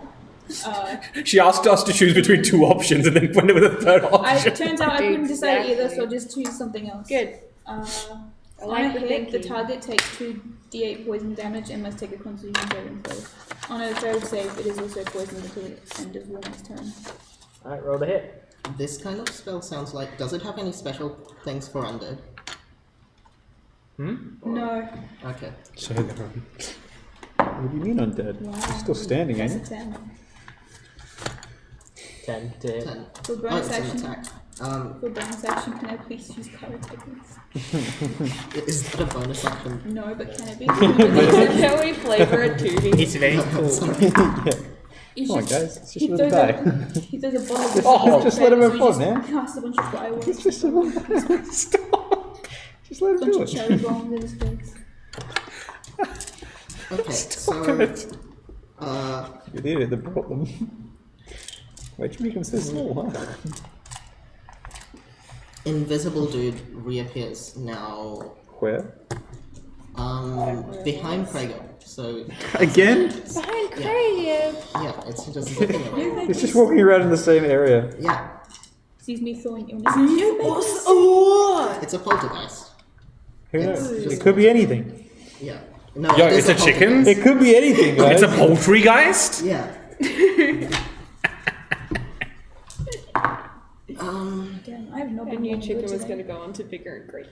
S3: She asked us to choose between two options and then went with a third option.
S6: it turns out I couldn't decide either, so
S9: Exactly.
S6: I'll just choose something else.
S9: Good.
S6: On
S9: like
S6: a
S9: the
S6: hit, the
S9: thinking.
S6: target takes 2d8 poison damage and must take a constitution saving throw. On a failed save, it is also poisoned until the end of your next turn.
S2: Alright, roll the hit.
S1: This kind of spell sounds like. Does it have any special things for undead?
S6: No.
S1: Okay.
S3: So
S8: What do you mean undead?
S6: Wow.
S8: You're still standing,
S6: That's
S8: ain't
S6: a
S8: you?
S6: 10.
S2: 10 to hit.
S1: 10.
S6: For
S1: Oh,
S6: bonus
S1: it's an
S6: action,
S1: attack.
S6: For bonus action, can I please use pyrotechnics?
S1: Is that a bonus action?
S6: No, but can it be?
S9: Can we flavor it too?
S3: It's very cool.
S6: It's
S8: Come on,
S6: just-
S8: guys. Let's just
S6: he
S8: let him
S6: throws
S8: die.
S6: He throws a bottle of
S8: Oh, just let him have
S6: so
S8: fun,
S6: he
S8: man.
S6: just casts a bunch of fireworks.
S8: It's just a Stop. Just let him
S6: bunch
S8: do
S6: of cherry
S8: it.
S6: bombs in his face.
S1: Okay, so
S8: You're the idiot that brought them. Why'd you make them so small, huh?
S1: invisible dude reappears now.
S8: Where?
S1: Behind Prago. So
S8: Again?
S9: Behind Craig.
S1: yeah, it's just looking around.
S8: He's just walking around in the same area.
S1: Yeah,
S6: Sees me throwing illnesses.
S1: it's a poltergeist.
S8: Who
S1: It's
S8: knows?
S1: just-
S8: It could be anything.
S1: Yeah. No,
S3: Yo,
S1: it is
S3: it's a chicken?
S8: It could be anything, guys.
S3: It's a poultrygeist?
S1: Yeah.
S6: Damn, I have not
S9: I
S6: been
S9: knew
S6: doing
S9: Chicken
S6: good
S9: was
S6: today.
S9: going to go on to bigger and great.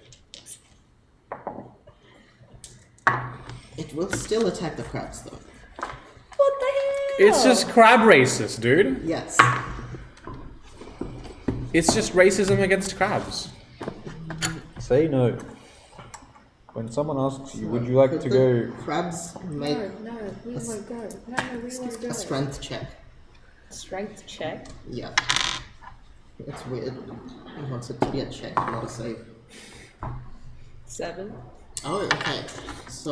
S1: It will still attack the crabs though.
S9: What the hell?
S3: It's just crab racist, dude.
S1: Yes.
S3: It's just racism against crabs.
S8: Say no. When someone asks you, would you like
S1: Could
S8: to
S1: the
S8: go?
S1: crabs make
S9: No, we won't go. No, we won't go.
S1: a strength check?
S9: Strength check.
S1: Yeah. It's weird. He wants it to be a check, not a save.
S9: 7.
S1: Oh, okay. So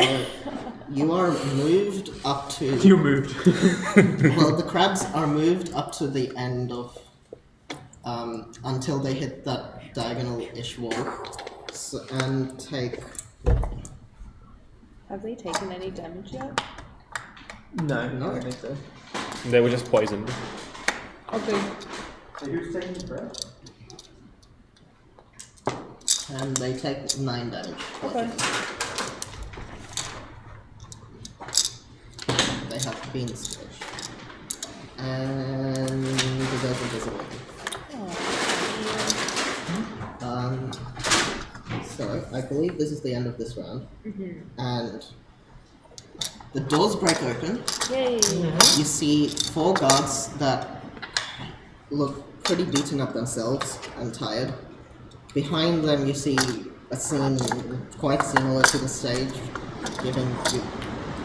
S1: you are moved up to.
S8: You moved.
S1: Well, the crabs are moved up to the end of. Until they hit that diagonal-ish wall. So, and take.
S9: Have they taken any damage yet?
S2: No,
S1: No.
S2: I don't think so.
S3: They were just poisoned.
S9: Okay.
S2: So who's taking the breath?
S1: And they take 9 damage.
S9: Okay.
S1: They have been squished. And it goes invisible. So I believe this is the end of this round. And the doors break open.
S9: Yay.
S1: You see 4 guards that look pretty beaten up themselves and tired. Behind them you see a scene quite similar to the stage, given you,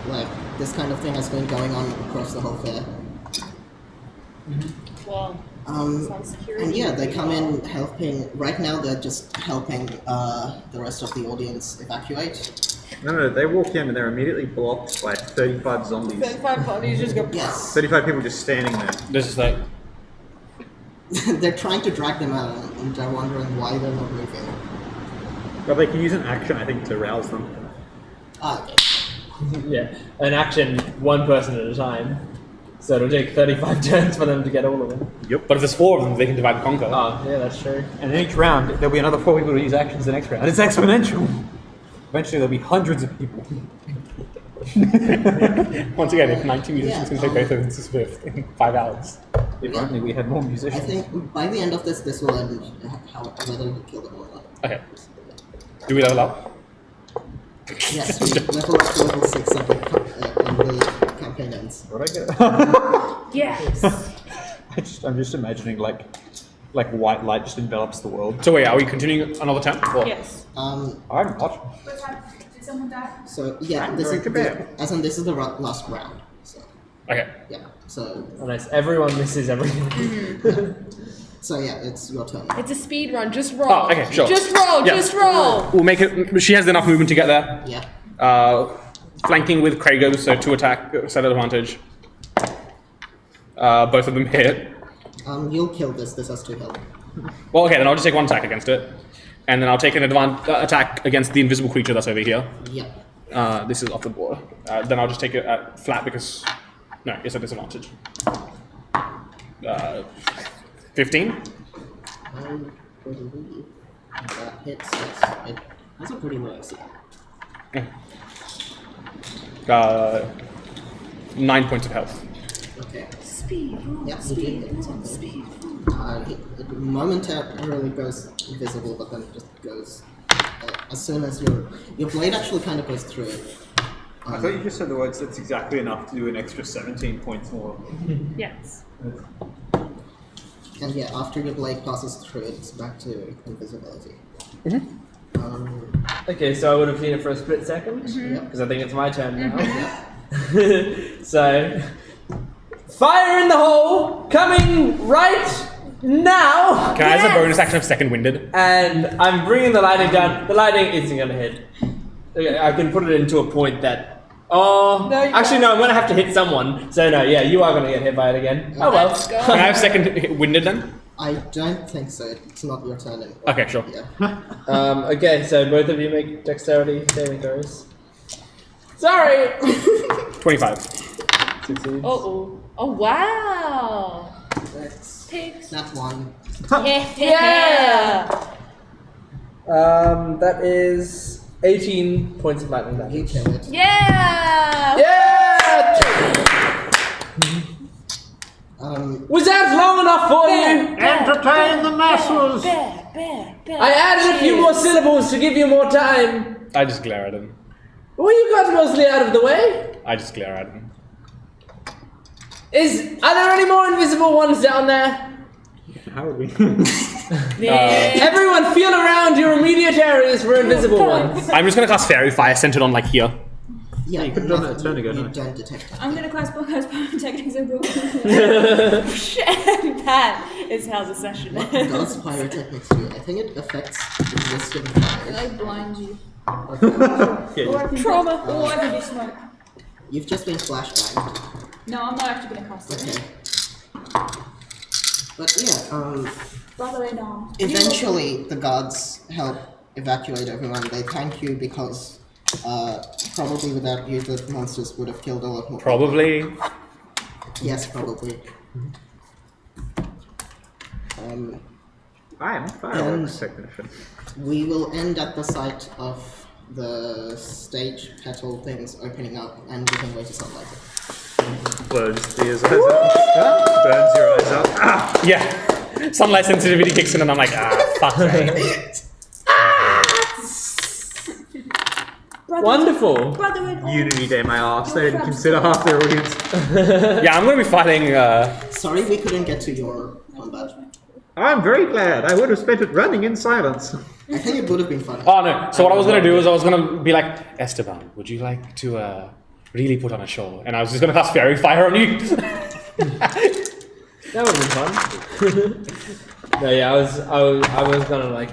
S1: like, this kind of thing has been going on across the whole fair.
S9: Well, some security.
S1: And yeah, they come in helping. Right now they're just helping the rest of the audience evacuate.
S8: No, they walk in and they're immediately blocked by 35 zombies.
S9: 35 bodies just go.
S1: Yes.
S8: 35 people just standing there.
S3: This is like,
S1: They're trying to drag them out and they're wondering why they're not moving.
S8: But they can use an action, I think, to rouse them.
S1: Ah, okay.
S2: Yeah, an action, one person at a time. So it'll take 35 turns for them to get all of them.
S3: but if there's 4 of them, they can divide and conquer.
S2: Oh, yeah, that's true.
S8: And in each round, there'll be another 4 people to use actions the next round. It's exponential! Eventually there'll be hundreds of people.
S3: Once again, if 90 musicians
S1: Yeah,
S3: can take both of them to Swift in 5 hours.
S8: If only we had more
S1: I
S8: musicians.
S1: think by the end of this will end whether you kill them or not.
S3: Okay. Do we level up?
S1: Yes, we level up to level 6 and the campaign ends.
S8: What I get?
S9: Yes.
S8: I'm just imagining like white light just envelops the world.
S3: So wait, are we continuing another turn? Or?
S9: Yes.
S1: Um,
S8: I'm not.
S6: Did someone die?
S1: so yeah,
S8: I'm
S1: this
S8: going
S1: is
S8: to bed.
S1: as in this is the last round. So
S3: Okay.
S1: yeah, so
S2: Unless everyone misses everything.
S1: so yeah, it's your turn.
S9: It's a speed run. Just roll.
S3: Oh, okay, sure.
S9: Just roll.
S3: Yeah.
S9: Just roll.
S3: We'll make it. She has enough movement to get there.
S1: Yeah.
S3: Flanking with Krago, so 2 attack, set advantage. Both of them hit.
S1: You'll kill this. This has 2 health.
S3: Well, okay, then I'll just take 1 attack against it. And then I'll take an attack against the invisible creature that's over here.
S1: Yeah.
S3: This is off the board. Then I'll just take it at flat because... No, it's a disadvantage. 15?
S1: I believe that hits. Yes. That's a pretty low AC.
S3: 9 points of health.
S1: Okay.
S9: Speed. Roll.
S1: Yeah, you did hit something.
S9: Speed.
S1: It momentarily goes invisible, but then it just goes. As soon as your blade actually kind of goes through it.
S8: I thought you just said the words, that's exactly enough to do an extra 17 points more.
S9: Yes.
S1: And yeah, after your blade passes through, it's back to invisibility.
S7: Okay, so I would have seen it for a split second, because I think it's my turn now. So, fire in the hole, coming right now!
S3: Can I have a bonus action of second winded?
S7: And I'm bringing the lightning down. The lightning isn't going to hit. Okay, I can put it into a point that... Oh,
S9: No, you
S7: actually no, I'm going to have to hit someone. So no, yeah, you are going to get hit by it again. Oh well.
S9: Let's go.
S3: Can I have second winded then?
S1: I don't think so. It's not your turn anymore.
S3: Okay, sure.
S1: Yeah.
S7: Okay, so both of you make dexterity saving throws. Sorry!
S3: 25.
S7: Succeeds.
S9: Oh wow.
S1: That's
S9: Pigs.
S1: that one.
S9: Yeah.
S7: That is 18 points of lightning
S1: You
S7: damage.
S1: kill it.
S9: Yeah.
S7: Yeah! Was that long enough for you?
S4: Entertain the masses!
S7: I added a few more syllables to give you more time.
S3: I just glare at him.
S7: Well, you got mostly out of the way.
S3: I just glare at him.
S7: Are there any more invisible ones down there?
S8: How would we?
S7: Everyone feel around your immediate areas for invisible ones.
S3: I'm just gonna cast Fairy Fire centered on like here.
S1: Yeah,
S8: you could've done it a turn ago,
S1: You
S8: no?
S1: don't detect it.
S6: I'm gonna cast pyrotechnics over.
S9: That is how the session
S1: What
S9: ends.
S1: does pyrotechnics do? I think it affects existing fire.
S6: Like blind you.
S1: Okay.
S6: Or I can
S9: Trauma.
S6: Or I can do smoke.
S1: You've just been flashbanged.
S6: No, I'm not actually gonna cast it.
S1: Okay. But yeah,
S6: Brother in arms.
S1: eventually the guards help evacuate everyone. They thank you because probably without you the monsters would have killed a lot more.
S3: Probably.
S1: Yes, probably.
S8: I am fireworks technician.
S1: We will end at the sight of the stage petal things opening up and giving way to sunlight.
S8: Blows Thea's eyes out. Burns your eyes out. Ah!
S3: Yeah. Sunlight sensitivity kicks in and I'm like, fuck right.
S7: Wonderful.
S6: Brother in arms.
S8: Unity Day, my arse. They didn't consider half their audience.
S3: Yeah, I'm gonna be fighting,
S1: Sorry we couldn't get to your combat.
S8: I'm very glad. I would have spent it running in silence.
S1: I think it would have been fun.
S3: oh no. So what I was gonna do is I was gonna be like, Esteban, would you like to, really put on a show? And I was just gonna cast Fairy Fire on you.
S7: That would have been fun. No, yeah, I was gonna like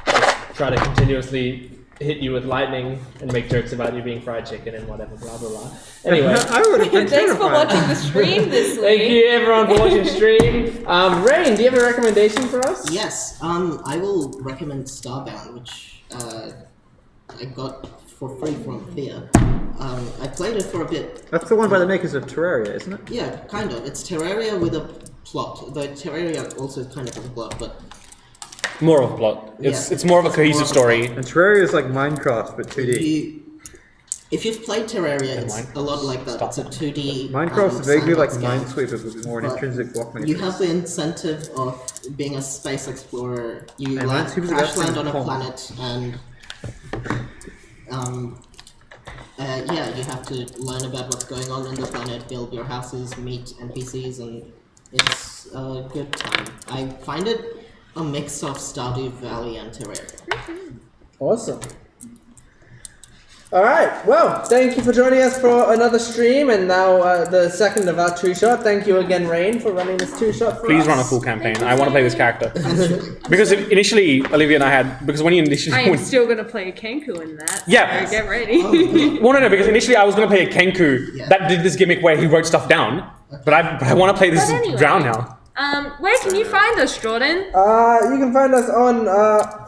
S7: just try to continuously hit you with lightning and make jokes about you being fried chicken and whatever, blah blah blah. Anyway,
S8: I would have been
S9: Thanks for
S8: terrified.
S9: watching the stream this week.
S7: thank you everyone for watching stream. Rain, do you have a recommendation for us?
S1: Yes, I will recommend Starbound, which I got for free from Thea. I played it for a bit.
S8: That's the one by the makers of Terraria, isn't it?
S1: Yeah, kind of. It's Terraria with a plot. Though Terraria also kind of has a plot, but
S3: More of a plot. It's
S1: Yeah,
S3: it's more of a
S1: it's more
S3: cohesive
S1: of a
S3: story.
S8: And Terraria is like Minecraft, but 2D.
S1: if you've played Terraria, it's
S3: Mine-
S1: a lot like that. It's a 2D.
S8: Minecraft's vaguely like
S1: sandbox game.
S8: Minesweeper, with more an
S1: But
S8: intrinsic block
S1: You
S8: mechanics.
S1: have the incentive of being a space explorer. You
S8: And Minesweeper's got
S1: crash land
S8: some
S1: on a
S8: pomp.
S1: planet, and yeah, you have to learn about what's going on the planet, build your houses, meet NPCs, and it's a good time. I find it a mix of Stardew Valley and Terraria.
S7: Awesome. Alright, well, thank you for joining us for another stream, and now the second of our two-shot. Thank you again, Rain, for running this two-shot for
S3: Please
S7: us.
S3: run a full campaign. I want to play this character.
S1: Actually,
S3: Because initially, Olivia and I had, because when you initially...
S9: I am still gonna play a Kenku in that.
S3: Yeah.
S9: So get ready.
S3: Well, no, because initially I was going to play a Kenku
S1: Yeah.
S3: that did this gimmick where he wrote stuff down, but I want to play this
S9: But anyway.
S3: drown now.
S9: Where can you find us, Jordan?
S7: You can find us on,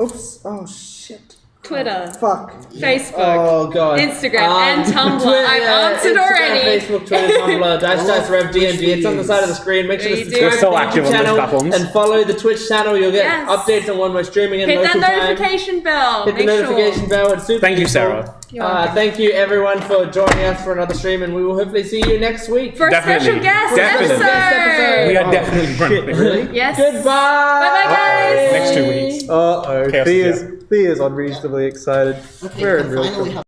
S7: oops, oh shit.
S9: Twitter,
S7: Fuck.
S9: Facebook,
S7: Oh god.
S9: Instagram, and Tumblr. I've answered
S7: Instagram,
S9: already.
S7: Facebook, Twitter, Tumblr, dash rev DND. It's on the side of the screen. Make sure to
S9: We do.
S7: subscribe
S3: We're so
S7: to the
S3: active
S7: YouTube
S3: on those
S7: channel
S3: platforms.
S7: and follow the Twitch channel. You'll get
S9: Yes.
S7: updates on when we're streaming in
S9: Hit that
S7: local time.
S9: notification bell.
S7: Hit the
S9: Make
S7: notification
S9: sure.
S7: bell. It's super
S3: Thank you,
S7: useful.
S3: Sarah.
S9: You're welcome.
S7: Thank you everyone for joining us for another stream, and we will hopefully see you next week.
S9: For a special
S3: Definitely.
S9: guest
S3: Definitely.
S9: episode.
S3: We are definitely running.
S8: Really?
S9: Yes.
S7: Goodbye.
S9: Bye-bye, guys.
S3: Next 2 weeks.
S8: Uh-oh.
S3: Chaos is
S8: Thea's unreasonably excited.
S1: okay,
S8: We're
S1: you
S8: in
S1: can
S8: real
S1: finally
S8: trouble.
S1: have